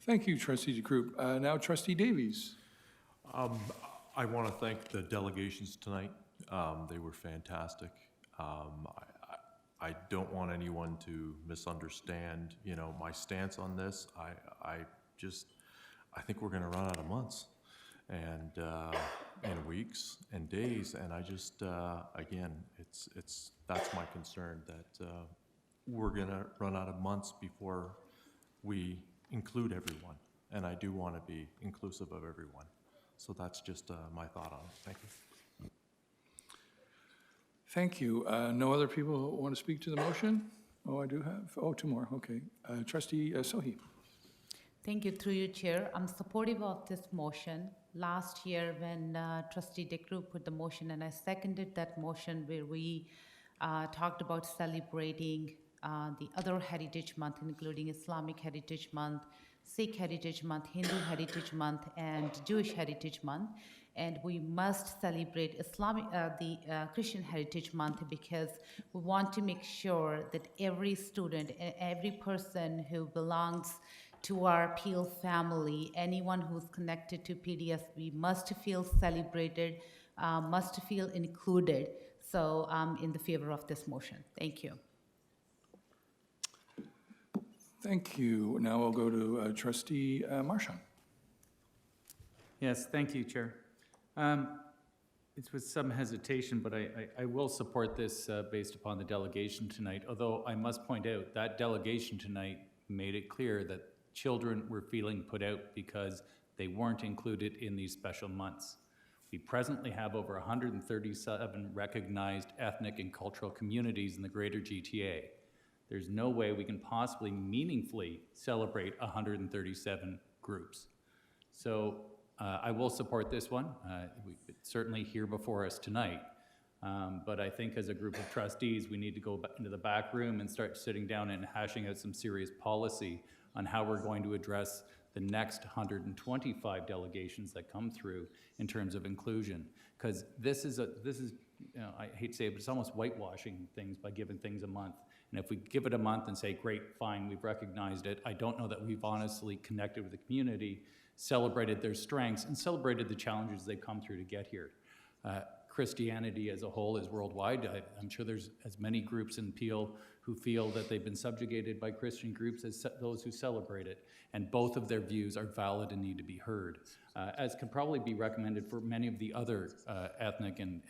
Thank you, Trustee DeCroop. Now, Trustee Davies. I want to thank the delegations tonight. They were fantastic. I don't want anyone to misunderstand, my stance on this. I think we're going to run out of months and weeks and days, and I just again, that's my concern that we're going to run out of months before we include everyone, and I do want to be inclusive of everyone. So that's just my thought on it. Thank you. Thank you. No other people want to speak to the motion? Oh, I do have. Oh, two more. Okay. Trustee Sohi. Thank you. Through you, Chair. I'm supportive of this motion. Last year, when Trustee DeCroop put the motion, and I seconded that motion where we talked about celebrating the other Heritage Month, including Islamic Heritage Month, Sikh Heritage Month, Hindu Heritage Month, and Jewish Heritage Month. And we must celebrate the Christian Heritage Month because we want to make sure that every student, every person who belongs to our Peel family, anyone who's connected to PDSB must feel celebrated, must feel included. So I'm in the favor of this motion. Thank you. Thank you. Now I'll go to Trustee Marchand. Yes, thank you, Chair. It's with some hesitation, but I will support this based upon the delegation tonight, although I must point out that delegation tonight made it clear that children were feeling put out because they weren't included in these special months. We presently have over 137 recognized ethnic and cultural communities in the greater GTA. There's no way we can possibly meaningfully celebrate 137 groups. So I will support this one. It's certainly here before us tonight. But I think as a group of trustees, we need to go into the back room and start sitting down and hashing out some serious policy on how we're going to address the next 125 delegations that come through in terms of inclusion. Because this is, I hate to say it, but it's almost whitewashing things by giving things a month. And if we give it a month and say, great, fine, we've recognized it, I don't know that we've honestly connected with the community, celebrated their strengths, and celebrated the challenges they've come through to get here. Christianity as a whole is worldwide. I'm sure there's as many groups in Peel who feel that they've been subjugated by Christian groups as those who celebrate it. And both of their views are valid and need to be heard, as can probably be recommended for many of the other ethnic and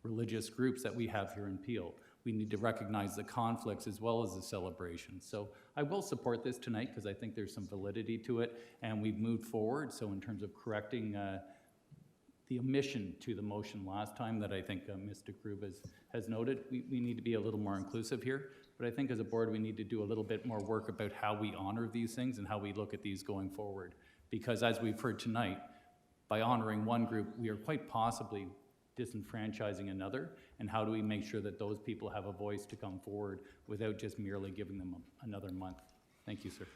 religious groups that we have here in Peel. We need to recognize the conflicts as well as the celebrations. So I will support this tonight because I think there's some validity to it, and we've moved forward. So in terms of correcting the omission to the motion last time that I think Mr. Krug has noted, we need to be a little more inclusive here. But I think as a board, we need to do a little bit more work about how we honor these things and how we look at these going forward. Because as we've heard tonight, by honoring one group, we are quite possibly disenfranchising another. And how do we make sure that those people have a voice to come forward without just merely giving them another month? Thank you, sir.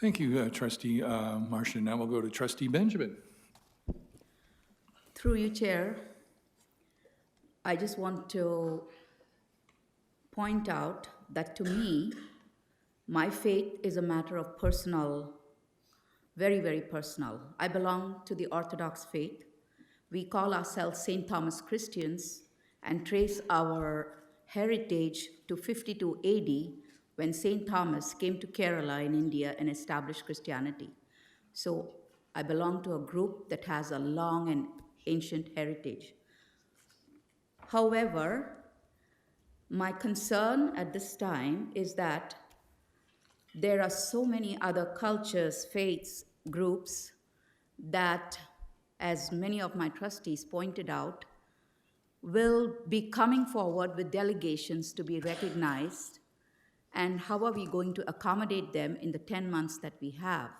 Thank you, Trustee Marcia. Now we'll go to Trustee Benjamin. Through you, Chair, I just want to point out that to me, my faith is a matter of personal, very, very personal. I belong to the Orthodox faith. We call ourselves St. Thomas Christians and trace our heritage to 52 AD when St. Thomas came to Kerala in India and established Christianity. So I belong to a group that has a long and ancient heritage. However, my concern at this time is that there are so many other cultures, faiths, groups that, as many of my trustees pointed out, will be coming forward with delegations to be recognized, and how are we going to accommodate them in the 10 months that we have?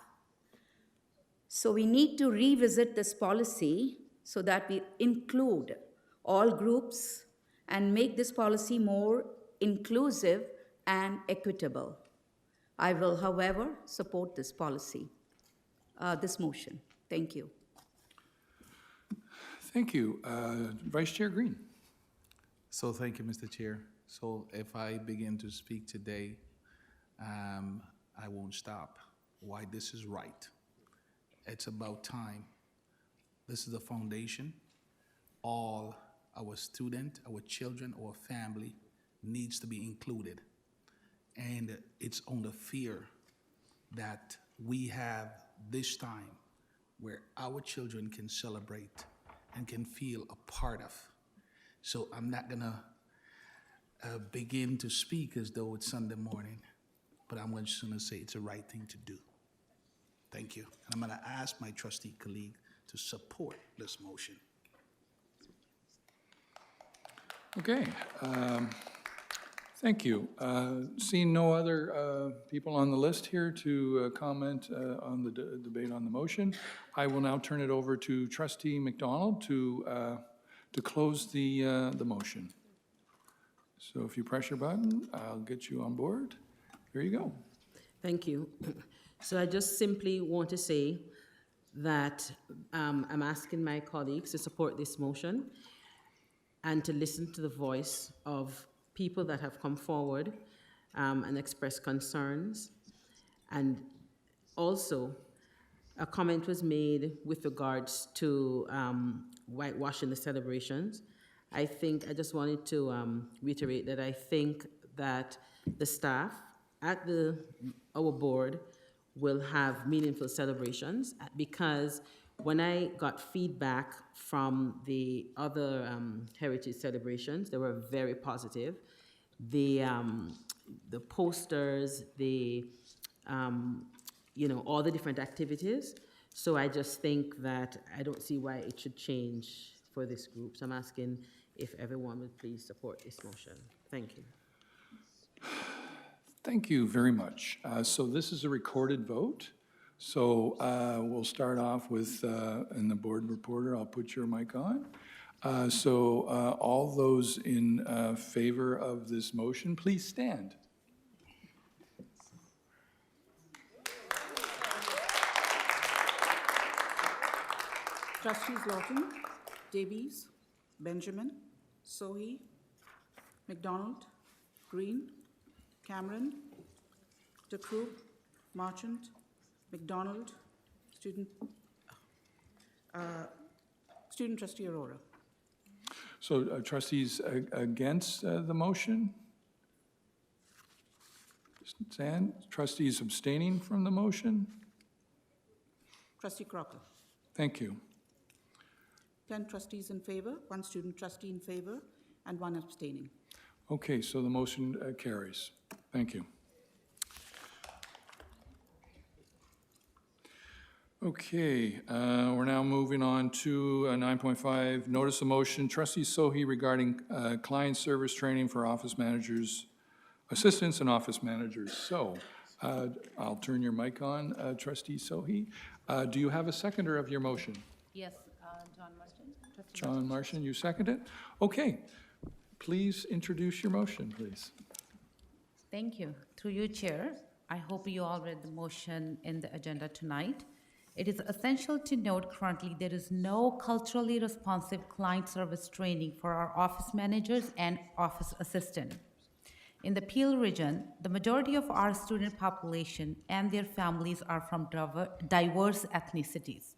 So we need to revisit this policy so that we include all groups and make this policy more inclusive and equitable. I will, however, support this policy, this motion. Thank you. Thank you. Vice Chair Green. So thank you, Mr. Chair. So if I begin to speak today, I won't stop. Why this is right. It's about time. This is the foundation. All our student, our children, our family needs to be included. And it's on the fear that we have this time where our children can celebrate and can feel a part of. So I'm not gonna begin to speak as though it's Sunday morning, but I'm just gonna say it's the right thing to do. Thank you. And I'm gonna ask my trustee colleague to support this motion. Okay. Thank you. Seeing no other people on the list here to comment on the debate on the motion, I will now turn it over to Trustee McDonald to close the motion. So if you press your button, I'll get you on board. Here you go. Thank you. So I just simply want to say that I'm asking my colleagues to support this motion and to listen to the voice of people that have come forward and expressed concerns. And also, a comment was made with regards to whitewashing the celebrations. I just wanted to reiterate that I think that the staff at our board will have meaningful celebrations, because when I got feedback from the other heritage celebrations, they were very positive. The posters, all the different activities. So I just think that I don't see why it should change for this group. So I'm asking if everyone would please support this motion. Thank you. Thank you very much. So this is a recorded vote. So we'll start off with, in the board reporter, I'll put your mic on. All those in favor of this motion, please stand. Trustees Lawton, Davies, Benjamin, Sohi, McDonald, Green, Cameron, DeCruz, Marchant, McDonald, student trustee Aurora. So trustees against the motion? Stand. Trustees abstaining from the motion? Trustee Crocker. Thank you. 10 trustees in favor, 1 student trustee in favor, and 1 abstaining. Okay, so the motion carries. Thank you. Okay, we're now moving on to 9.5, notice of motion. Trustee Sohi regarding client service training for office managers, assistants and office managers. So I'll turn your mic on, Trustee Sohi. Do you have a seconder of your motion? Yes, John Marston. John Martian, you second it? Okay, please introduce your motion, please. Thank you. Through you, Chair, I hope you all read the motion in the agenda tonight. It is essential to note currently there is no culturally responsive client service training for our office managers and office assistants. In the Peel region, the majority of our student population and their families are from diverse ethnicities.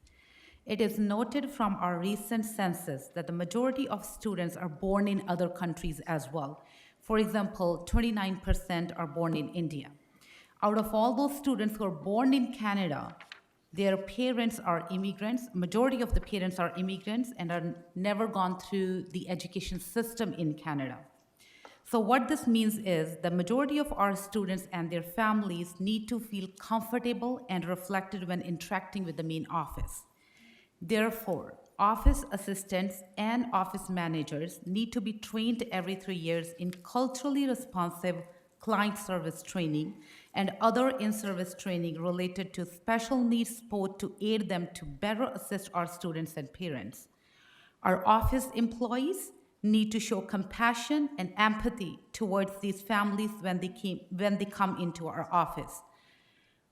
It is noted from our recent census that the majority of students are born in other countries as well. For example, 29% are born in India. Out of all those students who are born in Canada, their parents are immigrants. Majority of the parents are immigrants and are never gone through the education system in Canada. So what this means is the majority of our students and their families need to feel comfortable and reflected when interacting with the main office. Therefore, office assistants and office managers need to be trained every 3 years in culturally responsive client service training and other in-service training related to special needs support to aid them to better assist our students and parents. Our office employees need to show compassion and empathy towards these families when they come into our office.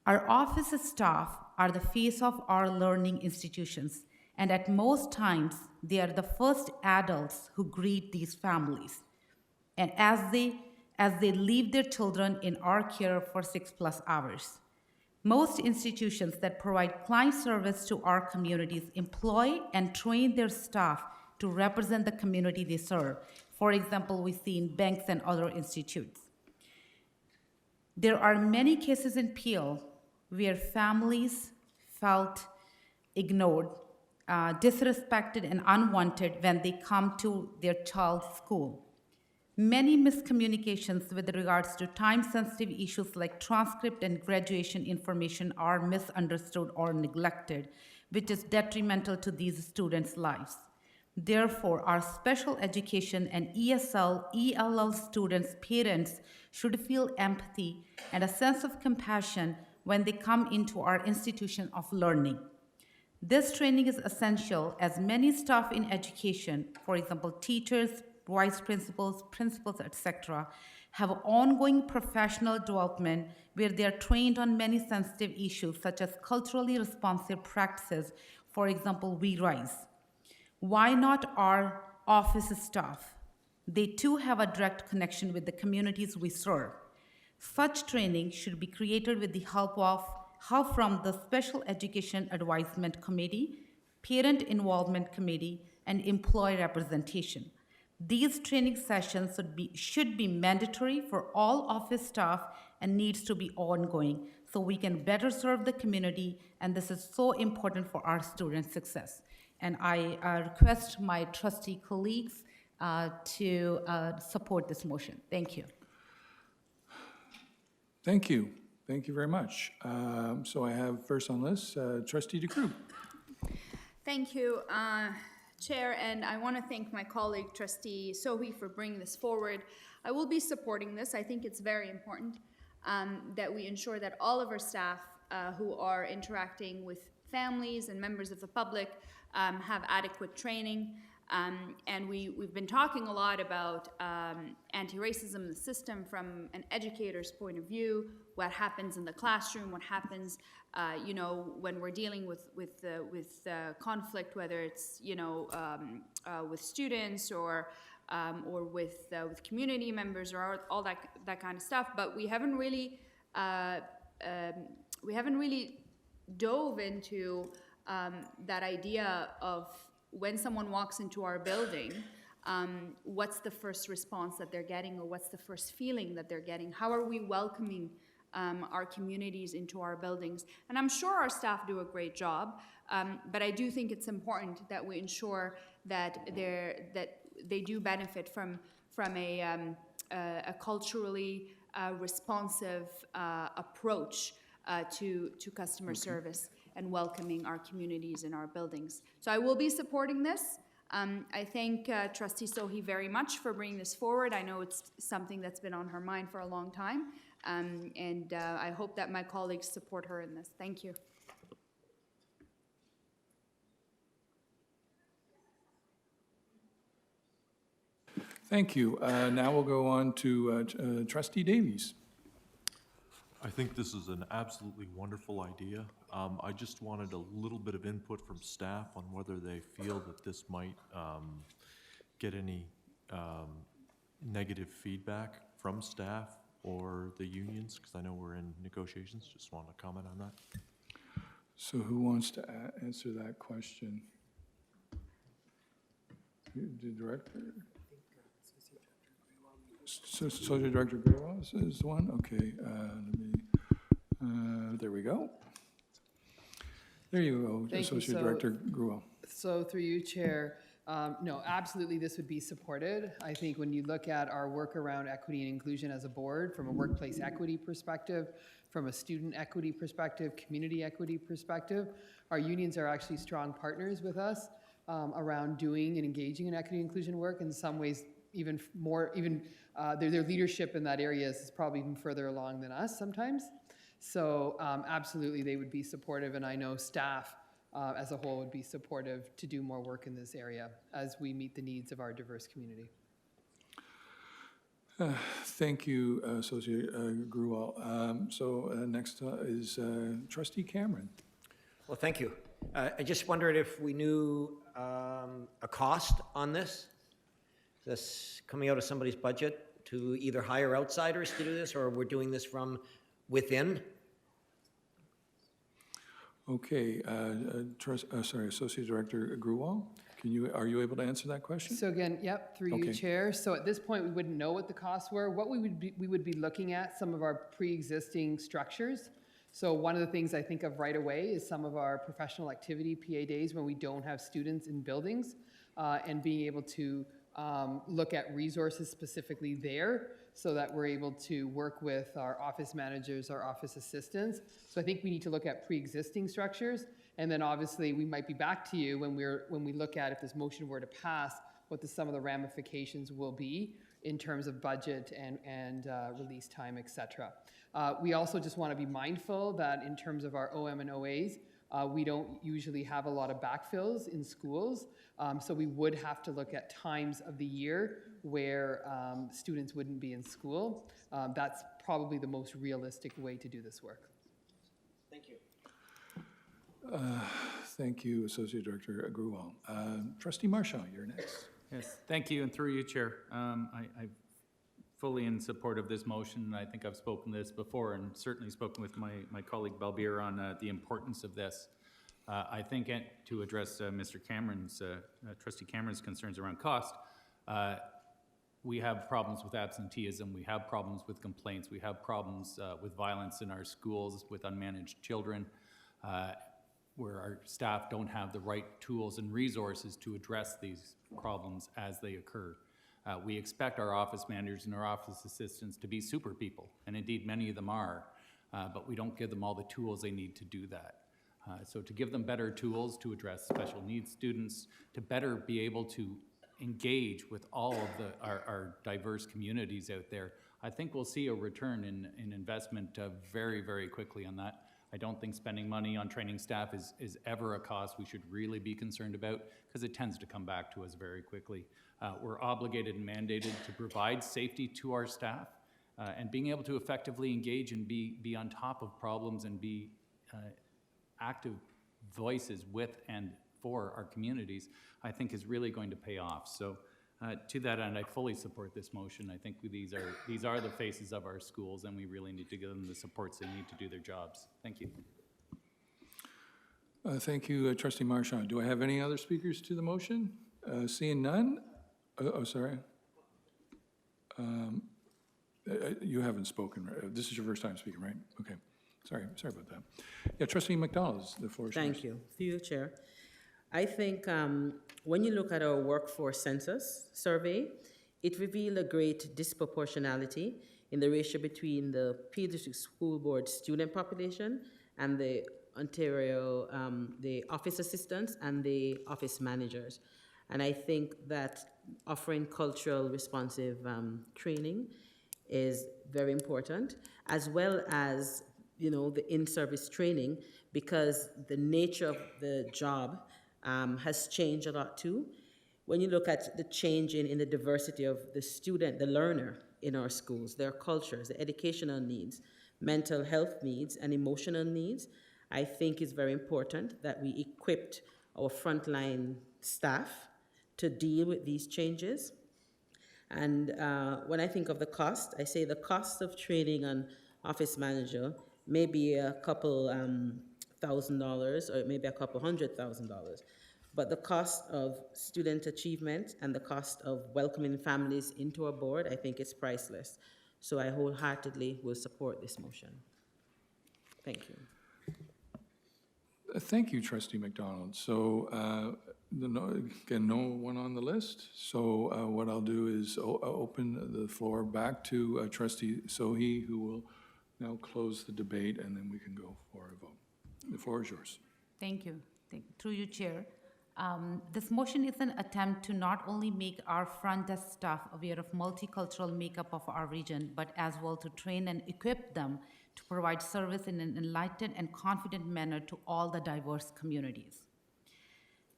Our office staff are the face of our learning institutions, and at most times, they are the first adults who greet these families. And as they leave their children in our care for 6+ hours. Most institutions that provide client service to our communities employ and train their staff to represent the community they serve. For example, we see in banks and other institutes. There are many cases in Peel where families felt ignored, disrespected, and unwanted when they come to their child's school. Many miscommunications with regards to time-sensitive issues like transcript and graduation information are misunderstood or neglected, which is detrimental to these students' lives. Therefore, our special education and ESL, ELL students' parents should feel empathy and a sense of compassion when they come into our institution of learning. This training is essential as many staff in education, for example, teachers, vice principals, etc., have ongoing professional development where they are trained on many sensitive issues such as culturally responsive practices, for example, We Rise. Why not our office staff? They too have a direct connection with the communities we serve. Such training should be created with the help from the Special Education Advisement Committee, Parent Involvement Committee, and Employee Representation. These training sessions should be mandatory for all office staff and needs to be ongoing so we can better serve the community, and this is so important for our students' success. And I request my trustee colleagues to support this motion. Thank you. Thank you. Thank you very much. So I have first on the list, Trustee DeCroo. Thank you, Chair, and I want to thank my colleague, Trustee Sohi, for bringing this forward. I will be supporting this. I think it's very important that we ensure that all of our staff who are interacting with families and members of the public have adequate training. And we've been talking a lot about anti-racism in the system from an educator's point of view, what happens in the classroom, what happens, when we're dealing with conflict, whether it's, with students or with community members or all that kind of stuff. But we haven't really dove into that idea of when someone walks into our building, what's the first response that they're getting, or what's the first feeling that they're getting? How are we welcoming our communities into our buildings? And I'm sure our staff do a great job, but I do think it's important that we ensure that they do benefit from a culturally responsive approach to customer service and welcoming our communities in our buildings. So I will be supporting this. I thank Trustee Sohi very much for bringing this forward. I know it's something that's been on her mind for a long time, and I hope that my colleagues support her in this. Thank you. Thank you. Now we'll go on to Trustee Davies. I think this is an absolutely wonderful idea. I just wanted a little bit of input from staff on whether they feel that this might get any negative feedback from staff or the unions, because I know we're in negotiations. Just want to comment on that. So who wants to answer that question? The director? Associate Director Grewal is one? Okay, there we go. There you go, Thank you. Associate Director Grewal. So through you, Chair, no, absolutely this would be supported. I think when you look at our work around equity and inclusion as a board, from a workplace equity perspective, from a student equity perspective, community equity perspective, our unions are actually strong partners with us around doing and engaging in equity and inclusion work. In some ways, even more, their leadership in that area is probably even further along than us sometimes. So absolutely they would be supportive, and I know staff as a whole would be supportive to do more work in this area as we meet the needs of our diverse community. Thank you, Associate Grewal. So next is Trustee Cameron. Well, thank you. I just wondered if we knew a cost on this. Is this coming out of somebody's budget to either hire outsiders to do this, or we're doing this from within? Okay, sorry, Associate Director Grewal, are you able to answer that question? So again, yep, through you, Chair. So at this point, we wouldn't know what the costs were. What we would be looking at some of our pre-existing structures. So one of the things I think of right away is some of our professional activity PA days when we don't have students in buildings, and being able to look at resources specifically there so that we're able to work with our office managers, our office assistants. So I think we need to look at pre-existing structures, and then obviously we might be back to you when we look at, if this motion were to pass, what some of the ramifications will be in terms of budget and release time, et cetera. We also just want to be mindful that in terms of our OM and OAs, we don't usually have a lot of backfills in schools, so we would have to look at times of the year where students wouldn't be in school. That's probably the most realistic way to do this work. Thank you. Thank you, Associate Director Grewal. Trustee Marchand, you're next. Yes, thank you, and through you, Chair. I'm fully in support of this motion. I think I've spoken this before, and certainly spoken with my colleague Balbir on the importance of this. I think to address Mr. Cameron's, Trustee Cameron's concerns around cost, we have problems with absenteeism, we have problems with complaints, we have problems with violence in our schools, with unmanaged children, where our staff don't have the right tools and resources to address these problems as they occur. We expect our office managers and our office assistants to be super people, and indeed many of them are, but we don't give them all the tools they need to do that. So to give them better tools to address special needs students, to better be able to engage with all of our diverse communities out there, I think we'll see a return in investment very, very quickly on that. I don't think spending money on training staff is ever a cost we should really be concerned about, because it tends to come back to us very quickly. We're obligated and mandated to provide safety to our staff, and being able to effectively engage and be on top of problems and be active voices with and for our communities, I think is really going to pay off. So to that end, I fully support this motion. I think these are the faces of our schools, and we really need to give them the supports they need to do their jobs. Thank you. Thank you, Trustee Marchand. Do I have any other speakers to the motion? Seeing none, Sorry? You haven't spoken, right? This is your first time speaking, right? Okay. Sorry about that. Yeah, Trustee McDonald, the floor is yours. Thank you. Through you, Chair. I think when you look at our workforce census survey, it revealed a great disproportionality in the ratio between the Peel District School Board student population and the Ontario, the office assistants and the office managers. And I think that offering cultural responsive training is very important, as well as, you know, the in-service training, because the nature of the job has changed a lot too. When you look at the change in the diversity of the student, the learner in our schools, their cultures, the educational needs, mental health needs, and emotional needs, I think it's very important that we equipped our frontline staff to deal with these changes. And when I think of the cost, I say the cost of training an office manager may be a couple $1,000 or maybe a couple $100,000. But the cost of student achievement and the cost of welcoming families into our board, I think is priceless. So I wholeheartedly will support this motion. Thank you. Thank you, Trustee McDonald. So, again, no one on the list. So what I'll do is open the floor back to Trustee Sohi, who will now close the debate, and then we can go for a vote. The floor is yours. Thank you. Through you, Chair. This motion is an attempt to not only make our front desk staff aware of multicultural makeup of our region, but as well to train and equip them to provide service in an enlightened and confident manner to all the diverse communities.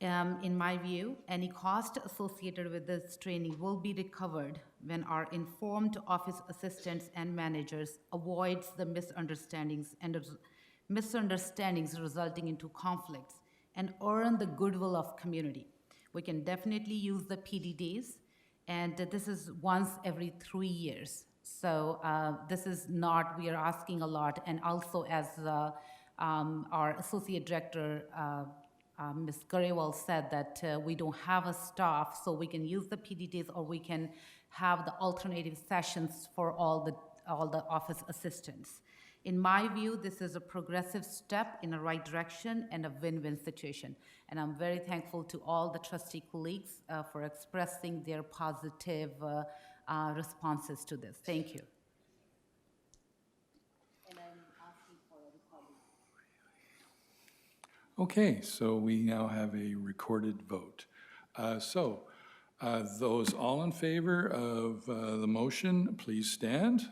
In my view, any cost associated with this training will be recovered when our informed office assistants and managers avoids the misunderstandings resulting into conflicts and earn the goodwill of community. We can definitely use the PD days, and this is once every 3 years. So this is not, we are asking a lot, and also as our Associate Director, Ms. Garewal said that we don't have a staff, so we can use the PD days or we can have the alternative sessions for all the office assistants. In my view, this is a progressive step in the right direction and a win-win situation. And I'm very thankful to all the trustee colleagues for expressing their positive responses to this. Thank you. Okay, so we now have a recorded vote. Those all in favor of the motion, please stand.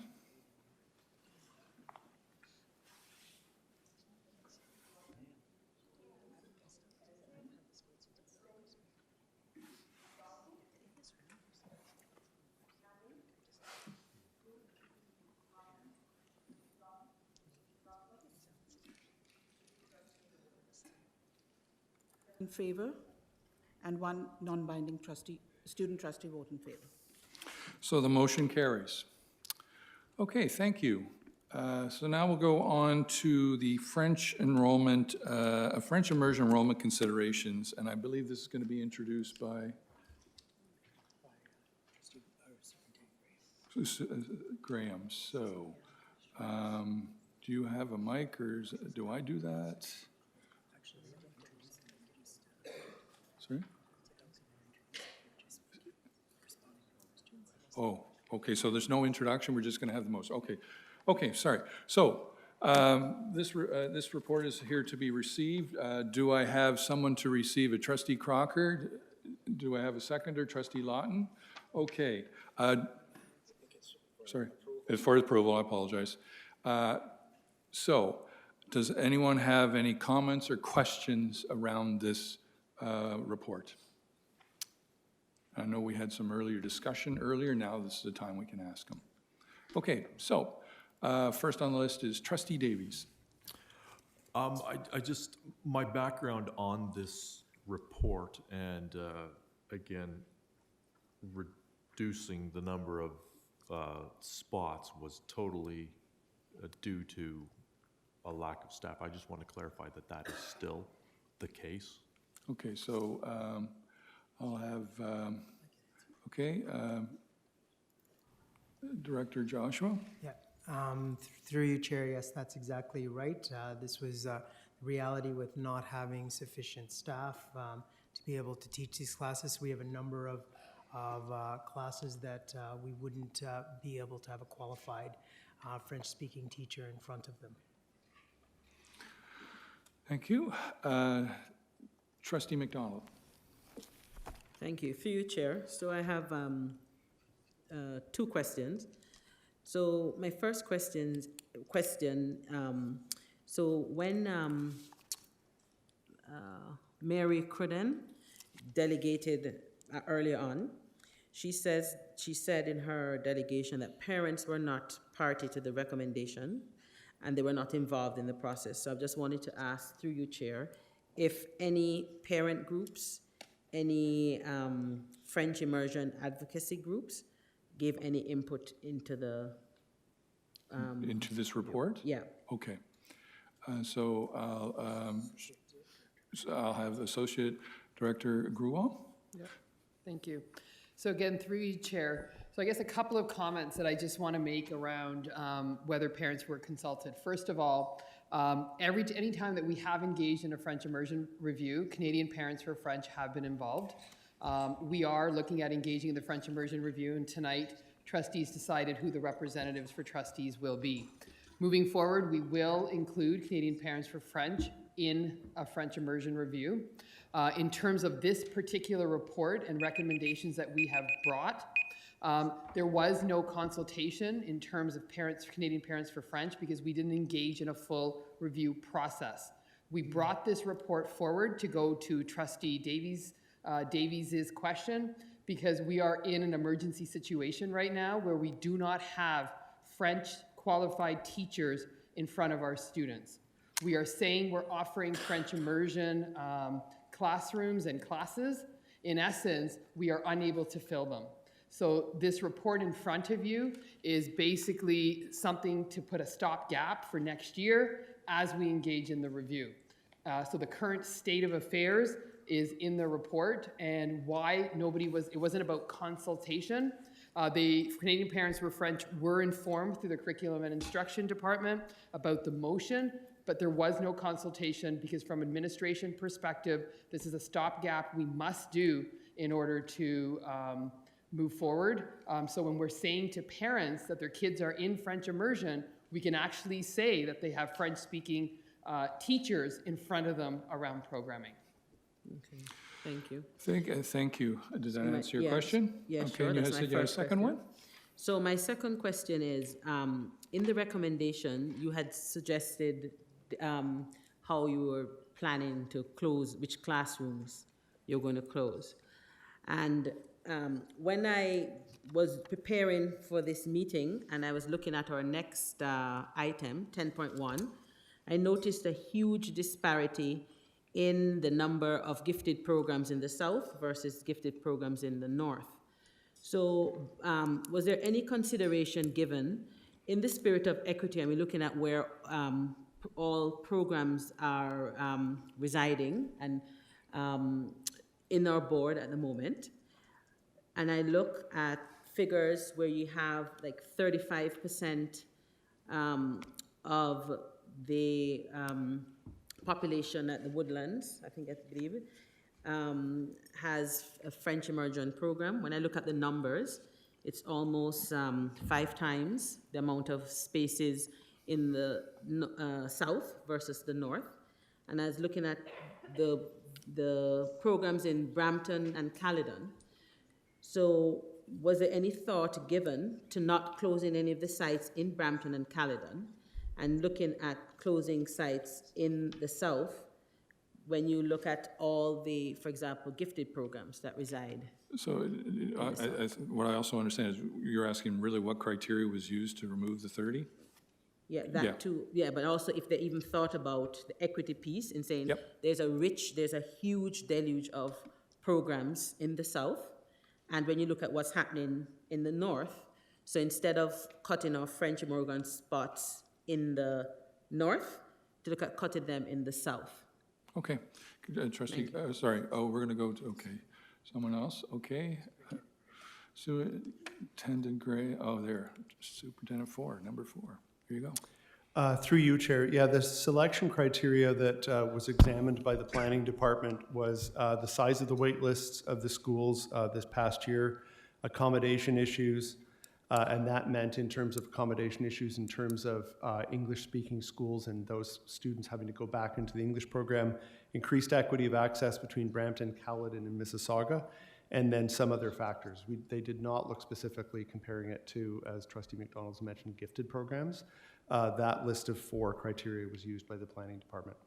In favor, and one non-binding student trustee vote in favor. So the motion carries. Okay, thank you. So now we'll go on to the French enrollment, French immersion enrollment considerations, and I believe this is going to be introduced by Graham. So, do you have a mic, or do I do that? Sorry? Oh, okay, so there's no introduction, we're just going to have the motion. Okay, sorry. So, this report is here to be received. Do I have someone to receive it? Trustee Crocker? Do I have a seconder? Trustee Lawton? Okay. Sorry, it's for approval, I apologize. So, does anyone have any comments or questions around this report? I know we had some earlier discussion earlier, now this is the time we can ask them. Okay, so first on the list is Trustee Davies. My background on this report and again, reducing the number of spots was totally due to a lack of staff. I just want to clarify that that is still the case. Okay, so I'll have, Okay, Director Joshua? Yeah, through you, Chair, yes, that's exactly right. This was reality with not having sufficient staff to be able to teach these classes. We have a number of classes that we wouldn't be able to have a qualified French-speaking teacher in front of them. Thank you. Trustee McDonald? Thank you. Through you, Chair. So I have two questions. So my first question, so when Mary Cruden delegated earlier on, she said in her delegation that parents were not party to the recommendation and they were not involved in the process. So I just wanted to ask, through you, Chair, if any parent groups, any French immersion advocacy groups gave any input into the... into this report? Yeah. Okay. So I'll have Associate Director Gruwal. Yep. Thank you. So again, through you, Chair. So I guess a couple of comments that I just want to make around whether parents were consulted. First of all, any time that we have engaged in a French immersion review, Canadian Parents for French have been involved. We are looking at engaging in the French immersion review, and tonight trustees decided who the representatives for trustees will be. Moving forward, we will include Canadian Parents for French in a French immersion review. In terms of this particular report and recommendations that we have brought, there was no consultation in terms of Canadian Parents for French because we didn't engage in a full review process. We brought this report forward to go to Trustee Davies's question because we are in an emergency situation right now where we do not have French qualified teachers in front of our students. We are saying we're offering French immersion classrooms and classes. In essence, we are unable to fill them. So this report in front of you is basically something to put a stopgap for next year as we engage in the review. So the current state of affairs is in the report, and why it wasn't about consultation. The Canadian Parents for French were informed through the Curriculum and Instruction Department about the motion, but there was no consultation because from administration perspective, this is a stopgap we must do in order to move forward. So when we're saying to parents that their kids are in French immersion, we can actually say that they have French-speaking teachers in front of them around programming. Okay, thank you. Thank you. Does that answer your yes, question? Yes, okay, sure. And That's you had a second one? So my second question is, in the recommendation, you had suggested how you were planning to close, which classrooms you're going to close. And when I was preparing for this meeting and I was looking at our next item, 10.1, I noticed a huge disparity in the number of gifted programs in the South versus gifted programs in the North. So was there any consideration given in the spirit of equity, and we're looking at where all programs are residing and in our board at the moment, and I look at figures where you have like 35% of the population at the Woodlands, I believe, has a French immersion program. When I look at the numbers, it's almost 5 times the amount of spaces in the South versus the North. And I was looking at the programs in Brampton and Caledon. So was there any thought given to not closing any of the sites in Brampton and Caledon and looking at closing sites in the South when you look at all the, for example, gifted programs that reside? So what I also understand is you're asking really what criteria was used to remove the 30? Yeah, that too. Yeah, but also if they even thought about the equity piece in saying there's a huge deluge of programs in the South. And when you look at what's happening in the North, so instead of cutting off French immersion spots in the North, to look at cutting them in the South. Okay. Trustee, sorry. Oh, we're going to go to, okay. Someone else? Okay. Superintendent Gray, oh, there, Superintendent 4, number 4. Here you go. Through you, Chair. Yeah, the selection criteria that was examined by the Planning Department was the size of the wait lists of the schools this past year, accommodation issues, and that meant in terms of accommodation issues, in terms of English-speaking schools and those students having to go back into the English program, increased equity of access between Brampton, Caledon, and Mississauga, and then some other factors. They did not look specifically comparing it to, as Trustee McDonald's mentioned, gifted programs. That list of 4 criteria was used by the Planning Department.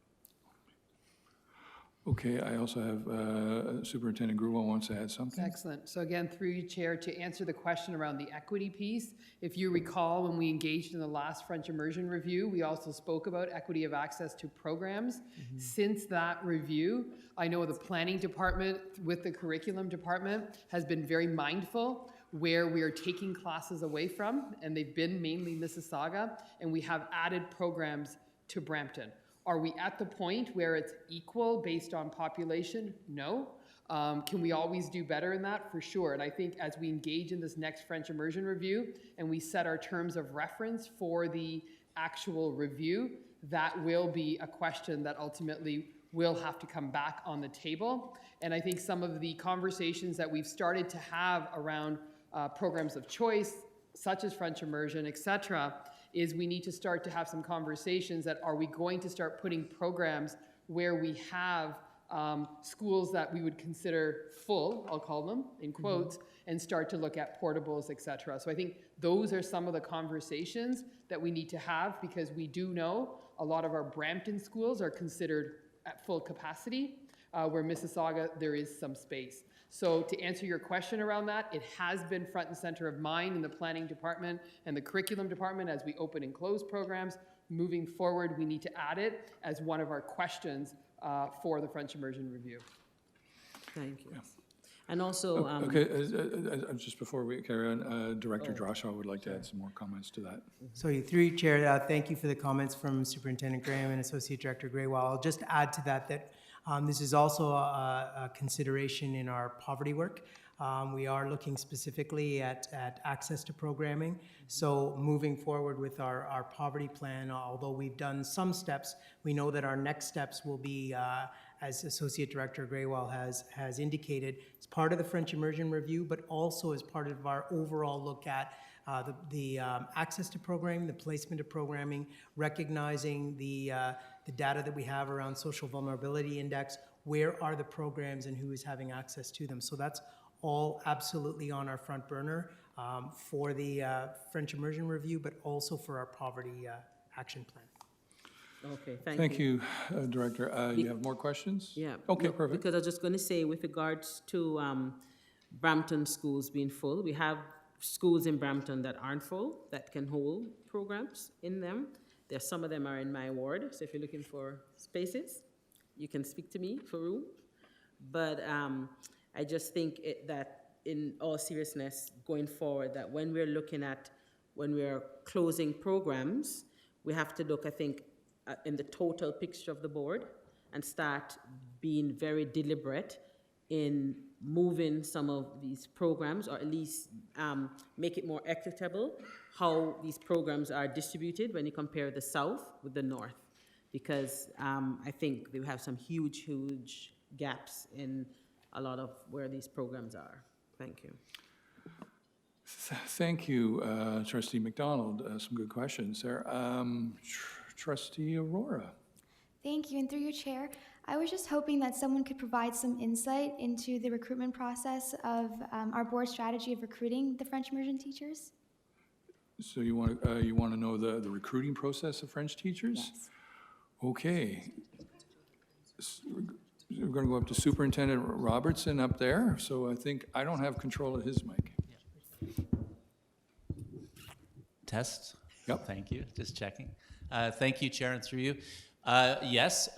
Okay, I also have Superintendent Grewal wants to add something. Excellent. So again, through you, Chair, to answer the question around the equity piece, if you recall, when we engaged in the last French immersion review, we also spoke about equity of access to programs. Since that review, I know the Planning Department with the Curriculum Department has been very mindful where we are taking classes away from, and they've been mainly Mississauga, and we have added programs to Brampton. Are we at the point where it's equal based on population? No. Can we always do better in that? For sure. And I think as we engage in this next French immersion review and we set our terms of reference for the actual review, that will be a question that ultimately will have to come back on the table. And I think some of the conversations that we've started to have around programs of choice, such as French immersion, etc., is we need to start to have some conversations that are we going to start putting programs where we have schools that we would consider full, I'll call them, in quotes, and start to look at portables, etc. So I think those are some of the conversations that we need to have, because we do know a lot of our Brampton schools are considered at full capacity, where Mississauga, there is some space. So to answer your question around that, it has been front and center of mind in the Planning Department and the Curriculum Department as we open and close programs. Moving forward, we need to add it as one of our questions for the French immersion review. Thank you. And also... okay, just before we carry on, Director Joshua would like to add some more comments to that. So through you, Chair, thank you for the comments from Superintendent Graham and Associate Director Graywell. I'll just add to that this is also a consideration in our poverty work. We are looking specifically at access to programming. So moving forward with our poverty plan, although we've done some steps, we know that our next steps will be, as Associate Director Graywell has indicated, as part of the French immersion review, but also as part of our overall look at the access to programming, the placement of programming, recognizing the data that we have around social vulnerability index, where are the programs and who is having access to them. So that's all absolutely on our front burner for the French immersion review, but also for our poverty action plan. Okay, thank you, Director. You have more questions? Yeah. Okay, no, perfect. Because I was just going to say, with regards to Brampton schools being full, we have schools in Brampton that aren't full, that can hold programs in them. Some of them are in my ward, so if you're looking for spaces, you can speak to me for room. But I just think that in all seriousness, going forward, that when we're closing programs, we have to look, I think, in the total picture of the board and start being very deliberate in moving some of these programs, or at least make it more equitable how these programs are distributed when you compare the South with the North. Because I think we have some huge gaps in a lot of where these programs are. Thank you. Thank you, Trustee McDonald. Some good questions there. Trustee Aurora. Thank you, and through your chair, I was just hoping that someone could provide some insight into the recruitment process of our board strategy of recruiting the French immersion teachers. So you want to know the recruiting process of French teachers? Yes. Okay. We're going to go up to Superintendent Robertson up there. So I think I don't have control of his mic. Test? Yep. Thank you. Just checking. Thank you, Chair, and through you. Yes,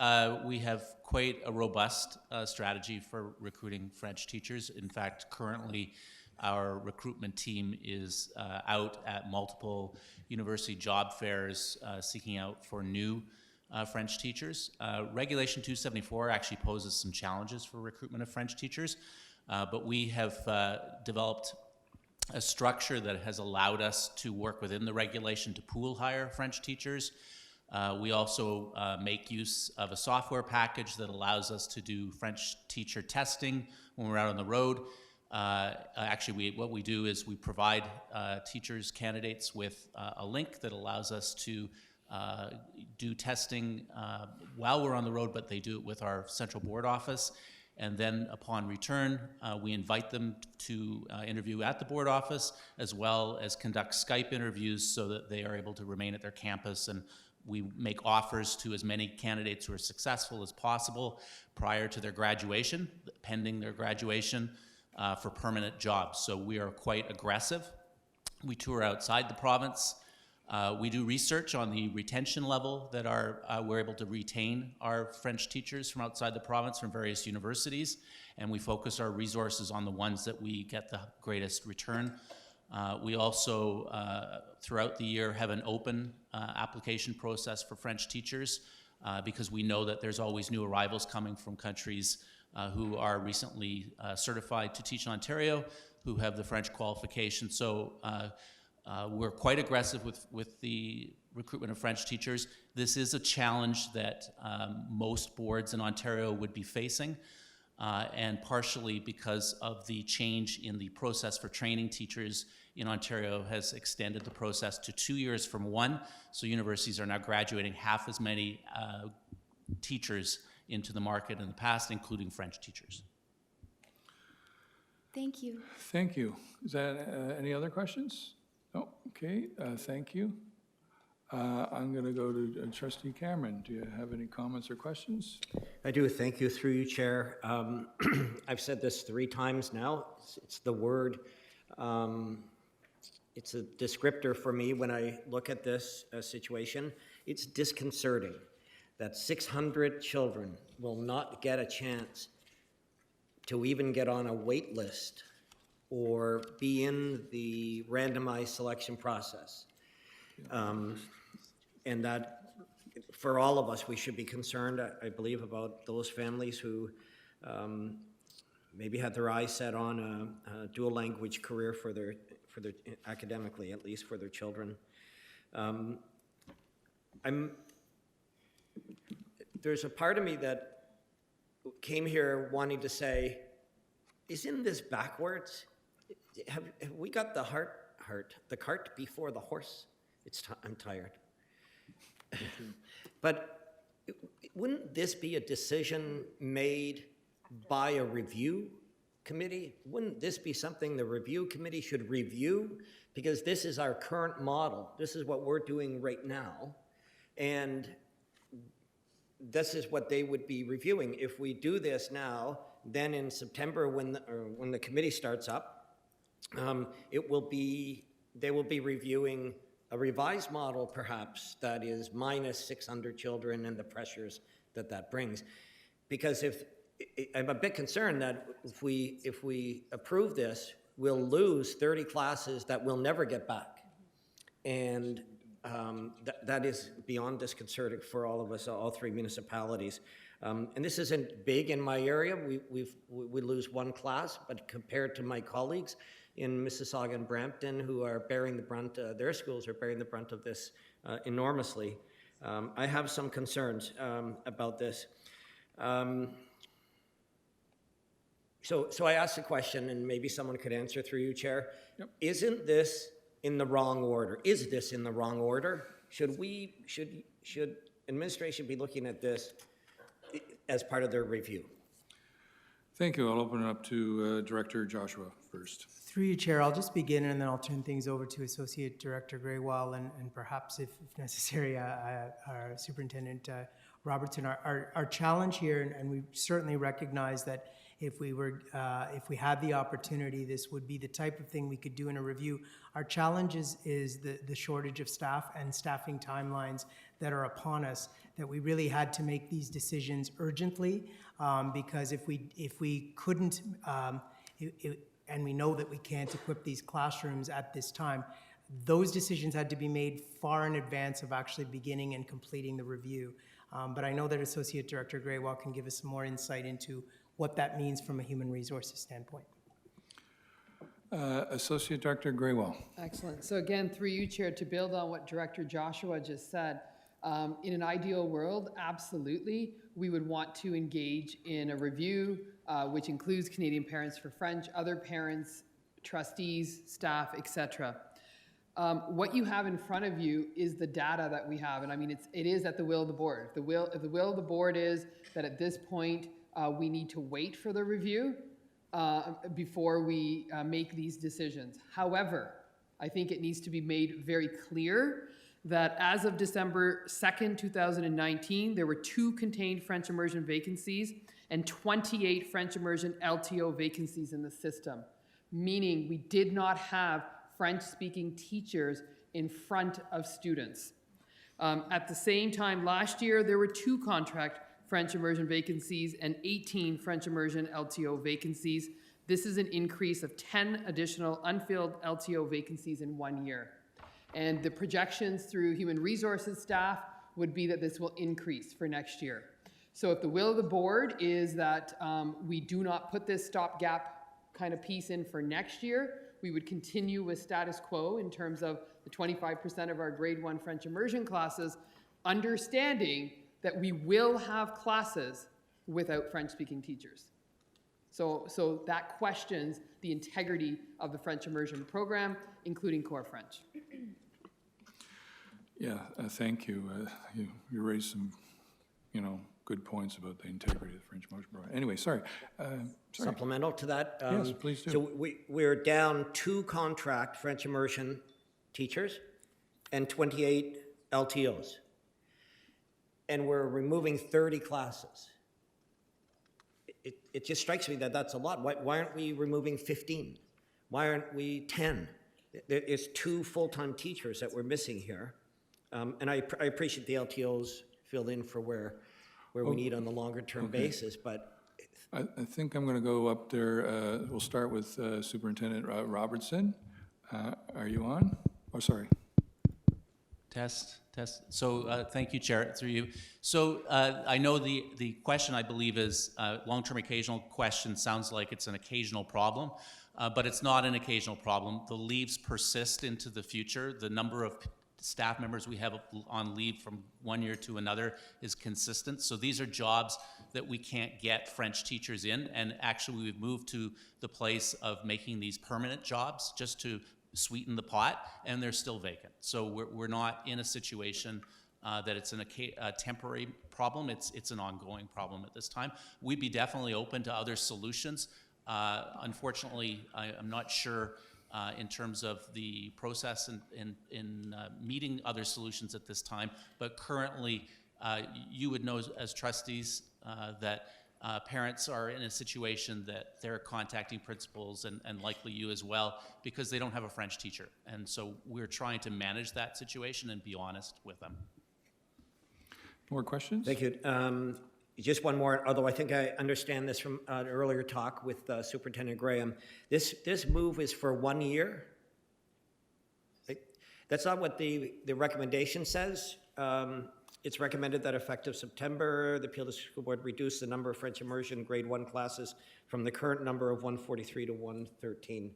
we have quite a robust strategy for recruiting French teachers. In fact, currently, our recruitment team is out at multiple university job fairs seeking out for new French teachers. Regulation 274 actually poses some challenges for recruitment of French teachers, but we have developed a structure that has allowed us to work within the regulation to pool hire French teachers. We also make use of a software package that allows us to do French teacher testing when we're out on the road. Actually, what we do is we provide teachers, candidates with a link that allows us to do testing while we're on the road, but they do it with our central board office. And then upon return, we invite them to interview at the board office, as well as conduct Skype interviews so that they are able to remain at their campus. And we make offers to as many candidates who are successful as possible prior to their graduation, pending their graduation, for permanent jobs. So we are quite aggressive. We tour outside the province. We do research on the retention level that we're able to retain our French teachers from outside the province from various universities, and we focus our resources on the ones that we get the greatest return. We also, throughout the year, have an open application process for French teachers because we know that there's always new arrivals coming from countries who are recently certified to teach in Ontario, who have the French qualification. So we're quite aggressive with the recruitment of French teachers. This is a challenge that most boards in Ontario would be facing, and partially because of the change in the process for training teachers in Ontario has extended the process to 2 years from 1. So universities are now graduating half as many teachers into the market in the past, including French teachers. Thank you. Thank you. Is that any other questions? No? Okay, thank you. I'm going to go to Trustee Cameron. Do you have any comments or questions? I do. Thank you, through you, Chair. I've said this 3 times now. It's the word, it's a descriptor for me when I look at this situation. It's disconcerting that 600 children will not get a chance to even get on a wait list or be in the randomized selection process. And that, for all of us, we should be concerned, I believe, about those families who maybe had their eyes set on a dual language career for their academically, at least for their children. There's a part of me that came here wanting to say, isn't this backwards? Have we got the cart before the horse? I'm tired. But wouldn't this be a decision made by a review committee? Wouldn't this be something the review committee should review? Because this is our current model. This is what we're doing right now. And this is what they would be reviewing. If we do this now, then in September when the committee starts up, they will be reviewing a revised model, perhaps, that is minus 600 children and the pressures that brings. Because I'm a bit concerned that if we approve this, we'll lose 30 classes that we'll never get back. And that is beyond disconcerting for all of us, all 3 municipalities. And this isn't big in my area. We lose 1 class, but compared to my colleagues in Mississauga and Brampton, who are bearing the brunt, their schools are bearing the brunt of this enormously. I have some concerns about this. So I asked the question, and maybe someone could answer through you, Chair. Yep. Isn't this in the wrong order? Is this in the wrong order? Should administration be looking at this as part of their review? Thank you. I'll open it up to Director Joshua first. Through you, Chair, I'll just begin and then I'll turn things over to Associate Director Graywall and perhaps, if necessary, our Superintendent Robertson. Our challenge here, and we certainly recognize that if we had the opportunity, this would be the type of thing we could do in a review. Our challenge is the shortage of staff and staffing timelines that are upon us, that we really had to make these decisions urgently, because if we couldn't, and we know that we can't equip these classrooms at this time, those decisions had to be made far in advance of actually beginning and completing the review. But I know that Associate Director Graywall can give us some more insight into what that means from a human resources standpoint. Associate Director Graywell. Excellent. So again, through you, Chair, to build on what Director Joshua just said, in an ideal world, absolutely, we would want to engage in a review, which includes Canadian Parents for French, other parents, trustees, staff, etc. What you have in front of you is the data that we have, and I mean, it is at the will of the board. If the will of the board is that at this point we need to wait for the review before we make these decisions. However, I think it needs to be made very clear that as of December 2nd, 2019, there were 2 contained French immersion vacancies and 28 French immersion LTO vacancies in the system, meaning we did not have French-speaking teachers in front of students. At the same time last year, there were 2 contract French immersion vacancies and 18 French immersion LTO vacancies. This is an increase of 10 additional unfilled LTO vacancies in 1 year. And the projections through human resources staff would be that this will increase for next year. So if the will of the board is that we do not put this stopgap kind of piece in for next year, we would continue with status quo in terms of the 25% of our grade 1 French immersion classes, understanding that we will have classes without French-speaking teachers. So that questions the integrity of the French immersion program, including core French. Yeah, thank you. You raised some, good points about the integrity of the French immersion program. Anyway, sorry. Supplemental to that? Yes, please do. So we're down 2 contract French immersion teachers and 28 LTOs. And we're removing 30 classes. It just strikes me that that's a lot. Why aren't we removing 15? Why aren't we 10? There's 2 full-time teachers that we're missing here. And I appreciate the LTOs filled in for where we need on the longer-term basis, but... I think I'm going to go up there. We'll start with Superintendent Robertson. Are you on? Oh, sorry. Test. So thank you, Chair, through you. So I know the question, I believe, is long-term occasional question. Sounds like it's an occasional problem, but it's not an occasional problem. The leaves persist into the future. The number of staff members we have on leave from 1 year to another is consistent. So these are jobs that we can't get French teachers in, and actually we've moved to the place of making these permanent jobs just to sweeten the pot, and they're still vacant. So we're not in a situation that it's a temporary problem. It's an ongoing problem at this time. We'd be definitely open to other solutions. Unfortunately, I'm not sure in terms of the process in meeting other solutions at this time, but currently you would know as trustees that parents are in a situation that they're contacting principals and likely you as well because they don't have a French teacher. And so we're trying to manage that situation and be honest with them. More questions? Thank you. Just one more, although I think I understand this from an earlier talk with Superintendent Graham. This move is for 1 year? That's not what the recommendation says. It's recommended that effective September, the Peel District School Board reduce the number of French immersion grade 1 classes from the current number of 143 to 113.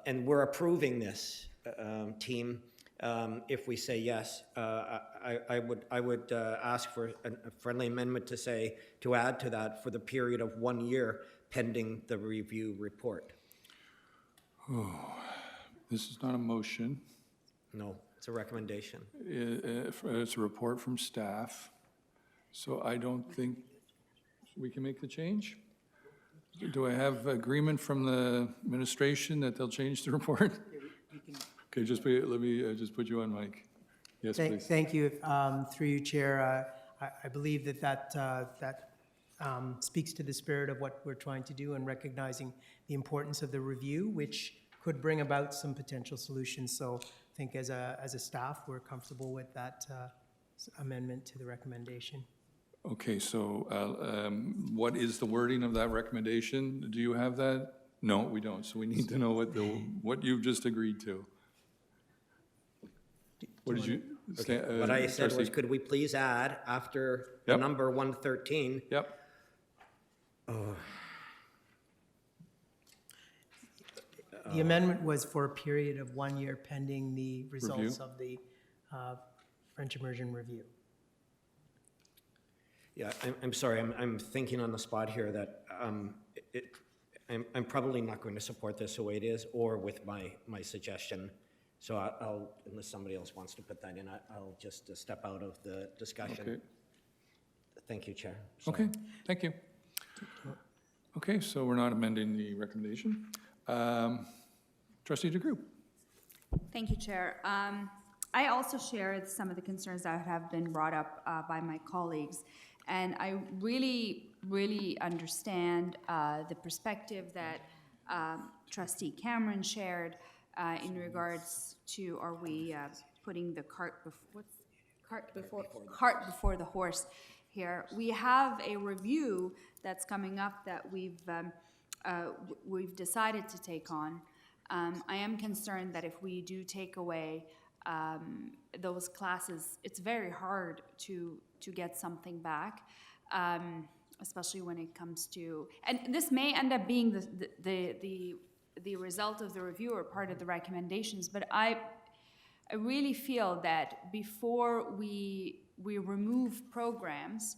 And we're approving this, team, if we say yes. I would ask for a friendly amendment to add to that for the period of 1 year pending the review report. Oh, this is not a motion. No. It's a recommendation. It's a report from staff, so I don't think we can make the change. Do I have agreement from the administration that they'll change the report? Okay, let me just put you on mic. Yes, please. Thank you. Through you, Chair. I believe that speaks to the spirit of what we're trying to do and recognizing the importance of the review, which could bring about some potential solutions. So I think as a staff, we're comfortable with that amendment to the recommendation. Okay, so what is the wording of that recommendation? Do you have that? No, we don't. So we need to know what you've just agreed to. What did you? Okay. What I said was, could we please add after the number 113? Yep. The amendment was for a period of 1 year pending the results of the French immersion review. Yeah, I'm sorry, I'm thinking on the spot here that I'm probably not going to support this the way it is or with my suggestion. So I'll, unless somebody else wants to put that in, I'll just step out of the discussion. Okay. Thank you, Chair. Sorry. Okay, thank you. Okay, so we're not amending the recommendation. Trustee DeGroot. Thank you, Chair. I also share some of the concerns that have been brought up by my colleagues. And I really, really understand the perspective that Trustee Cameron shared in regards to, are we putting the cart before the horse here? We have a review that's coming up that we've decided to take on. I am concerned that if we do take away those classes, it's very hard to get something back, especially when it comes to, and this may end up being the result of the review or part of the recommendations, but I really feel that before we remove programs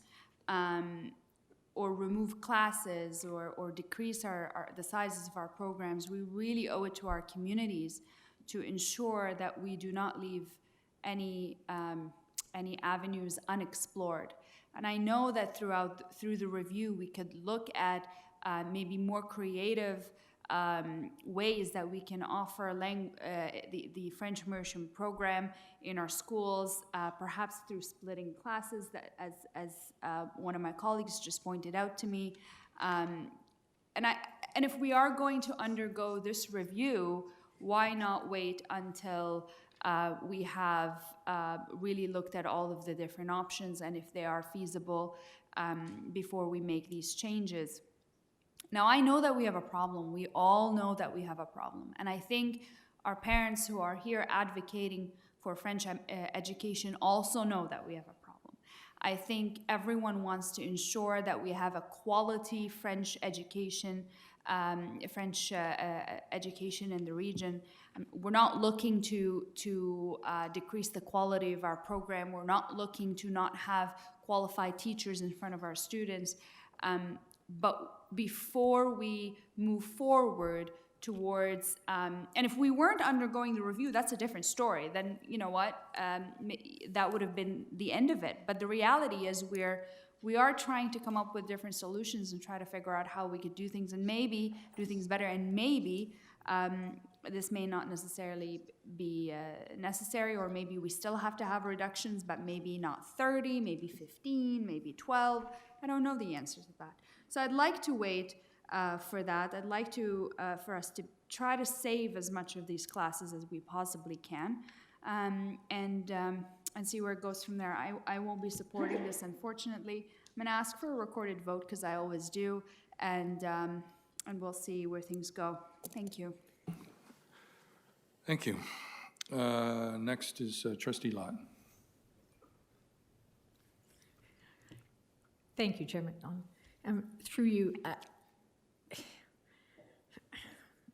or remove classes or decrease the sizes of our programs, we really owe it to our communities to ensure that we do not leave any avenues unexplored. And I know that through the review, we could look at maybe more creative ways that we can offer the French immersion program in our schools, perhaps through splitting classes, that as one of my colleagues just pointed out to me. And if we are going to undergo this review, why not wait until we have really looked at all of the different options and if they are feasible before we make these changes? Now, I know that we have a problem. We all know that we have a problem. And I think our parents who are here advocating for French education also know that we have a problem. I think everyone wants to ensure that we have a quality French education, education in the region. We're not looking to decrease the quality of our program. We're not looking to not have qualified teachers in front of our students. But before we move forward towards, and if we weren't undergoing the review, that's a different story. Then, you know what, that would have been the end of it. But the reality is we are trying to come up with different solutions and try to figure out how we could do things and maybe do things better. And maybe this may not necessarily be necessary, or maybe we still have to have reductions, but maybe not 30, maybe 15, maybe 12. I don't know the answer to that. So I'd like to wait for that. I'd like to for us to try to save as much of these classes as we possibly can, and see where it goes from there. I won't be supporting this, unfortunately. I'm going to ask for a recorded vote because I always do, and we'll see where things go. Thank you. Thank you. Next is Trustee Lott. Thank you, Chair McDonald. Through you,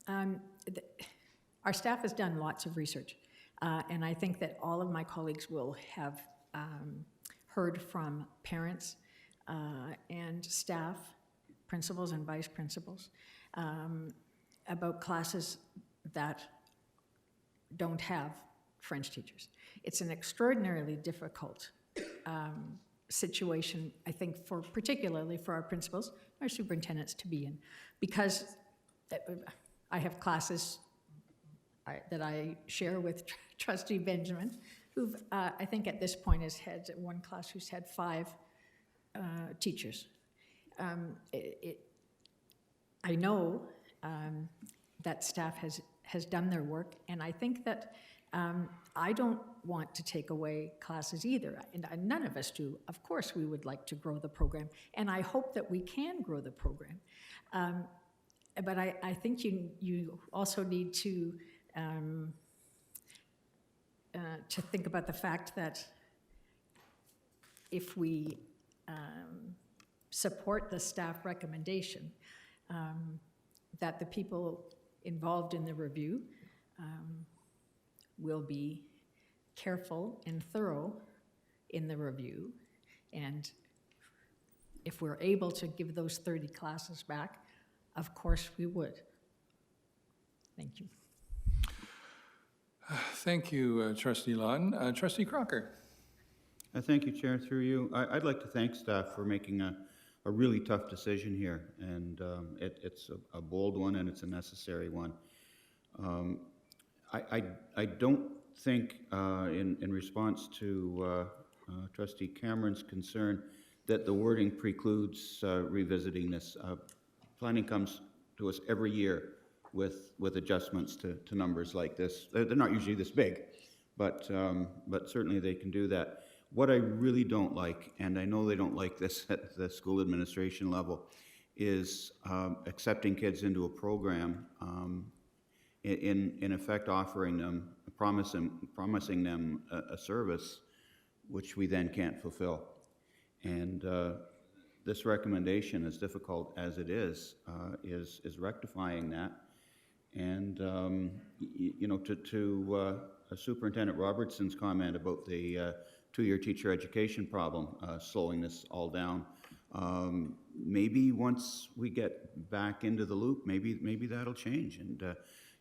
our staff has done lots of research, and I think that all of my colleagues will have heard from parents and staff, principals and vice principals, about classes that don't have French teachers. It's an extraordinarily difficult situation, I think, particularly for our principals, our superintendents to be in, because I have classes that I share with Trustee Benjamin, who I think at this point has had one class who's had 5 teachers. I know that staff has done their work, and I think that I don't want to take away classes either, and none of us do. Of course, we would like to grow the program, and I hope that we can grow the program. But I think you also need to think about the fact that if we support the staff recommendation, that the people involved in the review will be careful and thorough in the review. And if we're able to give those 30 classes back, of course we would. Thank you. Thank you, Trustee Lawton. Trustee Crocker. Thank you, Chair, through you. I'd like to thank staff for making a really tough decision here, and it's a bold one and it's a necessary one. I don't think, in response to Trustee Cameron's concern, that the wording precludes revisiting this. Planning comes to us every year with adjustments to numbers like this. They're not usually this big, but certainly they can do that. What I really don't like, and I know they don't like this at the school administration level, is accepting kids into a program, in effect offering them, promising them a service which we then can't fulfill. And this recommendation, as difficult as it is rectifying that. And you know, to Superintendent Robertson's comment about the two-year teacher education problem slowing this all down, maybe once we get back into the loop, maybe that'll change. And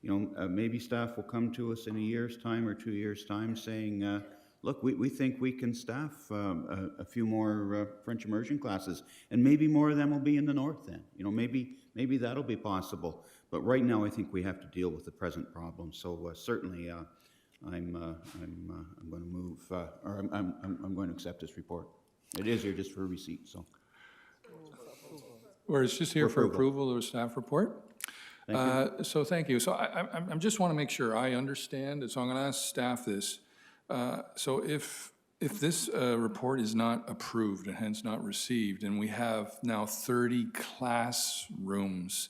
you know, maybe staff will come to us in a year's time or 2 years' time saying, look, we think we can staff a few more French immersion classes, and maybe more of them will be in the north then. You know, maybe that'll be possible. But right now, I think we have to deal with the present problem. So certainly, I'm going to move, or I'm going to accept this report. It is here just for receipt. So. Or it's just here for approval of a staff report. So thank you. So I just want to make sure I understand, so I'm going to ask staff this. So if this report is not approved and hence not received, and we have now 30 classrooms,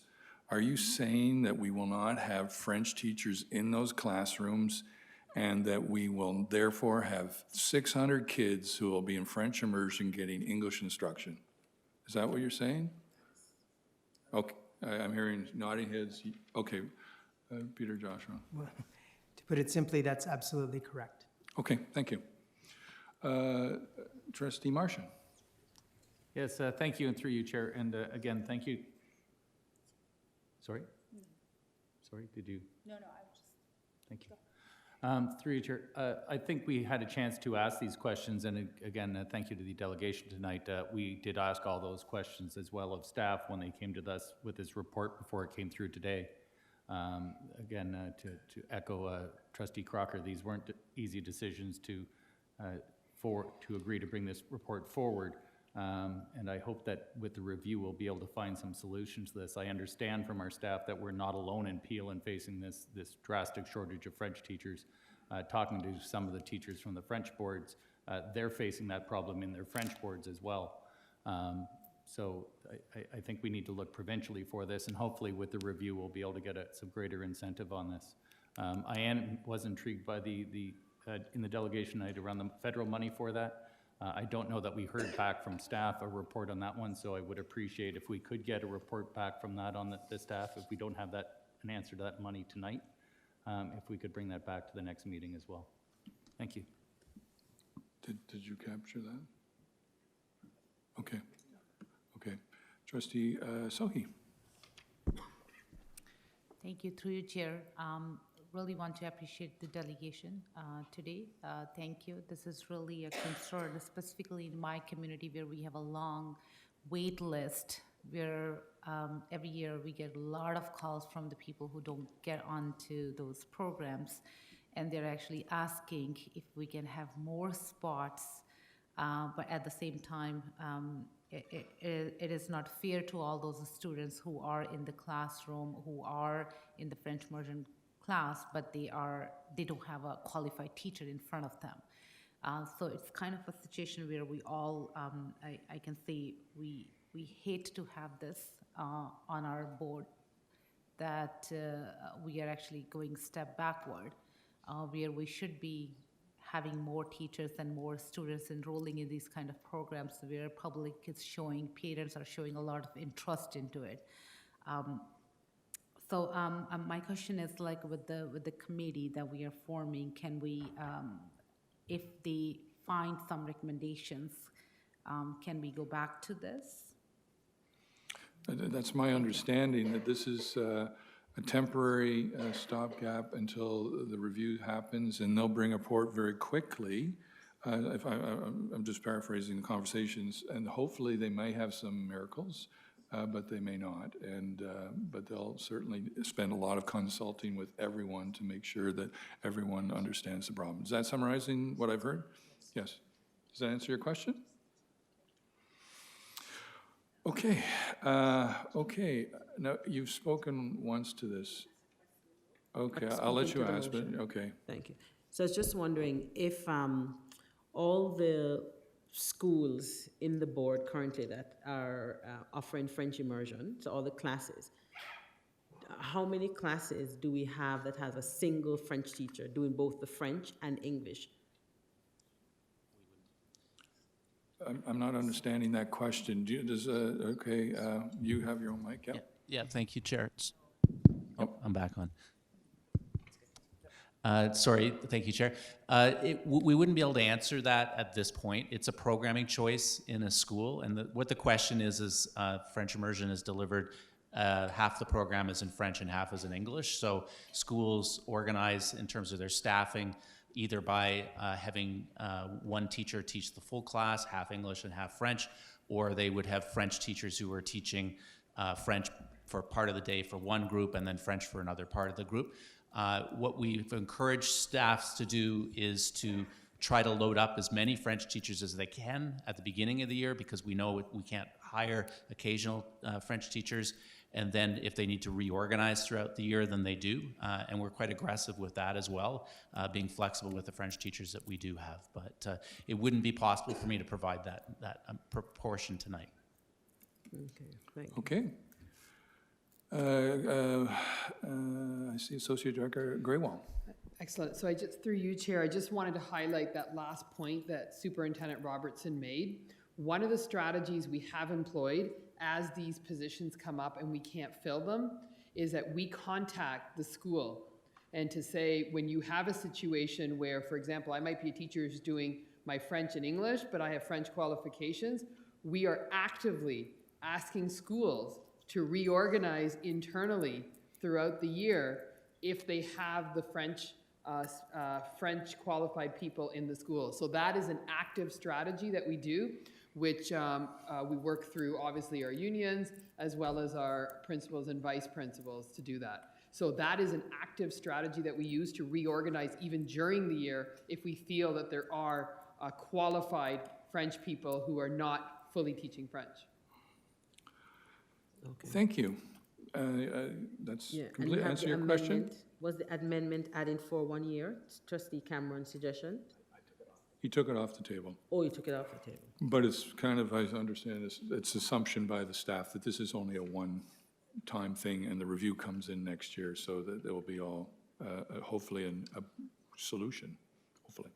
are you saying that we will not have French teachers in those classrooms, and that we will therefore have 600 kids who will be in French immersion getting English instruction? Is that what you're saying? Okay, I'm hearing nodding heads. Okay, Peter Joshua. Well, to put it simply, that's absolutely correct. Okay, thank you. Trustee Martian. Yes, thank you, and through you, Chair. And again, thank you. Sorry? Sorry, did you? No, I was just... Thank you. Through you, Chair. I think we had a chance to ask these questions, and again, thank you to the delegation tonight. We did ask all those questions as well of staff when they came to us with this report before it came through today. Again, to echo Trustee Crocker, these weren't easy decisions to agree to bring this report forward. And I hope that with the review, we'll be able to find some solutions to this. I understand from our staff that we're not alone in Peel in facing this drastic shortage of French teachers. Talking to some of the teachers from the French boards, they're facing that problem in their French boards as well. So I think we need to look provincially for this, and hopefully with the review, we'll be able to get some greater incentive on this. I was intrigued by in the delegation night around the federal money for that. I don't know that we heard back from staff a report on that one, so I would appreciate if we could get a report back from that on the staff, if we don't have an answer to that money tonight, if we could bring that back to the next meeting as well. Thank you. Did you capture that? Okay. Okay. Trustee Sohi. Thank you, through you, Chair. Really want to appreciate the delegation today. Thank you. This is really a concern, specifically in my community where we have a long wait list, where every year we get a lot of calls from the people who don't get onto those programs, and they're actually asking if we can have more spots, but at the same time, it is not fair to all those students who are in the classroom, who are in the French immersion class, but they don't have a qualified teacher in front of them. So it's kind of a situation where we all, I can say, we hate to have this on our board, that we are actually going a step backward, where we should be having more teachers and more students enrolling in these kind of programs, where parents are showing a lot of interest into it. So my question is like with the committee that we are forming, can we, if they find some recommendations, can we go back to this? That's my understanding, that this is a temporary stopgap until the review happens, and they'll bring a report very quickly. I'm just paraphrasing the conversations, and hopefully they may have some miracles, but they may not. But they'll certainly spend a lot of consulting with everyone to make sure that everyone understands the problem. Is that summarizing what I've heard? Yes. Does that answer your question? Okay. Okay. Now, you've spoken once to this. Okay, I'll let you ask, but okay. Thank you. So I was just wondering if all the schools in the board currently that are offering French immersion, so all the classes, how many classes do we have that has a single French teacher doing both the French and English? I'm not understanding that question. Okay, you have your own mic, yeah? Yeah, thank you, Chair. Oh, I'm back on. Sorry, thank you, Chair. We wouldn't be able to answer that at this point. It's a programming choice in a school, and what the question is French immersion is delivered, half the program is in French and half is in English. So schools organize in terms of their staffing, either by having one teacher teach the full class, half English and half French, or they would have French teachers who are teaching French for part of the day for one group and then French for another part of the group. What we've encouraged staffs to do is to try to load up as many French teachers as they can at the beginning of the year, because we know we can't hire occasional French teachers. And then if they need to reorganize throughout the year, then they do. And we're quite aggressive with that as well, being flexible with the French teachers that we do have. But it wouldn't be possible for me to provide that proportion tonight. Okay, thank you. Okay. I see Associate Director Graywall. Excellent. So through you, Chair, I just wanted to highlight that last point that Superintendent Robertson made. One of the strategies we have employed as these positions come up and we can't fill them is that we contact the school and to say, when you have a situation where, for example, I might be a teacher who's doing my French and English, but I have French qualifications, we are actively asking schools to reorganize internally throughout the year if they have the French qualified people in the school. So that is an active strategy that we do, which we work through obviously our unions as well as our principals and vice principals to do that. So that is an active strategy that we use to reorganize even during the year if we feel that there are qualified French people who are not fully teaching French. Okay. Thank you. That's completely answer your question. Was the amendment adding for 1 year? Trustee Cameron's suggestion? He took it off the table. Oh, you took it off the table. But it's kind of, I understand, it's assumption by the staff that this is only a one-time thing and the review comes in next year, so that there will be all, hopefully, a solution, hopefully.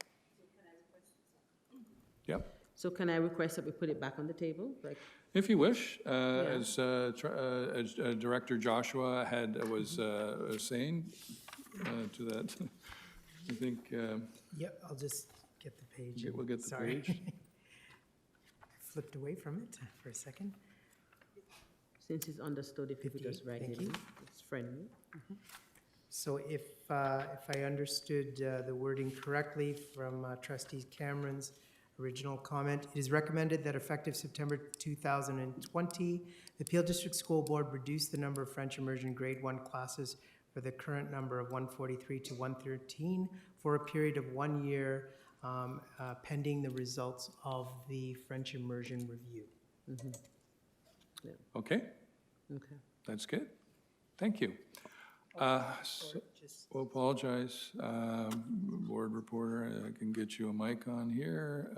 Yep. So can I request that we put it back on the table? Like, if you wish, as Director Joshua was saying to that, I think. Yep, I'll just get the page. We'll get the Sorry. page. Flipped away from it for a second. Since it's understood, if you could just write it in, it's friendly. So if I understood the wording correctly from Trustee Cameron's original comment, it is recommended that effective September 2020, the Peel District School Board reduce the number of French immersion grade 1 classes for the current number of 143 to 113 for a period of 1 year, pending the results of the French immersion review. Mm-hmm. Yeah. Okay, Okay. that's good. Thank you. We'll apologize, board reporter. I can get you a mic on here.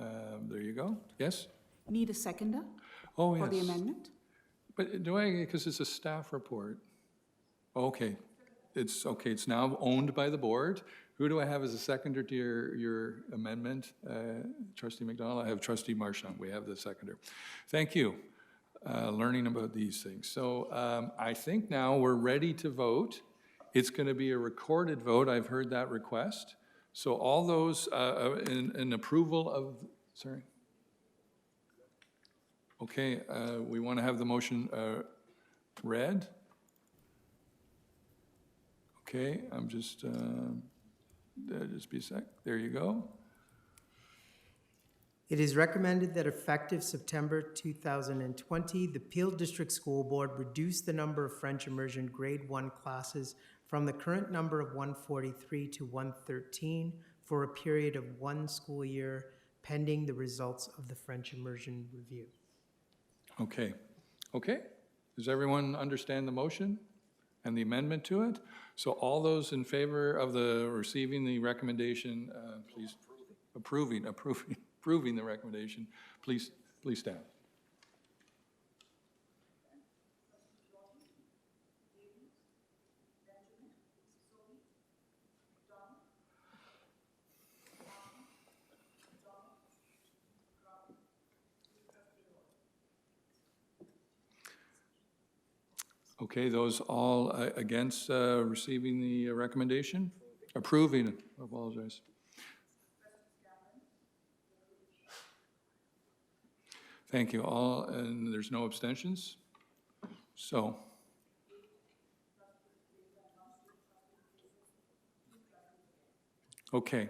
There you go. Yes? Need a seconder Oh, for the yes. amendment? But do I, because it's a staff report. Okay, it's now owned by the board. Who do I have as a seconder to your amendment? Trustee McDonald, I have Trustee Marchand. We have the seconder. Thank you. learning about these things. So I think now we're ready to vote. It's going to be a recorded vote. I've heard that request. So all those in approval of, sorry. Okay, we want to have the motion read. Okay, I'm just be a sec. There you go. It is recommended that effective September 2020, the Peel District School Board reduce the number of French immersion grade 1 classes from the current number of 143 to 113 for a period of 1 school year, pending the results of the French immersion review. Okay. Okay. Does everyone understand the motion and the amendment to it? So all those in favor of the receiving the recommendation, please approving the recommendation, please stand. Okay, those all against receiving the recommendation? Approving it, I apologize. Thank you all, and there's no abstentions? So. Okay,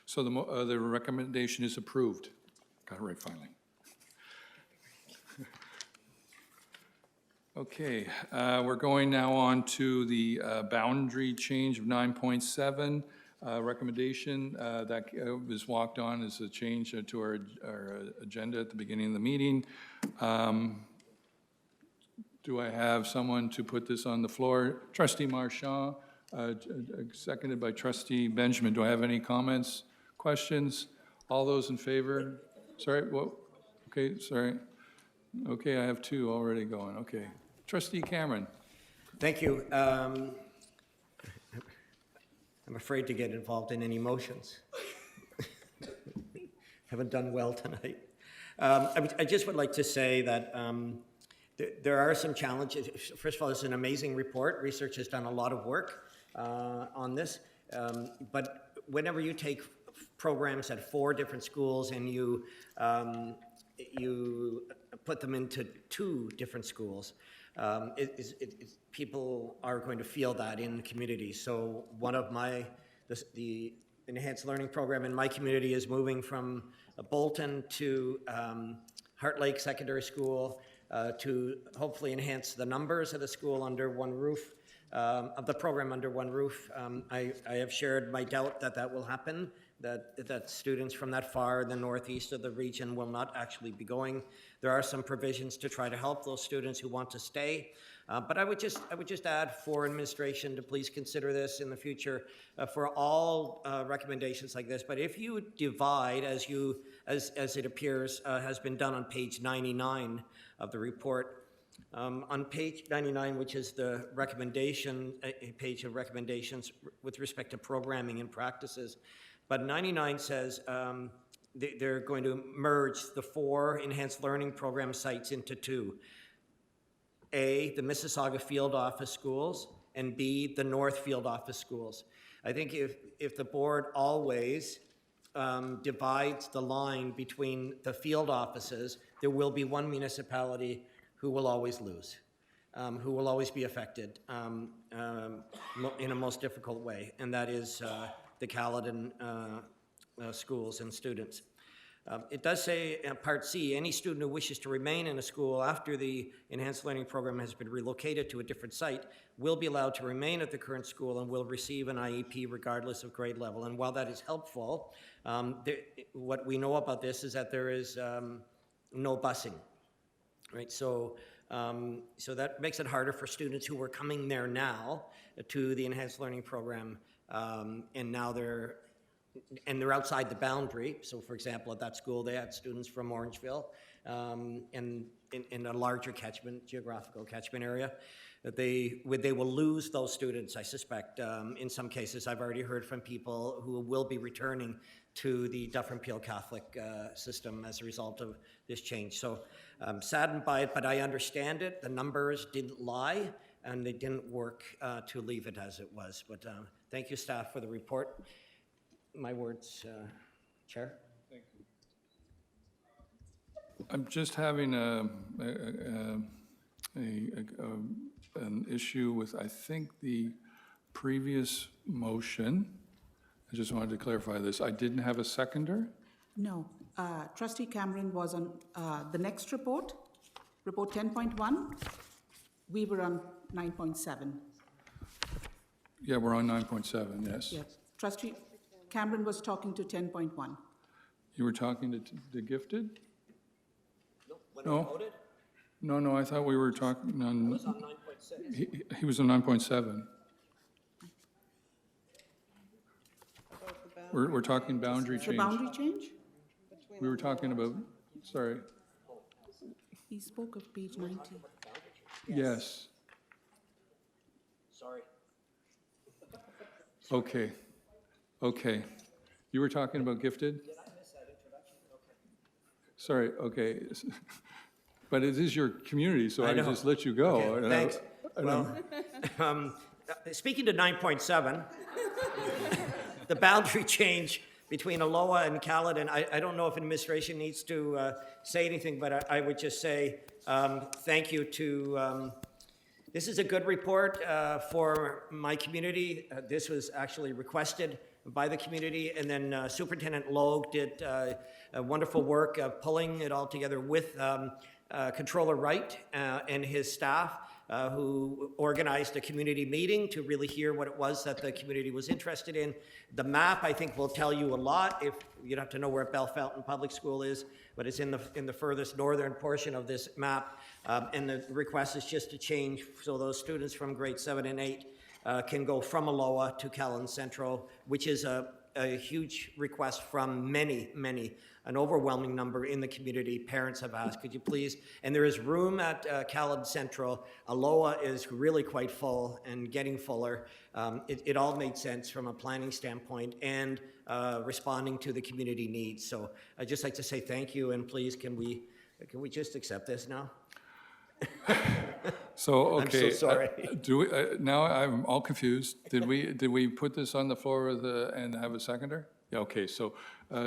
so the recommendation is approved. Got it right finally. Okay, we're going now on to the boundary change of 9.7 recommendation that was walked on as a change to our agenda at the beginning of the meeting. Do I have someone to put this on the floor? Trustee Marchand, seconded by Trustee Benjamin. Do I have any comments, questions? All those in favor? Sorry, what? Okay, sorry. Okay, I have two already going. Okay. Trustee Cameron. Thank you. I'm afraid to get involved in any motions. Haven't done well tonight. I just would like to say that there are some challenges. First of all, it's an amazing report. Research has done a lot of work on this. But whenever you take programs at 4 different schools and you put them into 2 different schools, people are going to feel that in the community. So one of the enhanced learning program in my community is moving from Bolton to Heart Lake Secondary School to hopefully enhance the numbers of the school under one roof, of the program under one roof. I have shared my doubt that will happen, that students from that far in the northeast of the region will not actually be going. There are some provisions to try to help those students who want to stay. But I would just add for administration to please consider this in the future for all recommendations like this. But if you divide, as it appears has been done on page 99 of the report, on page 99, which is the recommendation, a page of recommendations with respect to programming and practices, but 99 says they're going to merge the 4 enhanced learning program sites into 2. A, the Mississauga Field Office Schools, and B, the North Field Office Schools. I think if the board always divides the line between the field offices, there will be one municipality who will always lose, who will always be affected in a most difficult way, and that is the Caledon schools and students. It does say in Part C, any student who wishes to remain in a school after the enhanced learning program has been relocated to a different site will be allowed to remain at the current school and will receive an IEP regardless of grade level. And while that is helpful, what we know about this is that there is no busing, right? So that makes it harder for students who are coming there now to the enhanced learning program, and now they're outside the boundary. So for example, at that school, they had students from Orangeville in a larger geographical catchment area. that they will lose those students, I suspect. In some cases, I've already heard from people who will be returning to the Dufferin Peel Catholic system as a result of this change. So I'm saddened by it, but I understand it. The numbers didn't lie, and they didn't work to leave it as it was. But thank you, staff, for the report. My words, Chair. Thank you. I'm just having an issue with, I think, the previous motion. I just wanted to clarify this. I didn't have a seconder? No. Trustee Cameron was on the next report, report 10.1. We were on 9.7. Yeah, we're on 9.7, yes. Yes. Trustee Cameron was talking to 10.1. You were talking to the gifted? When No. I voted, No, I thought we were talking on. I was on 9.6. He was on 9.7. We're talking boundary The change. boundary change? We were talking about, sorry, He spoke of page 90. yes, Sorry. okay, okay. You were talking about gifted? Did I miss that introduction? Okay. Sorry, okay. But it is your community, so I I know. just let you go. Okay, And thanks. and Well, speaking to 9.7, the boundary change between Aloha and Caledon, I don't know if administration needs to say anything, but I would just say thank you to, this is a good report for my community. This was actually requested by the community, and then Superintendent Logue did wonderful work of pulling it all together with Controller Wright and his staff, who organized a community meeting to really hear what it was that the community was interested in. The map, I think, will tell you a lot. If you'd have to know where Bellefontaine Public School is, but it's in the furthest northern portion of this map. And the request is just to change so those students from grade 7 and 8 can go from Aloha to Caledon Central, which is a huge request from many, an overwhelming number in the community. Parents have asked, could you please? And there is room at Caledon Central. Aloha is really quite full and getting fuller. It all made sense from a planning standpoint and responding to the community needs. So I'd just like to say thank you, and please, can we just accept this now? So, I'm so okay. sorry. Do we, now I'm all confused. Did we put this on the floor and have a seconder? Yeah, okay, so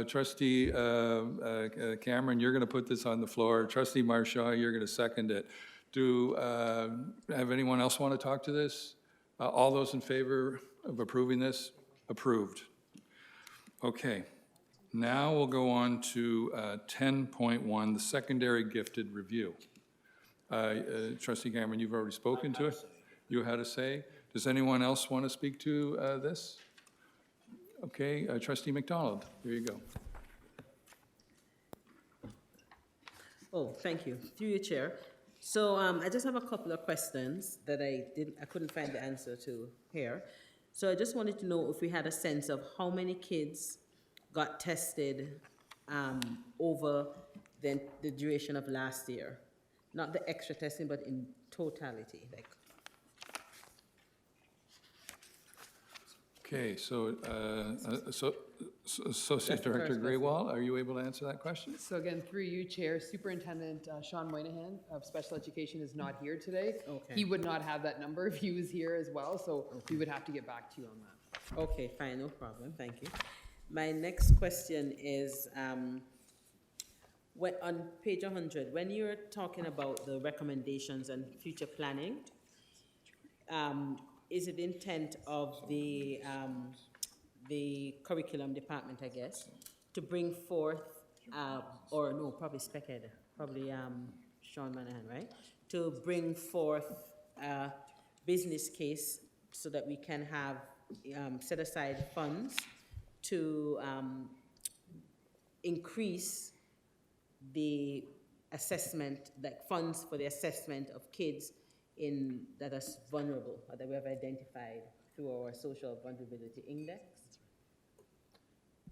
Trustee Cameron, you're going to put this on the floor. Trustee Marshaw, you're going to second it. Do have anyone else want to talk to this? All those in favor of approving this? Approved. Okay. Now we'll go on to 10.1, the secondary gifted review. Trustee Cameron, you've already spoken to it. You had a say. Does anyone else want to speak to this? Okay, Trustee McDonald, there you go. Oh, thank you. Through your chair. So I just have a couple of questions that I couldn't find the answer to here. So I just wanted to know if we had a sense of how many kids got tested over the duration of last year. Not the extra testing, but in totality, like. Okay, so Associate Director Graywall, are you able to answer that question? So again, through you, Chair, Superintendent Sean Moynihan of Special Education is not here today. Okay. He would not have that number if he was here as well, so we would have to get back to you on that. Okay, fine, no problem, thank you. My next question is, on page 100, when you're talking about the recommendations and future planning, is it the intent of the curriculum department, I guess, to bring forth, or no, probably Spec Ed, probably Sean Moynihan, right? To bring forth a business case so that we can have set aside funds to increase the assessment, like funds for the assessment of kids that are vulnerable, or that we have identified through our social vulnerability index.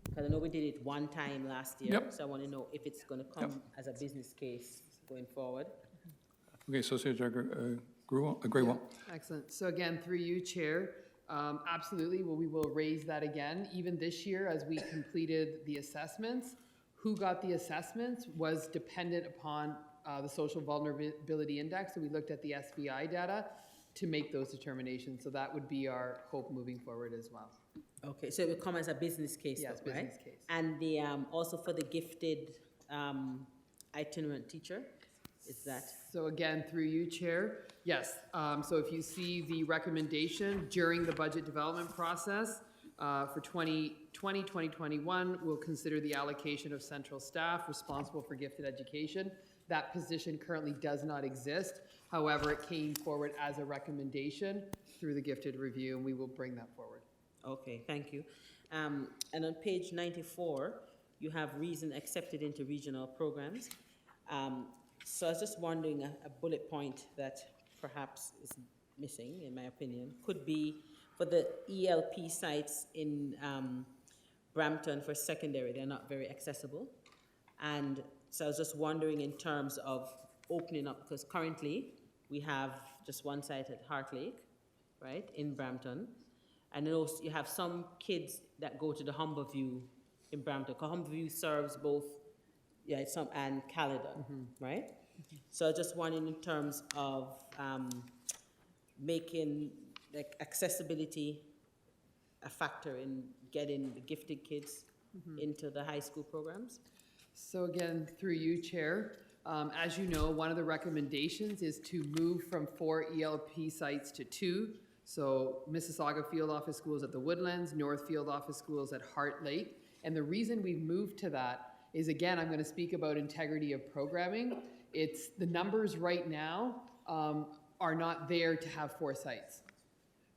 Because I know we did it one time last year, Yep. so I want to know if it's going to come as a business case going forward. Okay, Associate Director Grewal. Excellent. So again, through you, Chair, absolutely, well, we will raise that again. Even this year, as we completed the assessments, who got the assessments was dependent upon the Social Vulnerability Index. So we looked at the SVI data to make those determinations. So that would be our hope moving forward as well. Okay, so it would come as a business case, Yes, though, right? business case. And the, also for the gifted itinerant teacher, is that? So again, through you, Chair, yes. So if you see the recommendation during the budget development process for 2020, 2021, we'll consider the allocation of central staff responsible for gifted education. That position currently does not exist. However, it came forward as a recommendation through the gifted review, and we will bring that forward. Okay, thank you. And on page 94, you have reason accepted into regional programs. So I was just wondering, a bullet point that perhaps is missing, in my opinion, could be for the ELP sites in Brampton for secondary. They're not very accessible. And so I was just wondering in terms of opening up, because currently we have just one site at Heart Lake, right, in Brampton. And then also you have some kids that go to the Humberview in Brampton, because Humberview serves both, yeah, some and Caledon, right? So I just wondering in terms of making like accessibility a factor in getting the gifted kids into the high school programs. So again, through you, Chair, as you know, one of the recommendations is to move from 4 ELP sites to 2. So Mississauga Field Office Schools at the Woodlands, North Field Office Schools at Heart Lake. And the reason we've moved to that is, again, I'm going to speak about integrity of programming. It's the numbers right now are not there to have 4 sites.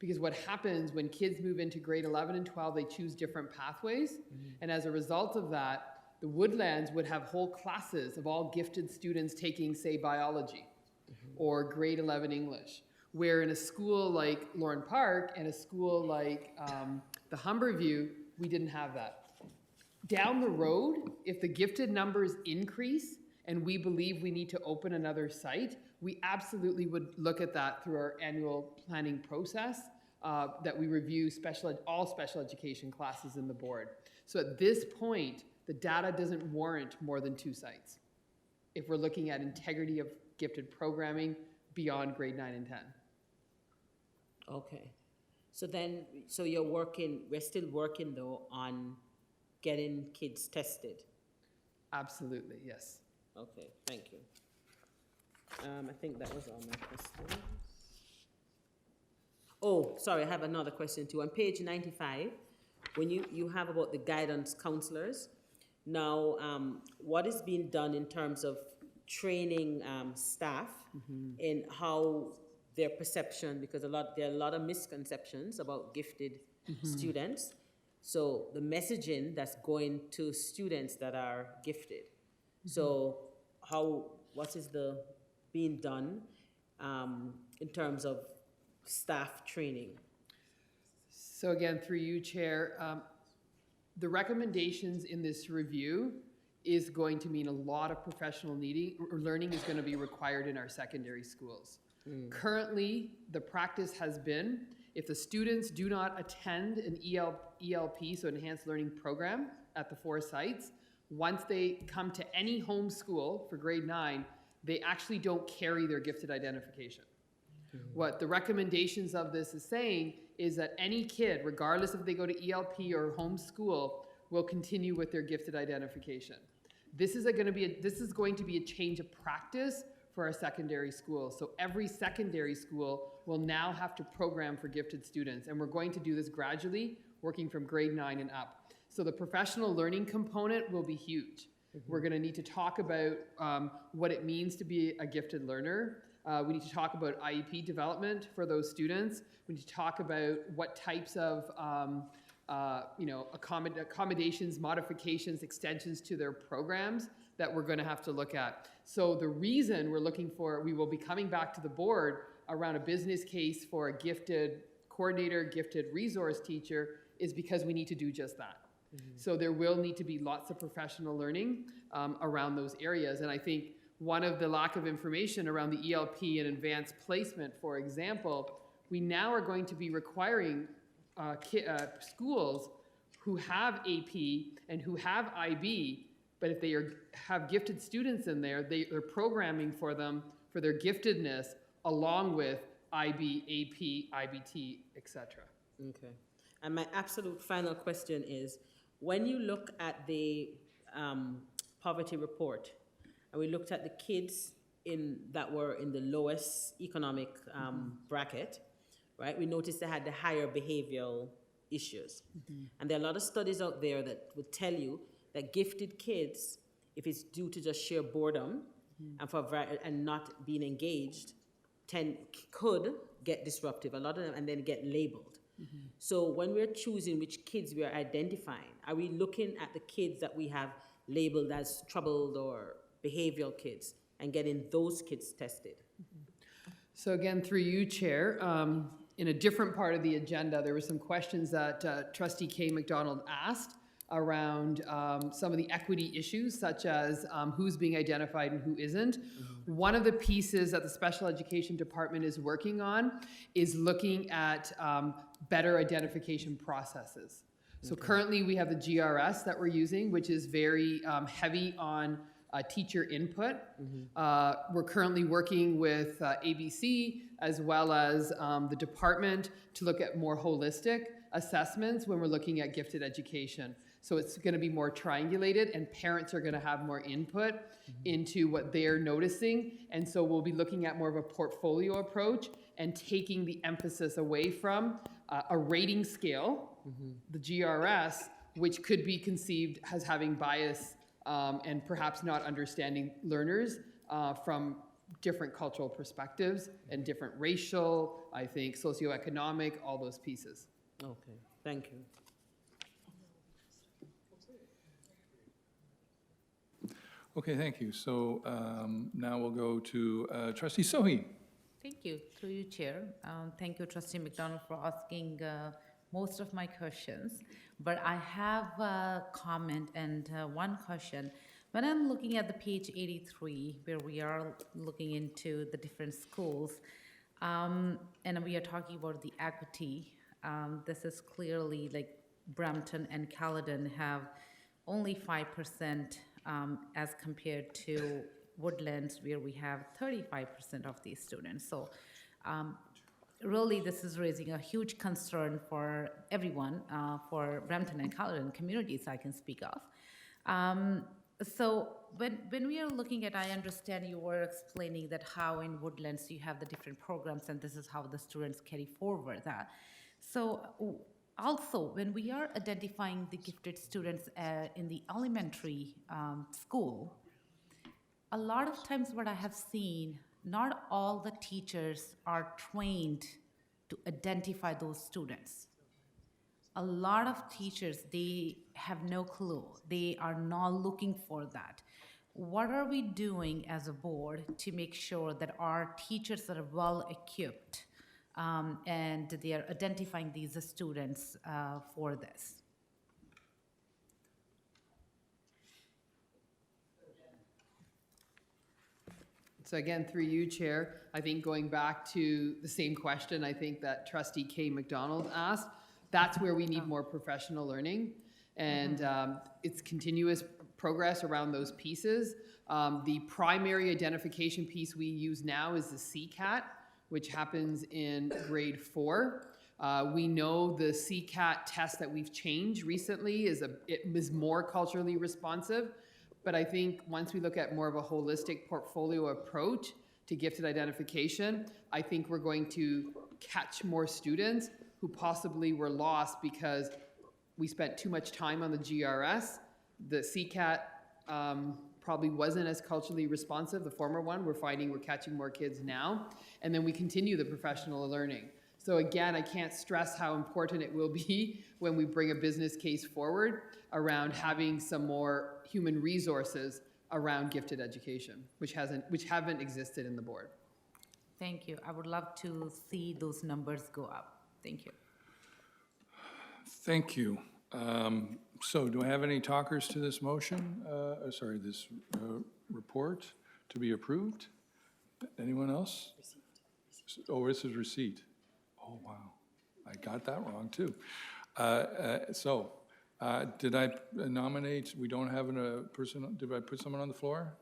Because what happens when kids move into grade 11 and 12, they choose different pathways. And as a result of that, the Woodlands would have whole classes of all gifted students taking, say, biology or grade 11 English. Where in a school like Lauren Park and a school like the Humberview, we didn't have that. Down the road, if the gifted numbers increase and we believe we need to open another site, we absolutely would look at that through our annual planning process that we review all special education classes in the board. So at this point, the data doesn't warrant more than 2 sites if we're looking at integrity of gifted programming beyond grade 9 and 10. Okay. So then, so we're still working though on getting kids tested? Absolutely, yes. Okay, thank you. I think that was all my questions. Oh, sorry, I have another question too. On page 95, when you have about the guidance counselors, now what is being done in terms of training staff in how their perception, because there are a lot of misconceptions about gifted students. So the messaging that's going to students that are gifted. So what is being done in terms of staff training? So again, through you, Chair, the recommendations in this review is going to mean a lot of professional learning is going to be required in our secondary schools. Currently, the practice has been, if the students do not attend an ELP, so Enhanced Learning Program, at the 4 sites, once they come to any home school for grade 9, they actually don't carry their gifted identification. What the recommendations of this is saying is that any kid, regardless if they go to ELP or home school, will continue with their gifted identification. This is going to be a change of practice for our secondary schools. So every secondary school will now have to program for gifted students, and we're going to do this gradually, working from grade 9 and up. So the professional learning component will be huge. We're going to need to talk about what it means to be a gifted learner. We need to talk about IEP development for those students. We need to talk about what types of accommodations, modifications, extensions to their programs that we're going to have to look at. So the reason we will be coming back to the board around a business case for a gifted coordinator, gifted resource teacher, is because we need to do just that. So there will need to be lots of professional learning around those areas. And I think one of the lack of information around the ELP and advanced placement, for example, we now are going to be requiring schools who have AP and who have IB, but if they have gifted students in there, they're programming for them for their giftedness along with IB, AP, IBT, etc. Okay. And my absolute final question is, when you look at the poverty report, and we looked at the kids that were in the lowest economic bracket, right? We noticed they had the higher behavioral issues. And there are a lot of studies out there that would tell you that gifted kids, if it's due to just sheer boredom and not being engaged, could get disruptive, a lot of them, and then get labeled. So when we're choosing which kids we are identifying, are we looking at the kids that we have labeled as troubled or behavioral kids and getting those kids tested? So again, through you, Chair, in a different part of the agenda, there were some questions that Trustee Kay McDonald asked around some of the equity issues, such as who's being identified and who isn't. One of the pieces that the Special Education Department is working on is looking at better identification processes. So currently we have the GRS that we're using, which is very heavy on teacher input. We're currently working with ABC as well as the department to look at more holistic assessments when we're looking at gifted education. So it's going to be more triangulated, and parents are going to have more input into what they're noticing. And so we'll be looking at more of a portfolio approach and taking the emphasis away from a rating scale, the GRS, which could be conceived as having bias and perhaps not understanding learners from different cultural perspectives and different racial, I think, socioeconomic, all those pieces. Okay, thank you. Okay, thank you. So now we'll go to Trustee Sohi. Thank you. Through you, Chair. Thank you, Trustee McDonald, for asking most of my questions. But I have a comment and one question. When I'm looking at the page 83, where we are looking into the different schools, and we are talking about the equity, this is clearly like Brampton and Caledon have only 5% as compared to Woodlands, where we have 35% of these students. So really, this is raising a huge concern for everyone, for Brampton and Caledon communities I can speak of. So when we are looking at, I understand you were explaining that how in Woodlands you have the different programs and this is how the students carry forward that. So also, when we are identifying the gifted students in the elementary school, a lot of times what I have seen, not all the teachers are trained to identify those students. A lot of teachers, they have no clue. They are not looking for that. What are we doing as a board to make sure that our teachers are well equipped and they are identifying these students for this? So again, through you, Chair, I think going back to the same question I think that Trustee Kay McDonald asked, that's where we need more professional learning. And it's continuous progress around those pieces. The primary identification piece we use now is the CCAT, which happens in grade 4. We know the CCAT test that we've changed recently is more culturally responsive. But I think once we look at more of a holistic portfolio approach to gifted identification, I think we're going to catch more students who possibly were lost because we spent too much time on the GRS. The CCAT probably wasn't as culturally responsive, the former one. We're finding we're catching more kids now. And then we continue the professional learning. So again, I can't stress how important it will be when we bring a business case forward around having some more human resources around gifted education, which haven't existed in the board. Thank you. I would love to see those numbers go up. Thank you. Thank you. So do I have any talkers to this motion? This report? to be approved? Anyone else? Oh, this is receipt. Oh, wow. I got that wrong, too. Did I nominate, we don't have a person, did I put someone on the floor?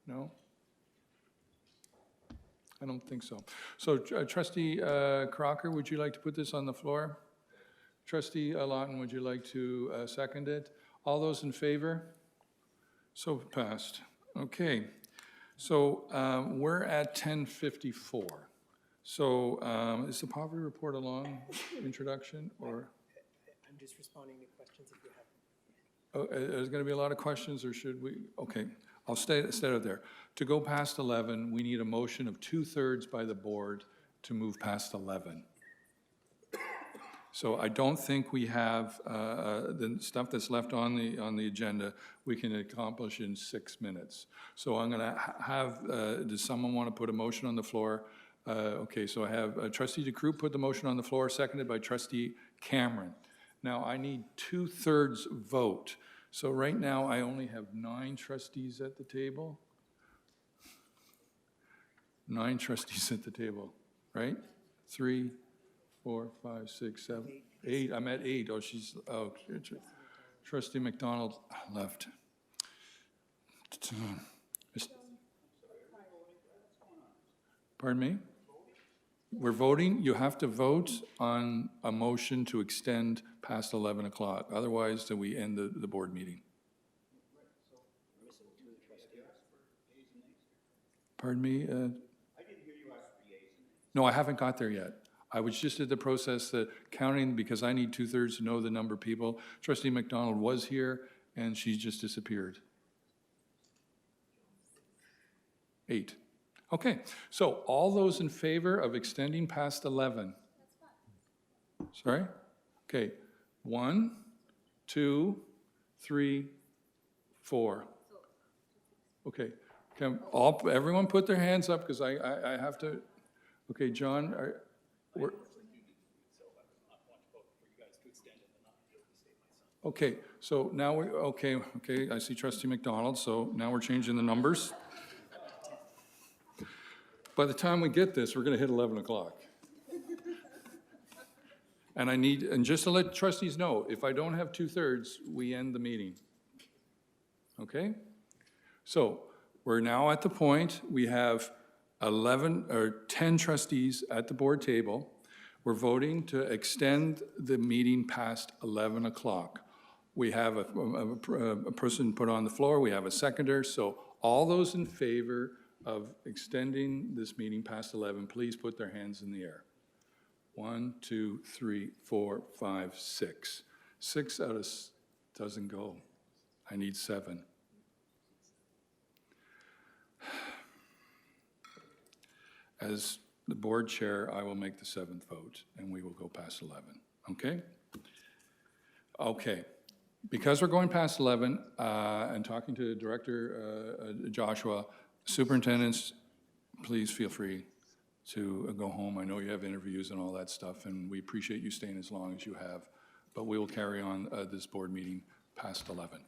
No? I don't think so. So Trustee Crocker, would you like to put this on the floor? Trustee Lawton, would you like to second it? All those in favor? So passed. Okay. So we're at 10:54. So is the poverty report a long introduction or? I'm just responding to questions if you have. Oh, there's going to be a lot of questions, or should we? Okay, I'll stay out there. To go past 11, we need a motion of 2/3 by the board to move past 11. So I don't think we have the stuff that's left on the agenda we can accomplish in 6 minutes. So I'm going to have, does someone want to put a motion on the floor? Okay, so I have Trustee DeCroo put the motion on the floor, seconded by Trustee Cameron. Now, I need 2/3 vote. So right now, I only have 9 trustees at the table. 9 trustees at the table, right? 3, 4, 5, 6, 7, 8. I'm at 8. Oh, Trustee McDonald left. Pardon me? We're voting. You have to vote on a motion to extend past 11 o'clock. Otherwise, then we end the board meeting. Pardon me? I didn't hear you ask for yeas and nays. No, I haven't got there yet. I was just at the process counting because I need 2/3 to know the number of people. Trustee McDonald was here and she just disappeared. 8. Okay, so all those in favor of extending past 11? Sorry? Okay, 1, 2, 3, 4. Okay, can everyone put their hands up because I have to. Okay, John, okay, so now okay, I see Trustee McDonald, so now we're changing the numbers. By the time we get this, we're going to hit 11 o'clock. And just to let trustees know, if I don't have 2/3, we end the meeting. Okay? So we're now at the point, we have 11 or 10 trustees at the board table. We're voting to extend the meeting past 11 o'clock. We have a person put on the floor, we have a seconder, so all those in favor of extending this meeting past 11, please put their hands in the air. 1, 2, 3, 4, 5, 6. 6 out of doesn't go. I need 7. As the board chair, I will make the 7th vote, and we will go past 11, okay? Okay, because we're going past 11, and talking to Director Joshua, superintendents, please feel free to go home. I know you have interviews and all that stuff, and we appreciate you staying as long as you have, but we will carry on this board meeting past 11.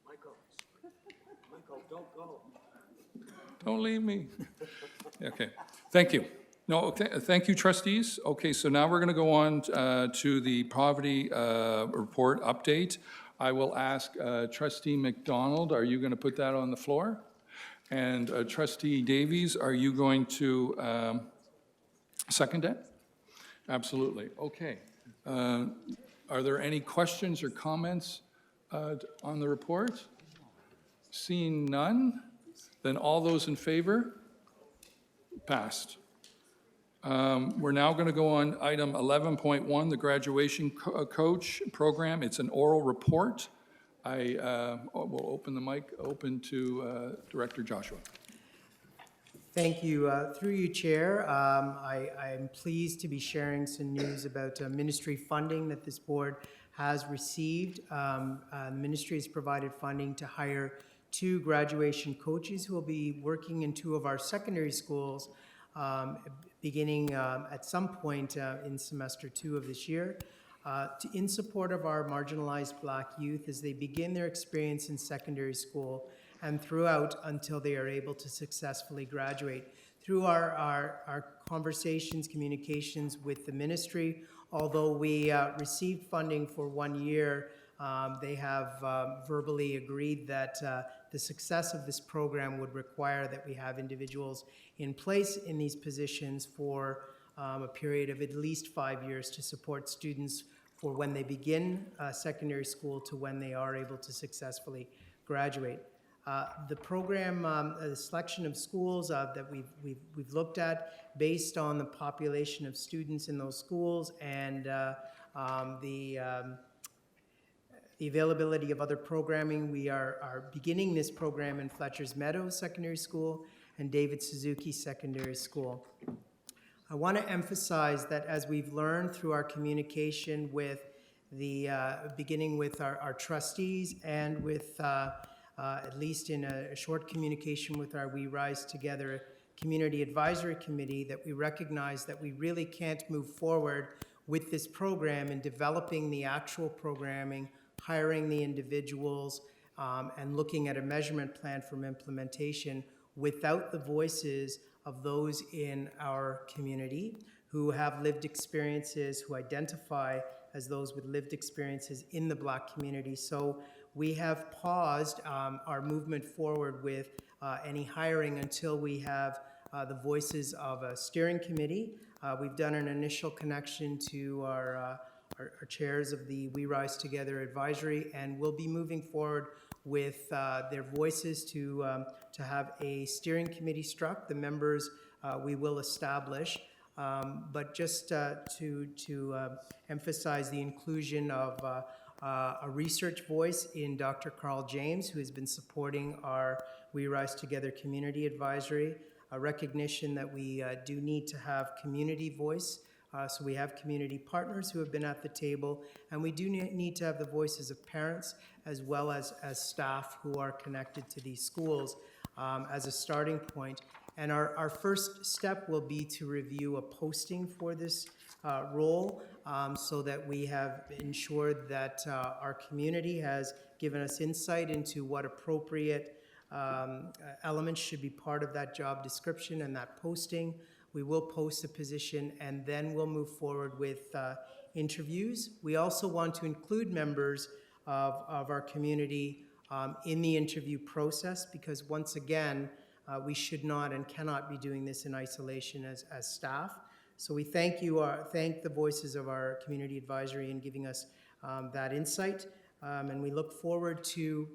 Michael, don't go. Don't leave me. Okay, thank you. No, okay, thank you, trustees. Okay, so now we're going to go on to the poverty report update. I will ask Trustee McDonald, are you going to put that on the floor? And Trustee Davies, are you going to second it? Absolutely. Okay. Are there any questions or comments on the report? Seeing none, then all those in favor? Passed. We're now going to go on item 11.1, the graduation coach program. It's an oral report. I will open the mic to Director Joshua. Thank you. Through you, Chair, I am pleased to be sharing some news about ministry funding that this board has received. The ministry has provided funding to hire 2 graduation coaches who will be working in 2 of our secondary schools beginning at some point in semester 2 of this year. in support of our marginalized Black youth as they begin their experience in secondary school and throughout until they are able to successfully graduate. Through our conversations, communications with the ministry, although we received funding for 1 year, they have verbally agreed that the success of this program would require that we have individuals in place in these positions for a period of at least 5 years to support students for when they begin secondary school to when they are able to successfully graduate. The program, the selection of schools that we've looked at based on the population of students in those schools and the availability of other programming. We are beginning this program in Fletcher's Meadows Secondary School and David Suzuki Secondary School. I want to emphasize that as we've learned through our communication with the, beginning with our trustees and with, at least in a short communication with our We Rise Together Community Advisory Committee, that we recognize that we really can't move forward with this program in developing the actual programming, hiring the individuals, and looking at a measurement plan for implementation without the voices of those in our community who have lived experiences, who identify as those with lived experiences in the Black community. So we have paused our movement forward with any hiring until we have the voices of a steering committee. We've done an initial connection to our chairs of the We Rise Together Advisory, and we'll be moving forward with their voices to have a steering committee struck. The members we will establish, but just to emphasize the inclusion of a research voice in Dr. Carl James, who has been supporting our We Rise Together Community Advisory, a recognition that we do need to have community voice. So we have community partners who have been at the table, and we do need to have the voices of parents as well as staff who are connected to these schools as a starting point. And our first step will be to review a posting for this role so that we have ensured that our community has given us insight into what appropriate elements should be part of that job description and that posting. We will post the position and then we'll move forward with interviews. We also want to include members of our community in the interview process because once again, we should not and cannot be doing this in isolation as staff. So we thank the voices of our community advisory in giving us that insight. And we look forward to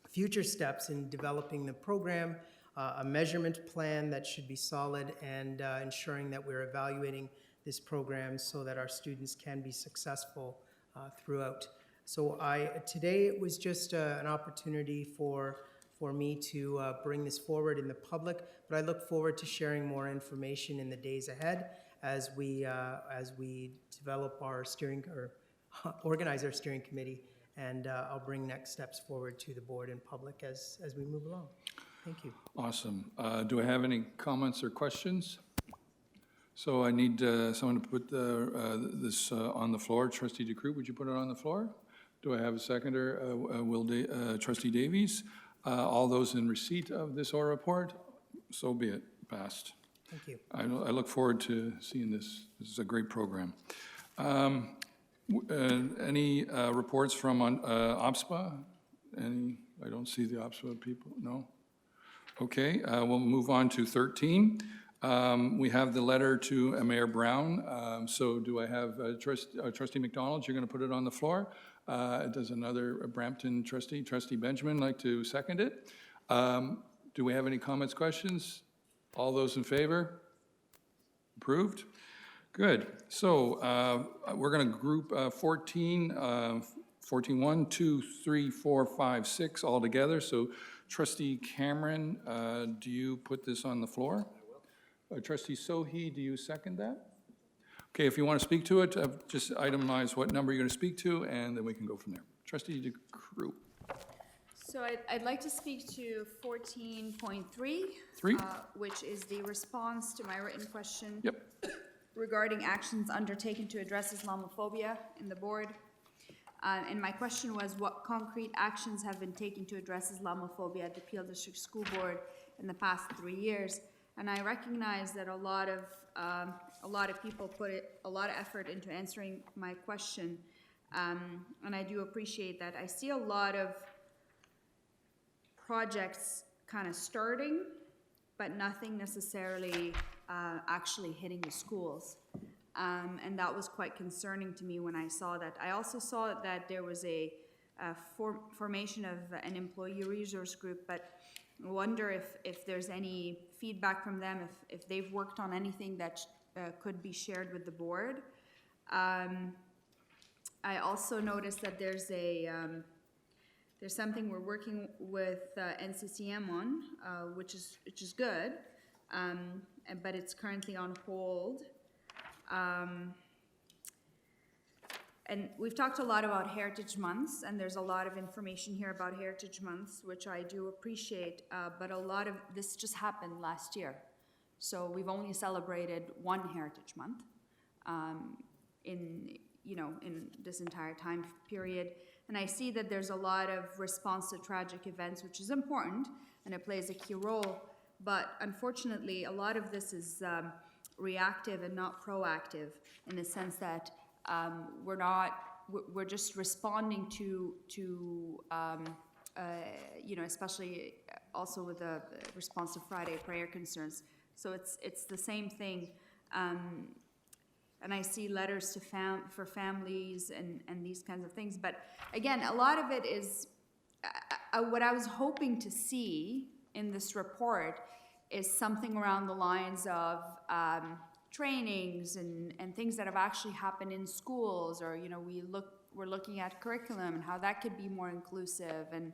future steps in developing the program, a measurement plan that should be solid, and ensuring that we're evaluating this program so that our students can be successful throughout. So today it was just an opportunity for me to bring this forward in the public, but I look forward to sharing more information in the days ahead as we develop our organize our steering committee, and I'll bring next steps forward to the board and public as we move along. Thank you. Awesome. Do I have any comments or questions? So I need someone to put this on the floor. Trustee DeCroo, would you put it on the floor? Do I have a seconder? Trustee Davies? All those in receipt of this oral report? So be it. Passed. Thank you. I look forward to seeing this. This is a great program. Any reports from OPSPA? Any? I don't see the OPSPA people. No? Okay, we'll move on to 13. We have the letter to Mayor Brown. So do I have Trustee McDonald, you're going to put it on the floor. Does another Brampton Trustee Benjamin, like to second it? Do we have any comments, questions? All those in favor? Approved? Good. So we're going to group 14, 1, 2, 3, 4, 5, 6 all together. So Trustee Cameron, do you put this on the floor? I will. Trustee Sohi, do you second that? Okay, if you want to speak to it, just itemize what number you're going to speak to, and then we can go from there. Trustee DeCroo. So I'd like to speak to 14.3, which is the response to my written question regarding actions undertaken to address Islamophobia in the board. And my question was, what concrete actions have been taken to address Islamophobia at the Peel District School Board in the past 3 years? And I recognize that a lot of people put a lot of effort into answering my question, and I do appreciate that. I see a lot of projects kind of starting, but nothing necessarily actually hitting the schools. And that was quite concerning to me when I saw that. I also saw that there was a formation of an employee resource group, but I wonder if there's any feedback from them, if they've worked on anything that could be shared with the board. I also noticed that there's something we're working with NCCM on, which is good, but it's currently on hold. And we've talked a lot about Heritage Months, and there's a lot of information here about Heritage Months, which I do appreciate, but a lot of this just happened last year. So we've only celebrated one Heritage Month in this entire time period. And I see that there's a lot of response to tragic events, which is important, and it plays a key role. But unfortunately, a lot of this is reactive and not proactive, in the sense that we're just responding to especially also with the response to Friday prayer concerns. So it's the same thing. And I see letters to for families and these kinds of things. But again, a lot of it is, what I was hoping to see in this report is something around the lines of trainings and things that have actually happened in schools, or we're looking at curriculum and how that could be more inclusive, and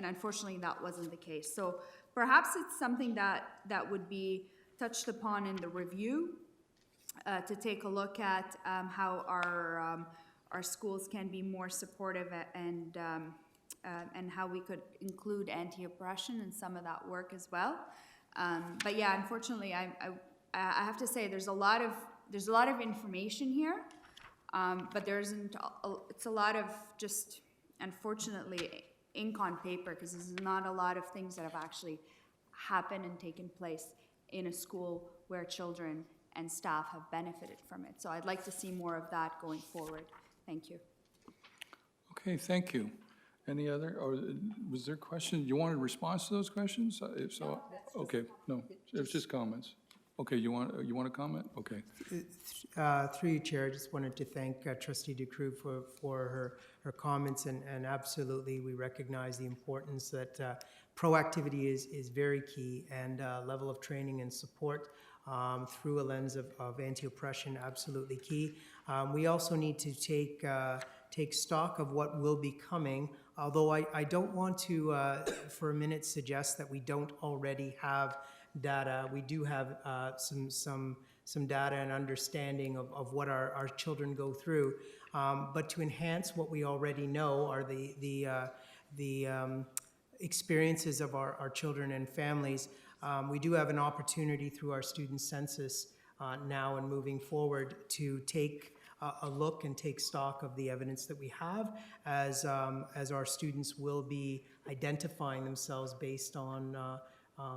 unfortunately that wasn't the case. So perhaps it's something that would be touched upon in the review, to take a look at how our schools can be more supportive, and how we could include anti-oppression in some of that work as well. But yeah, unfortunately, I have to say there's a lot of information here, but it's a lot of just, unfortunately, ink on paper, because there's not a lot of things that have actually happened and taken place in a school where children and staff have benefited from it. So I'd like to see more of that going forward. Thank you. Okay, thank you. Any other, or was there questions? You wanted a response to those questions? If so, okay, no, it was just comments. Okay, you want to comment? Okay. Through you, Chair, I just wanted to thank Trustee DeCreux for her comments, and absolutely we recognize the importance that proactivity is very key, and level of training and support through a lens of anti-oppression, absolutely key. We also need to take stock of what will be coming, although I don't want to for a minute suggest that we don't already have data. We do have some data and understanding of what our children go through, but to enhance what we already know are the experiences of our children and families. We do have an opportunity through our student census now and moving forward to take a look and take stock of the evidence that we have, as our students will be identifying themselves based on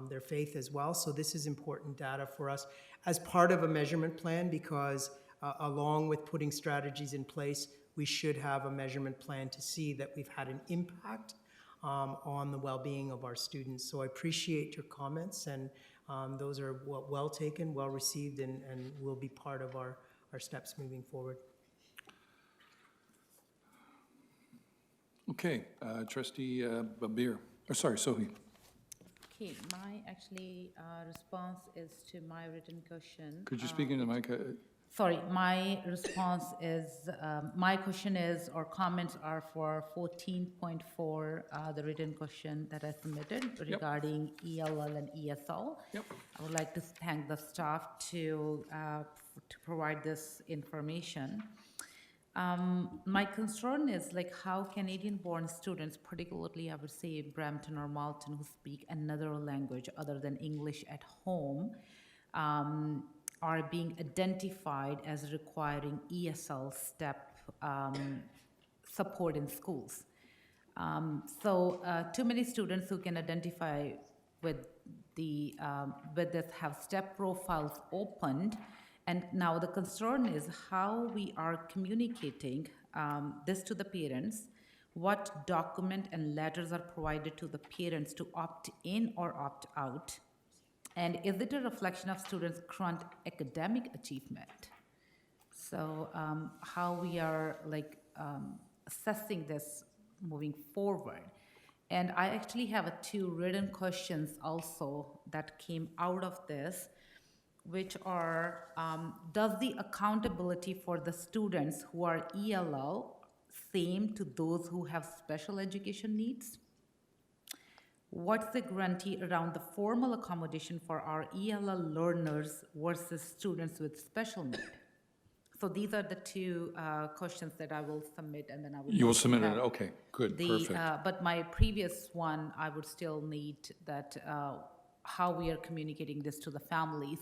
their faith as well. So this is important data for us as part of a measurement plan, because along with putting strategies in place, we should have a measurement plan to see that we've had an impact on the well-being of our students. So I appreciate your comments, and those are well taken, well received, and will be part of our steps moving forward. Okay, Trustee Babir, Sohi. Okay, my response is to my written question. Could you speak into the mic? Sorry, my response is, my question is, or comments are for 14.4, the written question that I submitted regarding ELL and ESL. Yep. I would like to thank the staff to provide this information. My concern is how Canadian-born students, particularly I would say Brampton or Malton, who speak another language other than English at home, are being identified as requiring ESL STEP support in schools. Too many students who can identify with with this have STEP profiles opened, and now the concern is how we are communicating this to the parents, what document and letters are provided to the parents to opt in or opt out, and is it a reflection of students' current academic achievement? So how we are assessing this moving forward. And I actually have two written questions also that came out of this, which are, does the accountability for the students who are ELL same to those who have special education needs? What's the guarantee around the formal accommodation for our ELL learners versus students with special need? So these are the two questions that I will submit, and then I will. You will submit it, okay, good, perfect. But my previous one, I would still need that, how we are communicating this to the families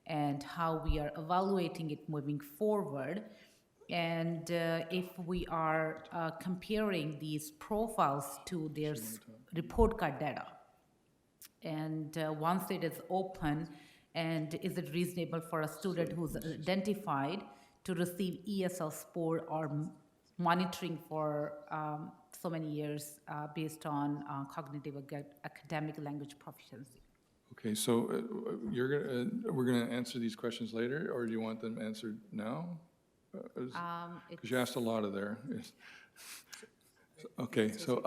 and how we are evaluating it moving forward. And if we are comparing these profiles to their report card data. And once it is open, and is it reasonable for a student who's identified to receive ESL support or monitoring for so many years based on cognitive academic language proficiency? Okay, so we're gonna answer these questions later, or do you want them answered now? Because you asked a lot of there. Okay, so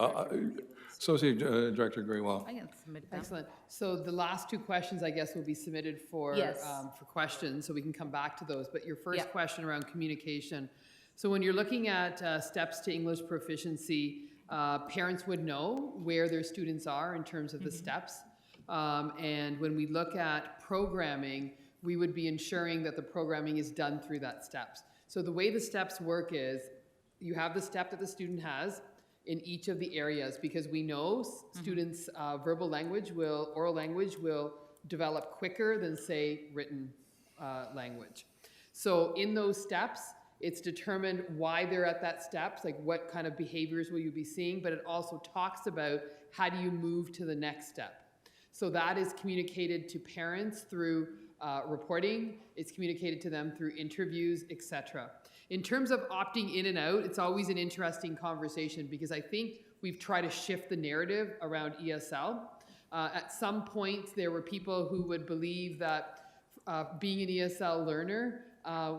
Associate Director Graywell. I can submit them. Excellent. So the last two questions, I guess, will be submitted for, Yes. For questions, so we can come back to those. But your first question around communication. So when you're looking at steps to English proficiency, parents would know where their students are in terms of the steps. And when we look at programming, we would be ensuring that the programming is done through that steps. So the way the steps work is you have the step that the student has in each of the areas, because we know students' oral language will develop quicker than, say, written language. So in those steps, it's determined why they're at that steps, like what kind of behaviors will you be seeing, but it also talks about how do you move to the next step. So that is communicated to parents through reporting, it's communicated to them through interviews, etc. In terms of opting in and out, it's always an interesting conversation because I think we've tried to shift the narrative around ESL. At some point, there were people who would believe that being an ESL learner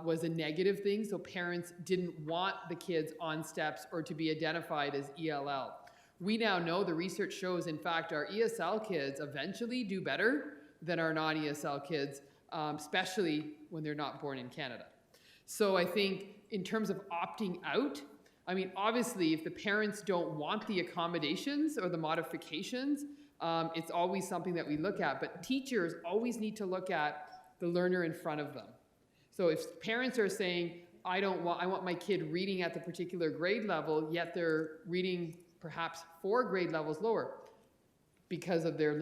was a negative thing, so parents didn't want the kids on steps or to be identified as ELL. We now know, the research shows, in fact, our ESL kids eventually do better than our non-ESL kids, especially when they're not born in Canada. So I think in terms of opting out, I mean, obviously, if the parents don't want the accommodations or the modifications, it's always something that we look at. But teachers always need to look at the learner in front of them. So if parents are saying, I want my kid reading at the particular grade level, yet they're reading perhaps 4 grade levels lower because of their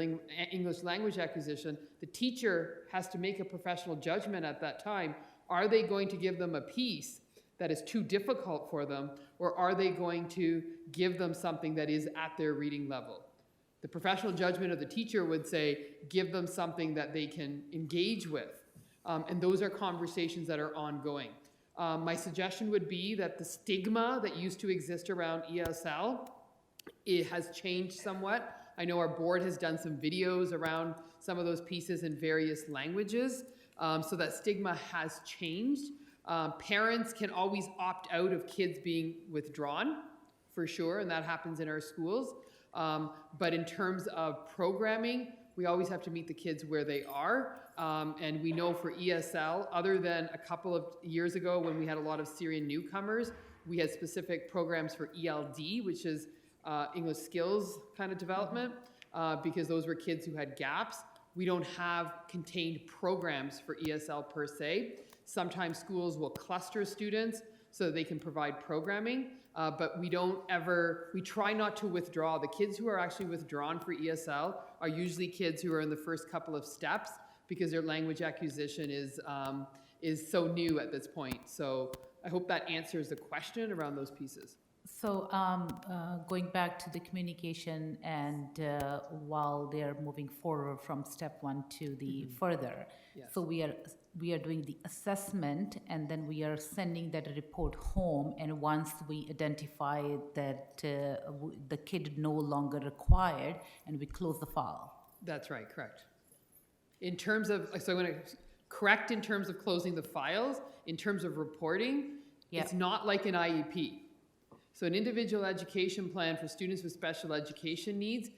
English language acquisition, the teacher has to make a professional judgment at that time. Are they going to give them a piece that is too difficult for them, or are they going to give them something that is at their reading level? The professional judgment of the teacher would say, give them something that they can engage with. And those are conversations that are ongoing. My suggestion would be that the stigma that used to exist around ESL, it has changed somewhat. I know our board has done some videos around some of those pieces in various languages, so that stigma has changed. Parents can always opt out of kids being withdrawn, for sure, and that happens in our schools. But in terms of programming, we always have to meet the kids where they are. And we know for ESL, other than a couple of years ago when we had a lot of Syrian newcomers, we had specific programs for ELD, which is English skills kind of development, because those were kids who had gaps. We don't have contained programs for ESL per se. Sometimes schools will cluster students so that they can provide programming, but we try not to withdraw. The kids who are actually withdrawn for ESL are usually kids who are in the first couple of steps, because their language acquisition is so new at this point. So I hope that answers the question around those pieces. So going back to the communication and while they're moving forward from step 1 to the further, Yes. so we are doing the assessment and then we are sending that report home, and once we identify that the kid no longer required, and we close the file. That's right, correct. In terms of, so I'm going to correct in terms of closing the files, in terms of reporting, it's not like an IEP. So an individual education plan for students with special education needs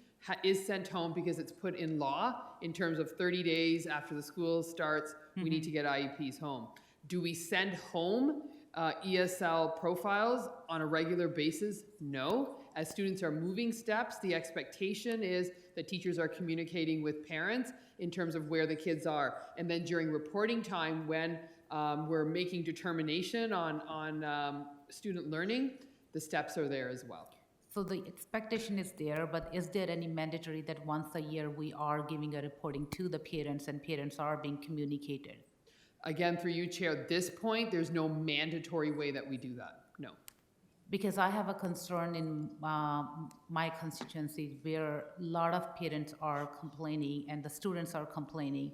is sent home because it's put in law in terms of 30 days after the school starts, we need to get IEPs home. Do we send home ESL profiles on a regular basis? No. As students are moving steps, the expectation is that teachers are communicating with parents in terms of where the kids are. And then during reporting time, when we're making determination on student learning, the steps are there as well. So the expectation is there, but is there any mandatory that once a year we are giving a reporting to the parents and parents are being communicated? Again, through you, Chair, at this point, there's no mandatory way that we do that, no. Because I have a concern in my constituency where a lot of parents are complaining and the students are complaining.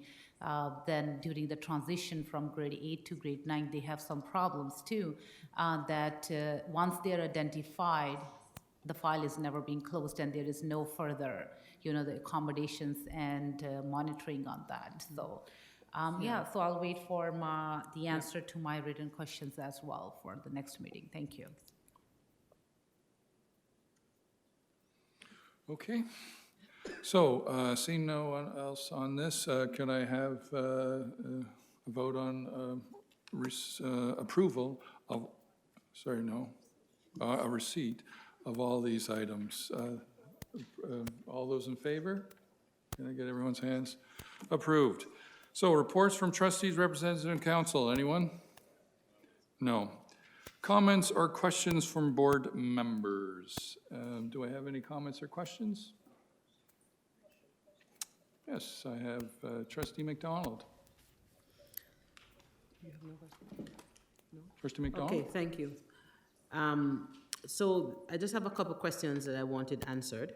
Then during the transition from grade 8 to grade 9, they have some problems too, that once they're identified, the file is never being closed and there is no further, the accommodations and monitoring on that. So, so I'll wait for the answer to my written questions as well for the next meeting. Thank you. Okay. So, seeing no one else on this, can I have a vote on approval of, a receipt of all these items? All those in favor? Can I get everyone's hands? Approved. So, reports from trustees, representatives, and council. Anyone? No. Comments or questions from board members? Do I have any comments or questions? Yes, I have Trustee McDonald. Trustee McDonald? Okay, thank you. So I just have a couple questions that I wanted answered.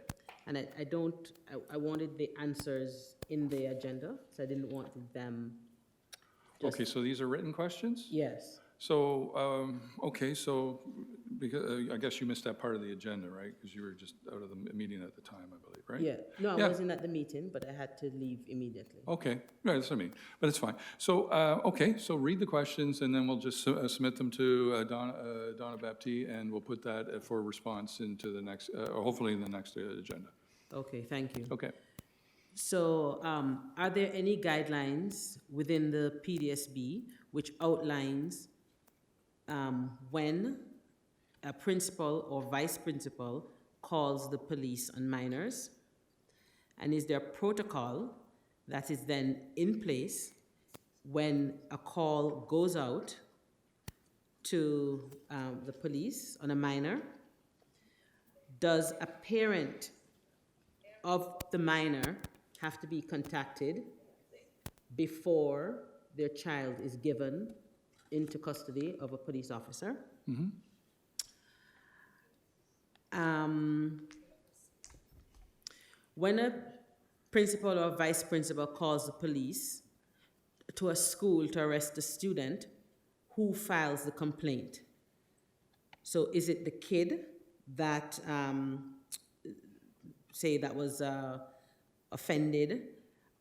And I wanted the answers in the agenda, so I didn't want them. Okay, so these are written questions? Yes. So, okay, so, because, I guess you missed that part of the agenda, right? Because you were just out of the meeting at the time, I believe, right? Yeah, no, I wasn't at the meeting, but I had to leave immediately. Okay, right, that's what I mean, but it's fine. So, okay, so read the questions, and then we'll just submit them to Donna Baptiste, and we'll put that for response into the next, or hopefully in the next agenda. Okay, thank you. Okay. So, are there any guidelines within the PDSB which outlines when a principal or vice principal calls the police on minors? And is there a protocol that is then in place when a call goes out to the police on a minor? Does a parent of the minor have to be contacted before their child is given into custody of a police officer? Mm-hmm. When a principal or vice principal calls the police to a school to arrest a student, who files the complaint? So is it the kid that, say that was offended,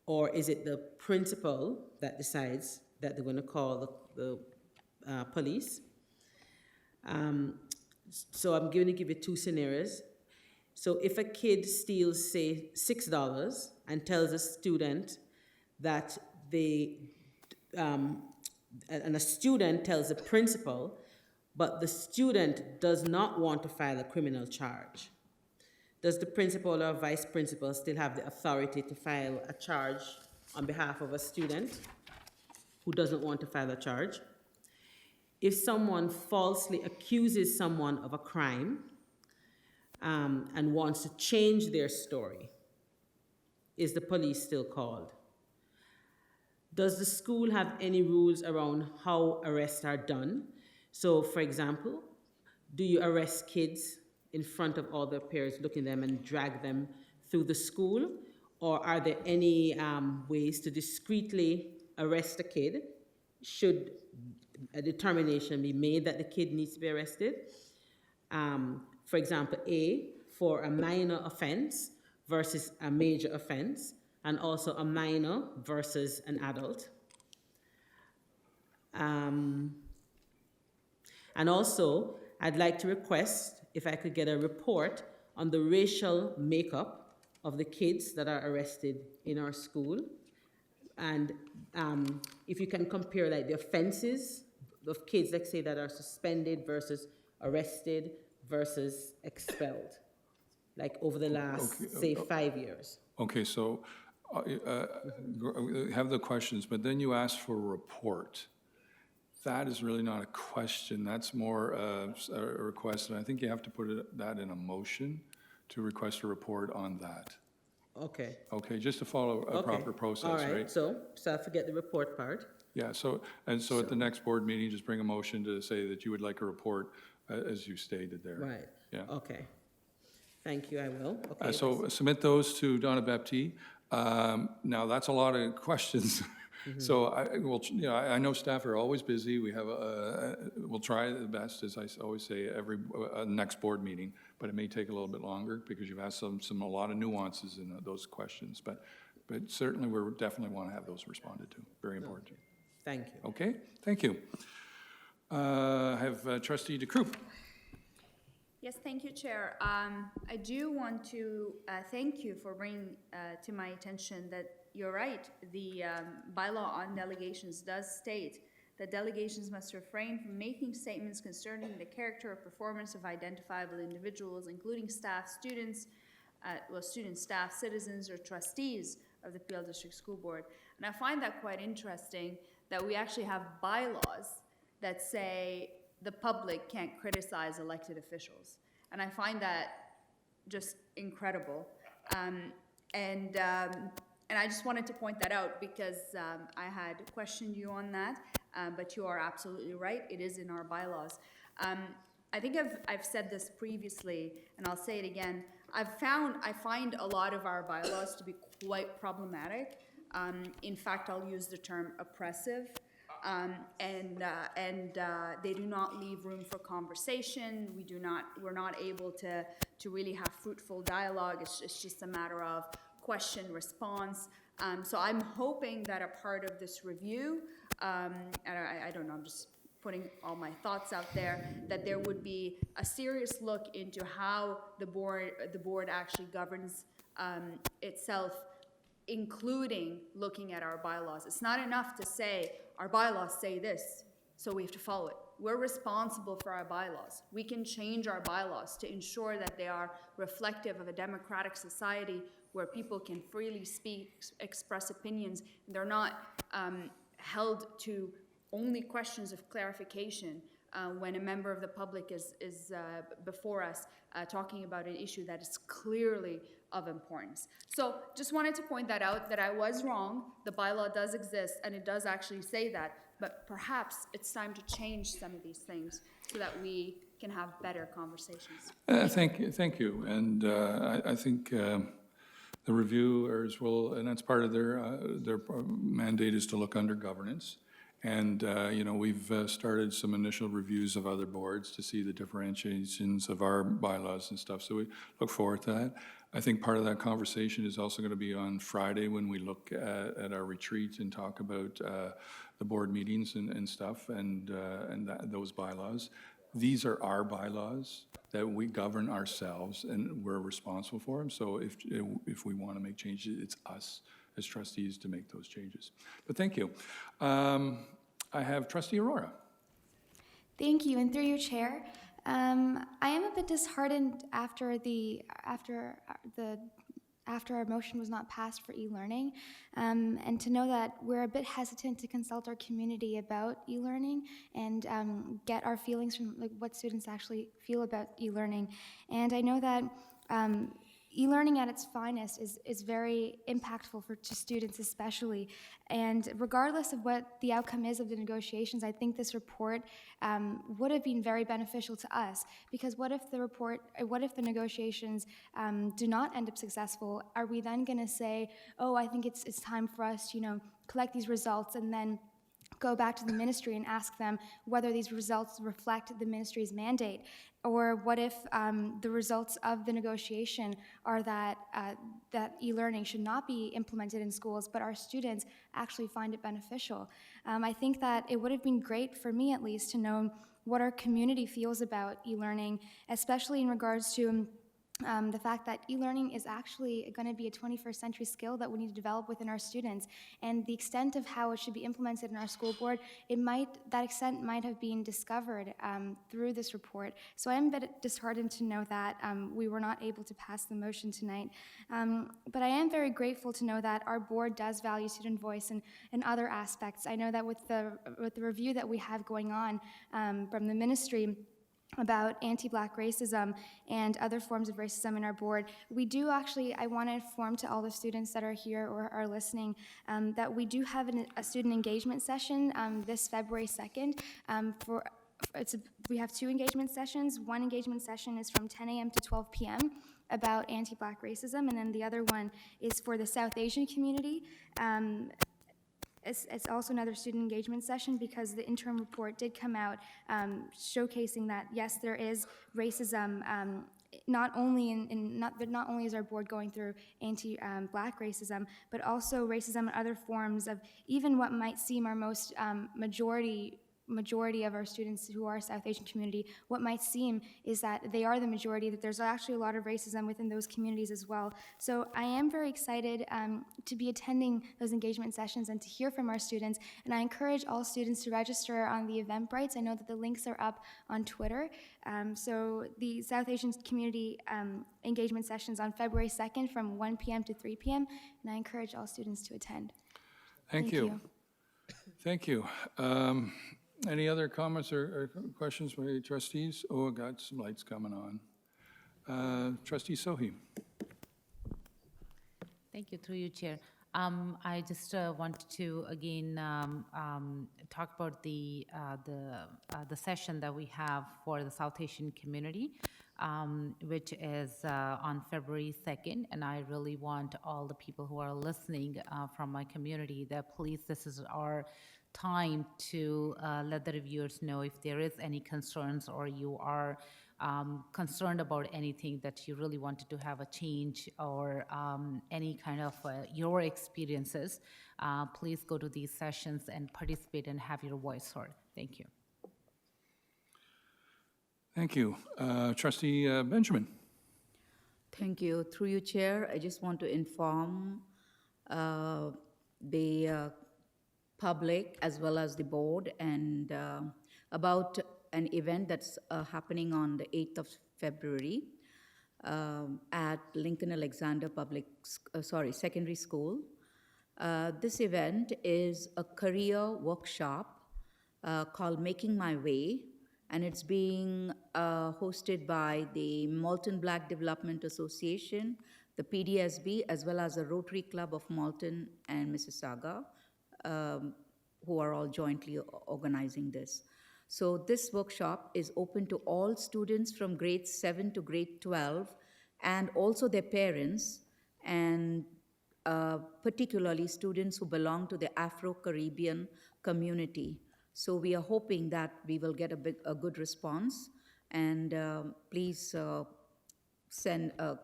or is it the principal that decides that they're going to call the police? So I'm going to give you two scenarios. So if a kid steals, say, $6 and tells a student that and a student tells the principal, but the student does not want to file a criminal charge, does the principal or vice principal still have the authority to file a charge on behalf of a student who doesn't want to file a charge? If someone falsely accuses someone of a crime and wants to change their story, is the police still called? Does the school have any rules around how arrests are done? So, for example, do you arrest kids in front of all their peers, look at them and drag them through the school? Or are there any ways to discreetly arrest a kid should a determination be made that the kid needs to be arrested? For example, A, for a minor offense versus a major offense, and also a minor versus an adult. And also, I'd like to request if I could get a report on the racial makeup of the kids that are arrested in our school. And if you can compare like the offenses of kids, let's say, that are suspended versus arrested versus expelled, like over the last, say, 5 years. Okay, so have the questions, but then you ask for a report. That is really not a question, that's more a request, and I think you have to put that in a motion to request a report on that. Okay. Okay, just to follow a proper process, All right? right? So I forget the report part. Yeah, so at the next board meeting, just bring a motion to say that you would like a report, as you stated there. Right. Yeah. Okay. Thank you, I will. Okay. So submit those to Donna Baptiste. Now, that's a lot of questions. So I know staff are always busy. We have, we'll try the best, as I always say, every next board meeting, but it may take a little bit longer because you've asked a lot of nuances in those questions. But certainly, we definitely want to have those responded to. Very important. Thank you. Okay, thank you. I have Trustee DeCroop. Yes, thank you, Chair. I do want to thank you for bringing to my attention that you're right. The bylaw on delegations does state that delegations must refrain from making statements concerning the character or performance of identifiable individuals, including staff, students, students, staff, citizens, or trustees of the Peel District School Board. And I find that quite interesting that we actually have bylaws that say the public can't criticize elected officials. And I find that just incredible. And I just wanted to point that out because I had questioned you on that, but you are absolutely right. It is in our bylaws. I think I've said this previously, and I'll say it again. I find a lot of our bylaws to be quite problematic. In fact, I'll use the term oppressive. And they do not leave room for conversation. We're not able to really have fruitful dialogue. It's just a matter of question, response. So I'm hoping that a part of this review, and I don't know, I'm just putting all my thoughts out there, that there would be a serious look into how the board actually governs itself, including looking at our bylaws. It's not enough to say, our bylaws say this, so we have to follow it. We're responsible for our bylaws. We can change our bylaws to ensure that they are reflective of a democratic society where people can freely speak, express opinions, and they're not held to only questions of clarification when a member of the public is before us talking about an issue that is clearly of importance. So just wanted to point that out, that I was wrong. The bylaw does exist, and it does actually say that, but perhaps it's time to change some of these things so that we can have better conversations. Thank you. And I think the reviewers will, and that's part of their mandate, is to look under governance. And, we've started some initial reviews of other boards to see the differentiations of our bylaws and stuff. So we look forward to that. I think part of that conversation is also going to be on Friday when we look at our retreat and talk about the board meetings and stuff and those bylaws. These are our bylaws that we govern ourselves, and we're responsible for them. So if we want to make changes, it's us as trustees to make those changes. But thank you. I have Trustee Aurora. Thank you, and through your chair, I am a bit disheartened after our motion was not passed for e-learning, and to know that we're a bit hesitant to consult our community about e-learning and get our feelings from what students actually feel about e-learning. And I know that e-learning at its finest is very impactful to students especially. And regardless of what the outcome is of the negotiations, I think this report would have been very beneficial to us, because what if the negotiations do not end up successful? Are we then going to say, oh, I think it's time for us to, collect these results and then go back to the ministry and ask them whether these results reflect the ministry's mandate? Or what if the results of the negotiation are that e-learning should not be implemented in schools, but our students actually find it beneficial? I think that it would have been great, for me at least, to know what our community feels about e-learning, especially in regards to the fact that e-learning is actually going to be a 21st century skill that we need to develop within our students, and the extent of how it should be implemented in our school board, that extent might have been discovered through this report. So I am a bit disheartened to know that we were not able to pass the motion tonight. But I am very grateful to know that our board does value student voice and other aspects. I know that with the review that we have going on from the ministry about anti-Black racism and other forms of racism in our board, we do actually, I want to inform to all the students that are here or are listening that we do have a student engagement session this February 2nd. We have 2 engagement sessions. One engagement session is from 10 a.m. to 12 p.m. about anti-Black racism, and then the other one is for the South Asian community. It's also another student engagement session because the interim report did come out showcasing that, yes, there is racism, not only is our board going through anti-Black racism, but also racism in other forms of even what might seem our most majority of our students who are South Asian community. What might seem is that they are the majority, that there's actually a lot of racism within those communities as well. So I am very excited to be attending those engagement sessions and to hear from our students, and I encourage all students to register on the Eventbrite. I know that the links are up on Twitter. So the South Asian community engagement sessions on February 2nd from 1 p.m. to 3 p.m., and I encourage all students to attend. Thank you. Thank you. Any other comments or questions by trustees? Oh, I got some lights coming on. Trustee Sohi. Thank you, through you, Chair. I just wanted to again talk about the session that we have for the South Asian community, which is on February 2nd, and I really want all the people who are listening from my community that please, this is our time to let the reviewers know if there is any concerns or you are concerned about anything that you really wanted to have a change or any kind of your experiences. Please go to these sessions and participate and have your voice heard. Thank you. Thank you. Trustee Benjamin. Thank you. Through you, Chair, I just want to inform the public as well as the board and about an event that's happening on the 8th of February at Lincoln Alexander Secondary School. This event is a career workshop called Making My Way, and it's being hosted by the Malton Black Development Association, the PDSB, as well as the Rotary Club of Malton and Mississauga, who are all jointly organizing this. So this workshop is open to all students from grade 7 to grade 12 and also their parents, and particularly students who belong to the Afro-Caribbean community. So we are hoping that we will get a good response, and please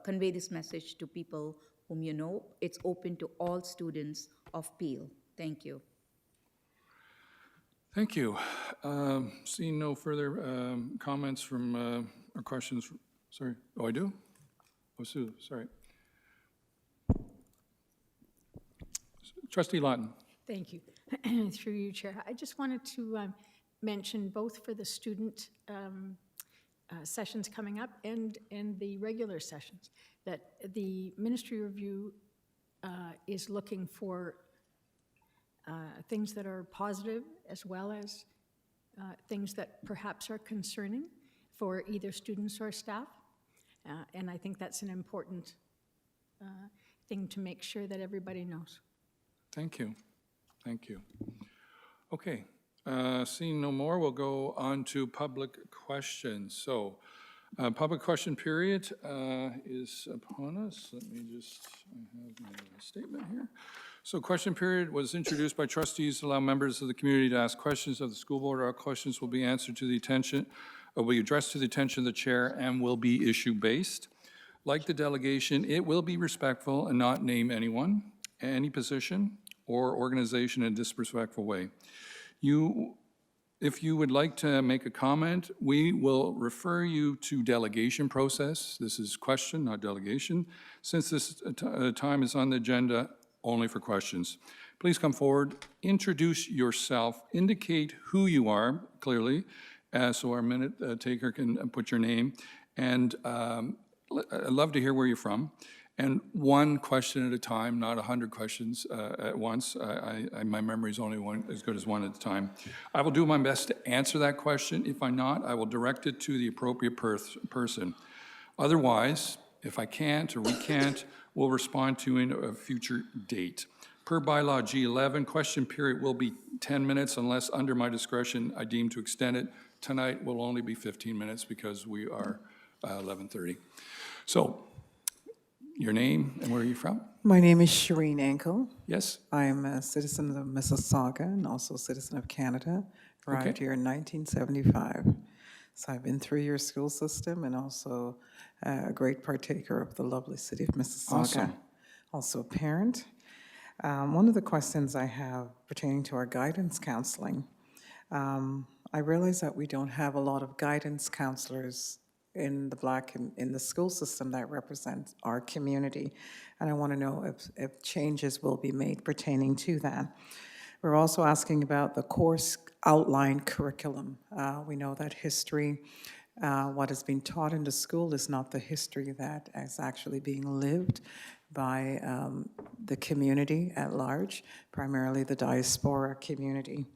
convey this message to people whom you know. It's open to all students of Peel. Thank you. Thank you. Seeing no further comments from or questions. Sorry. Oh, I do? Oh, Sue, sorry. Trustee Lawton. Thank you. Through you, Chair. I just wanted to mention both for the student sessions coming up and the regular sessions that the ministry review is looking for things that are positive as well as things that perhaps are concerning for either students or staff. And I think that's an important thing to make sure that everybody knows. Thank you. Thank you. Okay, seeing no more, we'll go on to public questions. So, public question period is upon us. Let me just, I have my statement here. So question period was introduced by trustees to allow members of the community to ask questions of the school board. Our questions will be answered to the attention, will be addressed to the attention of the chair and will be issue-based. Like the delegation, it will be respectful and not name anyone, any position, or organization in a disrespectful way. If you would like to make a comment, we will refer you to delegation process. This is question, not delegation, since this time is on the agenda only for questions. Please come forward, introduce yourself, indicate who you are clearly, so our minute taker can put your name, and I'd love to hear where you're from. And one question at a time, not 100 questions at once. My memory is only as good as one at a time. I will do my best to answer that question. If I'm not, I will direct it to the appropriate person. Otherwise, if I can't or we can't, we'll respond to in a future date. Per bylaw G11, question period will be 10 minutes unless under my discretion I deem to extend it. Tonight will only be 15 minutes because we are 11:30. So, your name and where are you from? My name is Shireen Ankle. Yes? I am a citizen of Mississauga and also a citizen of Canada. Arrived here in 1975. So I've been through your school system and also a great partaker of the lovely city of Mississauga. Awesome. Also a parent. One of the questions I have pertaining to our guidance counseling, I realize that we don't have a lot of guidance counselors in the school system that represents our community. And I want to know if changes will be made pertaining to that. We're also asking about the course outline curriculum. We know that history, what is being taught in the school is not the history that is actually being lived by the community at large, primarily the diaspora community.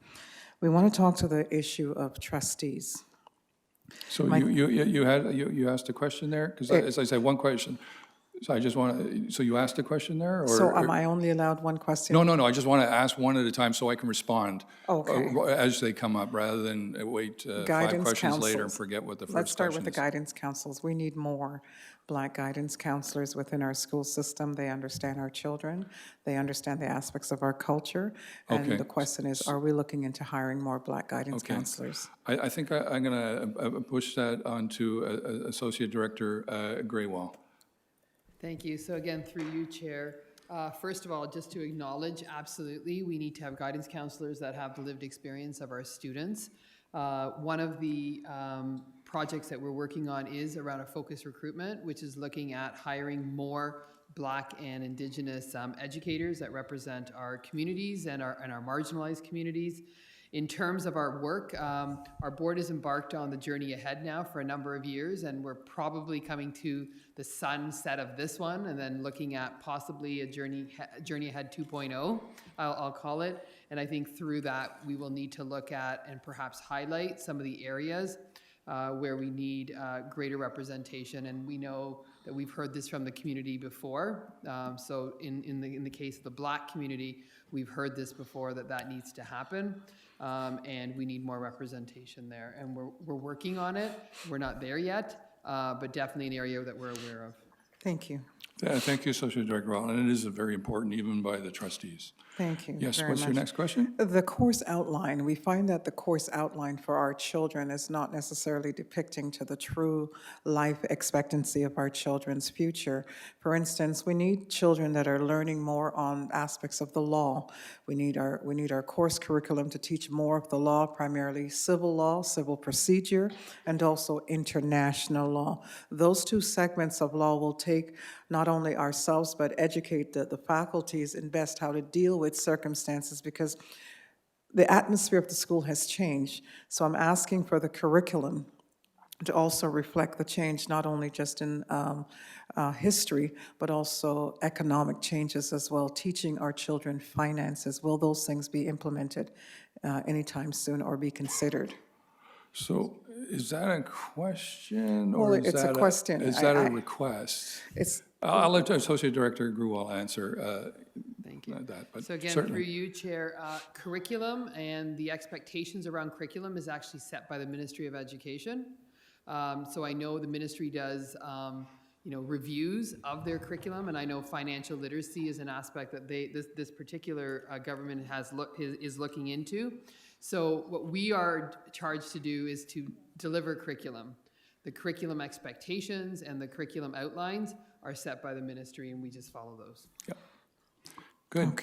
We want to talk to the issue of trustees. So you asked a question there? Because as I said, one question. So I just want to, so you asked a question there? So am I only allowed one question? No. I just want to ask one at a time so I can respond as they come up, rather than wait 5 questions later and forget what the first question is. Let's start with the guidance councils. We need more Black guidance counselors within our school system. They understand our children. They understand the aspects of our culture. And the question is, are we looking into hiring more Black guidance counselors? I think I'm going to push that on to Associate Director Graywall. Thank you. So again, through you, Chair. First of all, just to acknowledge, absolutely, we need to have guidance counselors that have the lived experience of our students. One of the projects that we're working on is around a focused recruitment, which is looking at hiring more Black and Indigenous educators that represent our communities and our marginalized communities. In terms of our work, our board has embarked on the journey ahead now for a number of years, and we're probably coming to the sunset of this one and then looking at possibly a journey ahead 2.0, I'll call it. And I think through that, we will need to look at and perhaps highlight some of the areas where we need greater representation. And we know that we've heard this from the community before. So in the case of the Black community, we've heard this before, that needs to happen. And we need more representation there. And we're working on it. We're not there yet, but definitely an area that we're aware of. Thank you. Thank you, Associate Director Rowland. And it is very important, even by the trustees. Thank you. Yes, very what's much. your next question? The course outline. We find that the course outline for our children is not necessarily depicting to the true life expectancy of our children's future. For instance, we need children that are learning more on aspects of the law. We need our course curriculum to teach more of the law, primarily civil law, civil procedure, and also international law. Those two segments of law will take not only ourselves, but educate the faculties in best how to deal with circumstances, because the atmosphere of the school has changed. So I'm asking for the curriculum to also reflect the change, not only just in history, but also economic changes as well, teaching our children finances. Will those things be implemented anytime soon or be considered? So is that a question? Well, or it's a question. Is that a request? I'll let Associate Director Gruwal answer Thank you. that, but So again, certainly. through you, Chair, curriculum and the expectations around curriculum is actually set by the Ministry of Education. So I know the ministry does, reviews of their curriculum, and I know financial literacy is an aspect that this particular government is looking into. So what we are charged to do is to deliver curriculum. The curriculum expectations and the curriculum outlines are set by the ministry, and we just follow those. Yep. Good.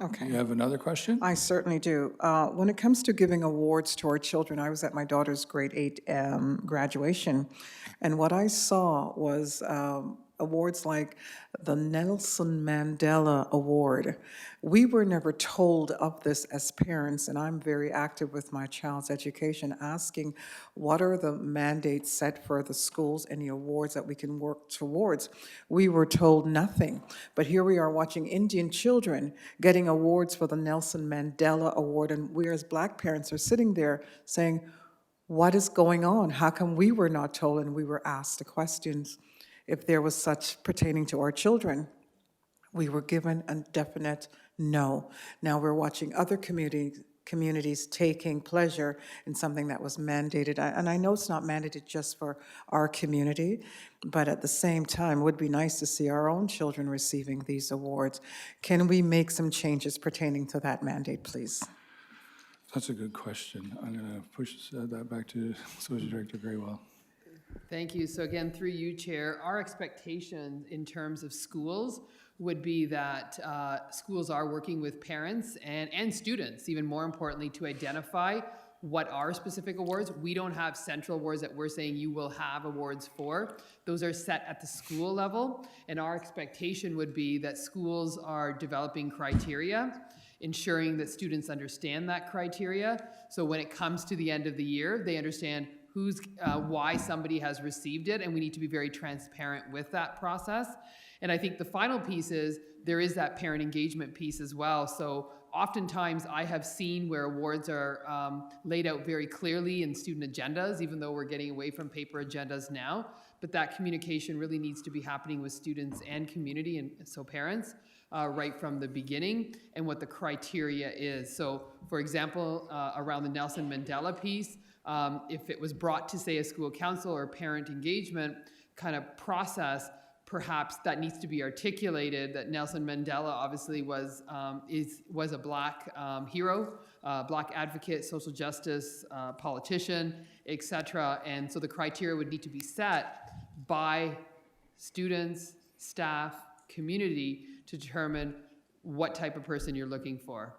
Okay. You have another question? I certainly do. When it comes to giving awards to our children, I was at my daughter's grade 8 graduation, and what I saw was awards like the Nelson Mandela Award. We were never told of this as parents, and I'm very active with my child's education, asking what are the mandates set for the schools, any awards that we can work towards. We were told nothing, but here we are watching Indian children getting awards for the Nelson Mandela Award, and we as Black parents are sitting there saying, what is going on? How come we were not told and we were asked the questions? If there was such pertaining to our children, we were given a definite no. Now we're watching other communities taking pleasure in something that was mandated. And I know it's not mandated just for our community, but at the same time, it would be nice to see our own children receiving these awards. Can we make some changes pertaining to that mandate, please? That's a good question. I'm going to push that back to Associate Director Graywell. Thank you. So again, through you, Chair, our expectation in terms of schools would be that schools are working with parents and students, even more importantly, to identify what are specific awards. We don't have central awards that we're saying you will have awards for. Those are set at the school level, and our expectation would be that schools are developing criteria, ensuring that students understand that criteria. So when it comes to the end of the year, they understand why somebody has received it, and we need to be very transparent with that process. And I think the final piece is there is that parent engagement piece as well. So oftentimes I have seen where awards are laid out very clearly in student agendas, even though we're getting away from paper agendas now, but that communication really needs to be happening with students and community, and so parents, right from the beginning, and what the criteria is. So for example, around the Nelson Mandela piece, if it was brought to, say, a school council or parent engagement kind of process, perhaps that needs to be articulated that Nelson Mandela obviously was a Black hero, Black advocate, social justice politician, etc. And so the criteria would need to be set by students, staff, community to determine what type of person you're looking for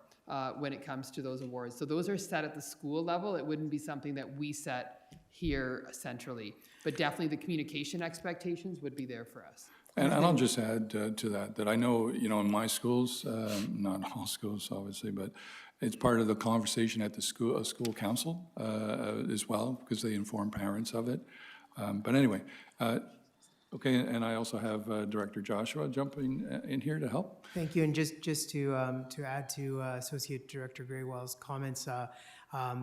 when it comes to those awards. So those are set at the school level. It wouldn't be something that we set here centrally, but definitely the communication expectations would be there for us. And I'll just add to that I know, in my schools, not all schools obviously, but it's part of the conversation at the school council as well, because they inform parents of it. But anyway, okay, and I also have Director Joshua jumping in here to help. Thank you, and just to add to Associate Director Graywell's comments,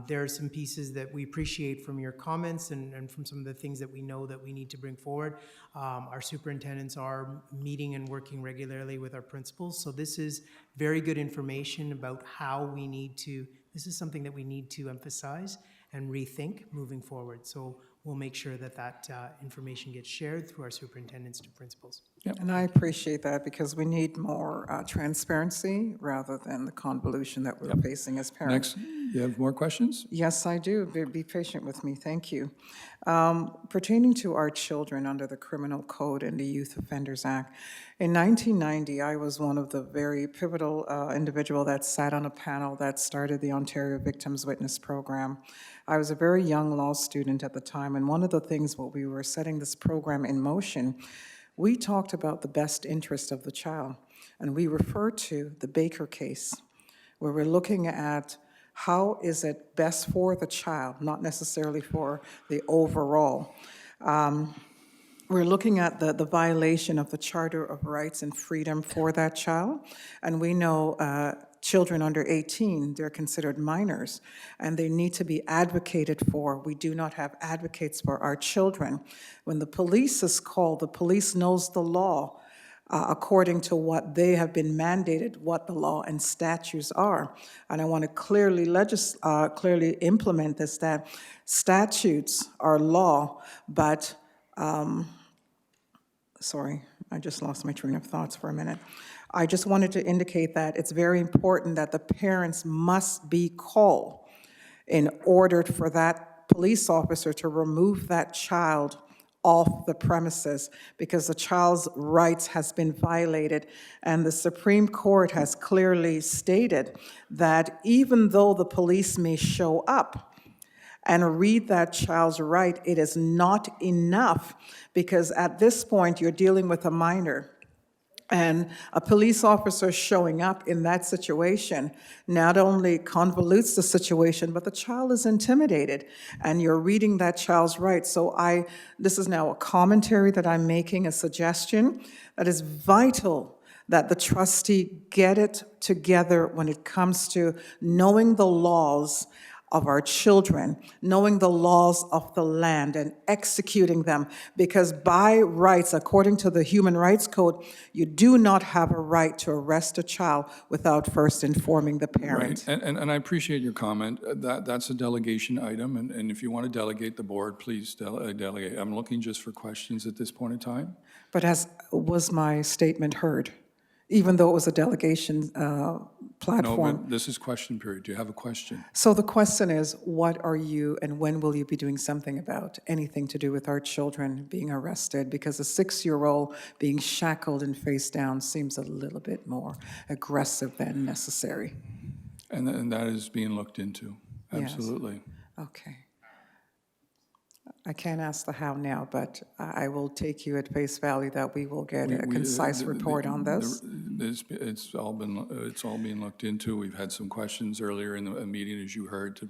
there are some pieces that we appreciate from your comments and from some of the things that we know that we need to bring forward. Our superintendents are meeting and working regularly with our principals, so this is very good information about how we need to, this is something that we need to emphasize and rethink moving forward. So we'll make sure that that information gets shared through our superintendents to principals. Yep. And I appreciate that because we need more transparency rather than the convolution that we're facing as parents. Next, you have more questions? Yes, I do. Be patient with me. Thank you. Pertaining to our children under the Criminal Code and the Youth Offenders Act, in 1990, I was one of the very pivotal individual that sat on a panel that started the Ontario Victims Witness Program. I was a very young law student at the time, and one of the things while we were setting this program in motion, we talked about the best interest of the child, and we referred to the Baker case, where we're looking at how is it best for the child, not necessarily for the overall. We're looking at the violation of the Charter of Rights and Freedom for that child, and we know children under 18, they're considered minors, and they need to be advocated for. We do not have advocates for our children. When the police is called, the police knows the law, according to what they have been mandated, what the law and statutes are. And I want to clearly implement this, that statutes are law, but, sorry, I just lost my train of thoughts for a minute. I just wanted to indicate that it's very important that the parents must be called in order for that police officer to remove that child off the premises, because the child's rights has been violated. And the Supreme Court has clearly stated that even though the police may show up and read that child's right, it is not enough, because at this point, you're dealing with a minor. And a police officer showing up in that situation not only convolutes the situation, but the child is intimidated, and you're reading that child's rights. So this is now a commentary that I'm making, a suggestion that is vital that the trustee get it together when it comes to knowing the laws of our children, knowing the laws of the land and executing them, because by rights, according to the Human Rights Code, you do not have a right to arrest a child without first informing the parent. Right, and I appreciate your comment. That's a delegation item, and if you want to delegate the board, please delegate. I'm looking just for questions at this point in time. But was my statement heard? Even though it was a delegation platform. No, but this is question period. Do you have a question? So the question is, what are you and when will you be doing something about anything to do with our children being arrested? Because a 6-year-old being shackled and face down seems a little bit more aggressive than necessary. And that is being looked into, Yes. absolutely. Okay. I can't ask the how now, but I will take you at face value that we will get a concise report on this. It's all being looked into. We've had some questions earlier in the meeting, as you heard, to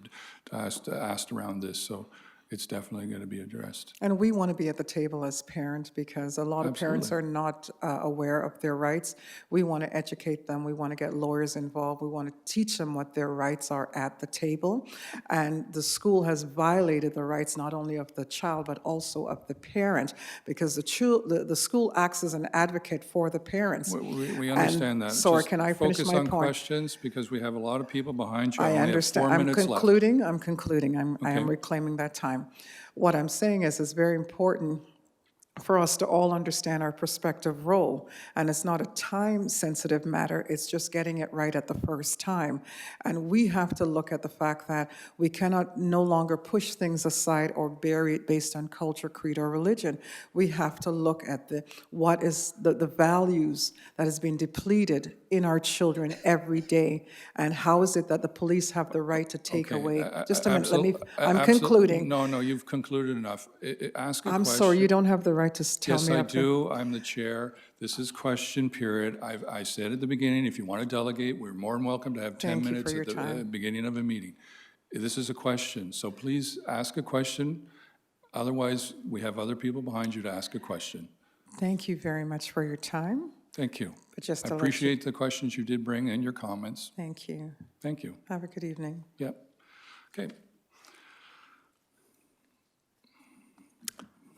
ask around this. So it's definitely going to be addressed. And we want to be at the table as parents, because a lot of parents are not aware of their rights. We want to educate them. We want to get lawyers involved. We want to teach them what their rights are at the table. And the school has violated the rights not only of the child, but also of the parent, because the school acts as an advocate for the parents. We understand that. Sorry, Just can I finish my point? Focus on questions, because we have a lot of people behind you. I only have understand. 4 minutes left. I'm concluding. I am Okay. reclaiming that time. What I'm saying is it's very important for us to all understand our prospective role. And it's not a time-sensitive matter, it's just getting it right at the first time. And we have to look at the fact that we cannot no longer push things aside or bury it based on culture, creed, or religion. We have to look at what is the values that has been depleted in our children every day, and how is it that the police have the right to take away. Just a minute, I'm concluding. No, you've concluded enough. Ask a question. I'm sorry, you don't have the right to tell me. Yes, I do. I'm the chair. This is question period. I said at the beginning, if you want to delegate, we're more than welcome to have 10 minutes at the beginning of a meeting. This is a question, so please ask a question. Otherwise, we have other people behind you to ask a question. Thank you very much for your time. Thank you. But just I to let appreciate the questions you did bring and your comments. Thank you. Thank you. Have a good evening. Yep. Okay.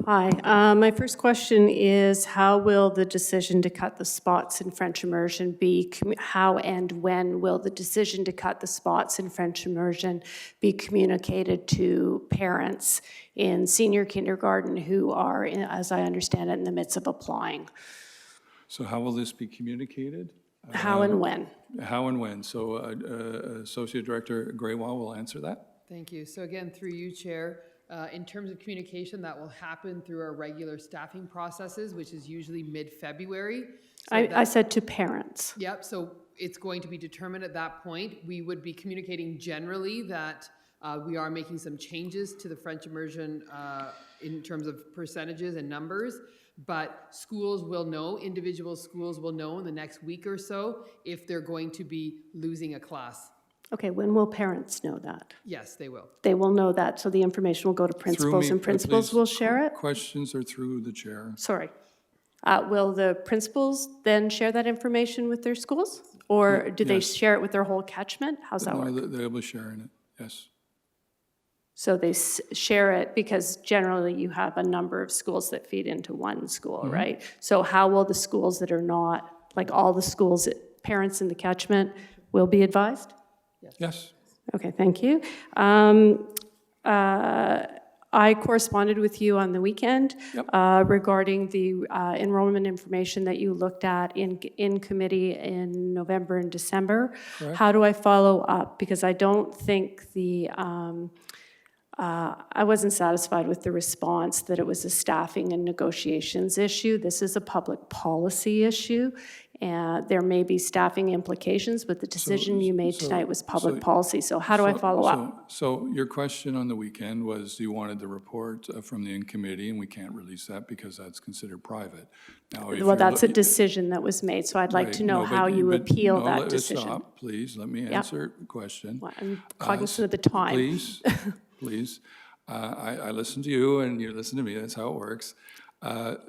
Hi, my first question is, how will the decision to cut the spots in French immersion be, how and when will the decision to cut the spots in French immersion be communicated to parents in senior kindergarten who are, as I understand it, in the midst of applying? So how will this be communicated? How and when? How and when. So Associate Director Graywall will answer that. Thank you. So again, through you, Chair, in terms of communication, that will happen through our regular staffing processes, which is usually mid-February. So I said to parents. Yep, so it's going to be determined at that point. We would be communicating generally that we are making some changes to the French immersion in terms of percentages and numbers, but schools will know, individual schools will know in the next week or so if they're going to be losing a class. Okay, when will parents know that? Yes, they will. They will know that, so the information will go to principals, and principals will share it? Questions are through the chair. Sorry. Will the principals then share that information with their schools? Or do they Yes. share it with their whole catchment? How's that work? No, they'll be sharing it, yes. So they share it because generally you have a number of schools that feed into one school, right? So how will the schools that are not, like all the schools, parents in the catchment will be advised? Yes. Okay, thank you. I corresponded with you on the weekend regarding the enrollment information that you looked at in committee in November and December. Correct. How do I follow up? Because I don't think I wasn't satisfied with the response that it was a staffing and negotiations issue. This is a public policy issue, and there may be staffing implications, but the decision you made tonight was public policy. So how do I follow up? So your question on the weekend was you wanted the report from the in-committee, and we can't release that because that's considered private. Now, if Well, that's a decision that was made, so I'd like to know how you appeal that decision. Stop, please, let me answer the question. Well, I'm cognizant of the time. Please, please. I listen to you and you listen to me, that's how it works.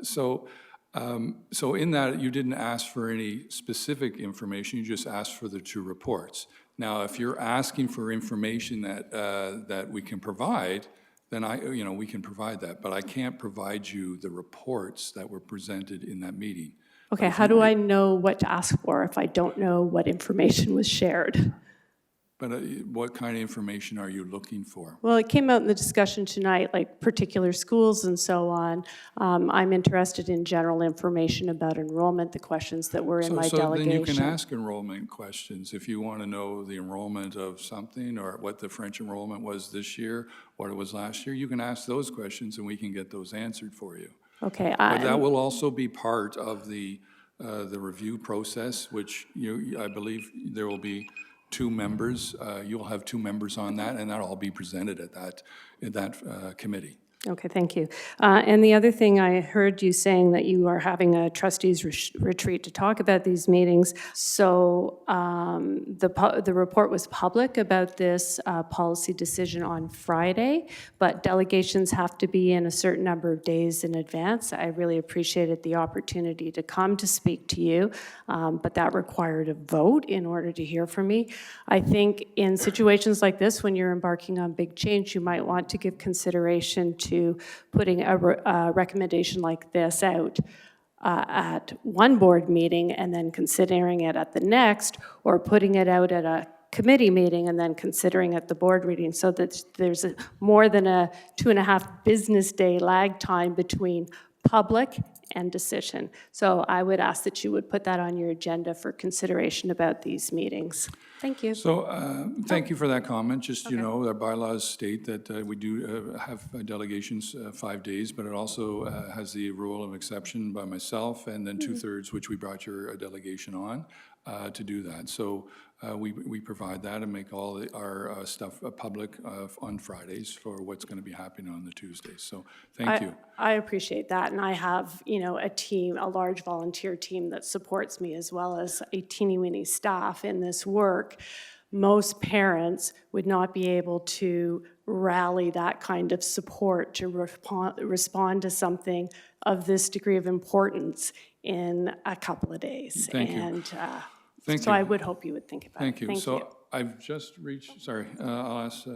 So in that, you didn't ask for any specific information, you just asked for the two reports. Now, if you're asking for information that we can provide, then we can provide that, but I can't provide you the reports that were presented in that meeting. Okay, how do I know what to ask for if I don't know what information was shared? But what kind of information are you looking for? Well, it came out in the discussion tonight, like particular schools and so on. I'm interested in general information about enrollment, the questions that were in my delegation. Then you can ask enrollment questions. If you want to know the enrollment of something or what the French enrollment was this year, what it was last year, you can ask those questions and we can get those answered for you. Okay. But that will also be part of the review process, which I believe there will be 2 members. You'll have 2 members on that, and that'll all be presented at that committee. Okay, thank you. And the other thing, I heard you saying that you are having a trustees retreat to talk about these meetings. So the report was public about this policy decision on Friday, but delegations have to be in a certain number of days in advance. I really appreciated the opportunity to come to speak to you, but that required a vote in order to hear from me. I think in situations like this, when you're embarking on big change, you might want to give consideration to putting a recommendation like this out at one board meeting and then considering it at the next, or putting it out at a committee meeting and then considering at the board meeting, so that there's more than a 2.5 business day lag time between public and decision. So I would ask that you would put that on your agenda for consideration about these meetings. Thank you. So thank you for that comment. Just, you know, our bylaws state that we do have delegations 5 days, but it also has the rule of exception by myself and then 2/3, which we brought your delegation on to do that. So we provide that and make all our stuff public on Fridays for what's going to be happening on the Tuesdays. So thank you. I appreciate that, and I have, you know, a team, a large volunteer team that supports me, as well as a teeny-weeny staff in this work. Most parents would not be able to rally that kind of support to respond to something of this degree of importance in a couple of days. Thank you. And Thank so you. I would hope you would think about Thank it. you. So I've just reached, sorry, I'll ask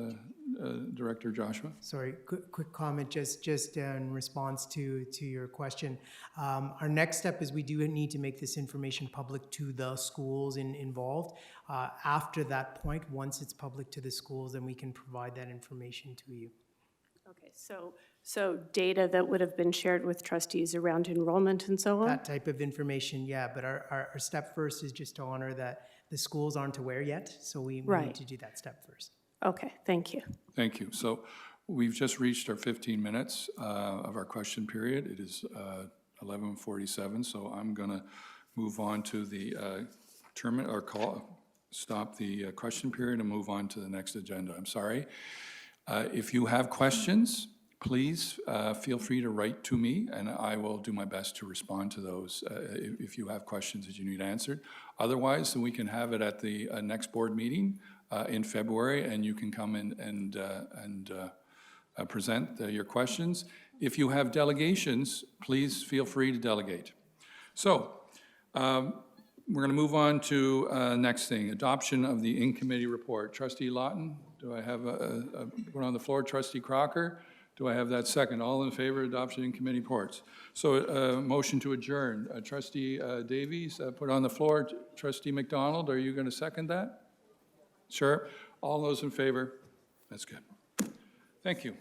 Director Joshua. Sorry, quick comment, just in response to your question. Our next step is we do need to make this information public to the schools involved. After that point, once it's public to the schools, then we can provide that information to you. Okay, so data that would have been shared with trustees around enrollment and so on? That type of information, yeah, but our step first is just to honor that the schools aren't aware yet, so we need to do that step first. Okay, thank you. Thank you. So we've just reached our 15 minutes of our question period. It is 11:47, so I'm going to move on to the stop the question period and move on to the next agenda. I'm sorry. If you have questions, please feel free to write to me, and I will do my best to respond to those if you have questions that you need answered. Otherwise, then we can have it at the next board meeting in February, and you can come in and present your questions. If you have delegations, please feel free to delegate. So We're going to move on to next thing, adoption of the in-committee report. Trustee Lawton, do I have a put on the floor? Trustee Crocker, do I have that second? All in favor of adoption in-committee reports? So motion to adjourn. Trustee Davies, put on the floor. Trustee McDonald, are you going to second that? Sure. All those in favor? That's good. Thank you.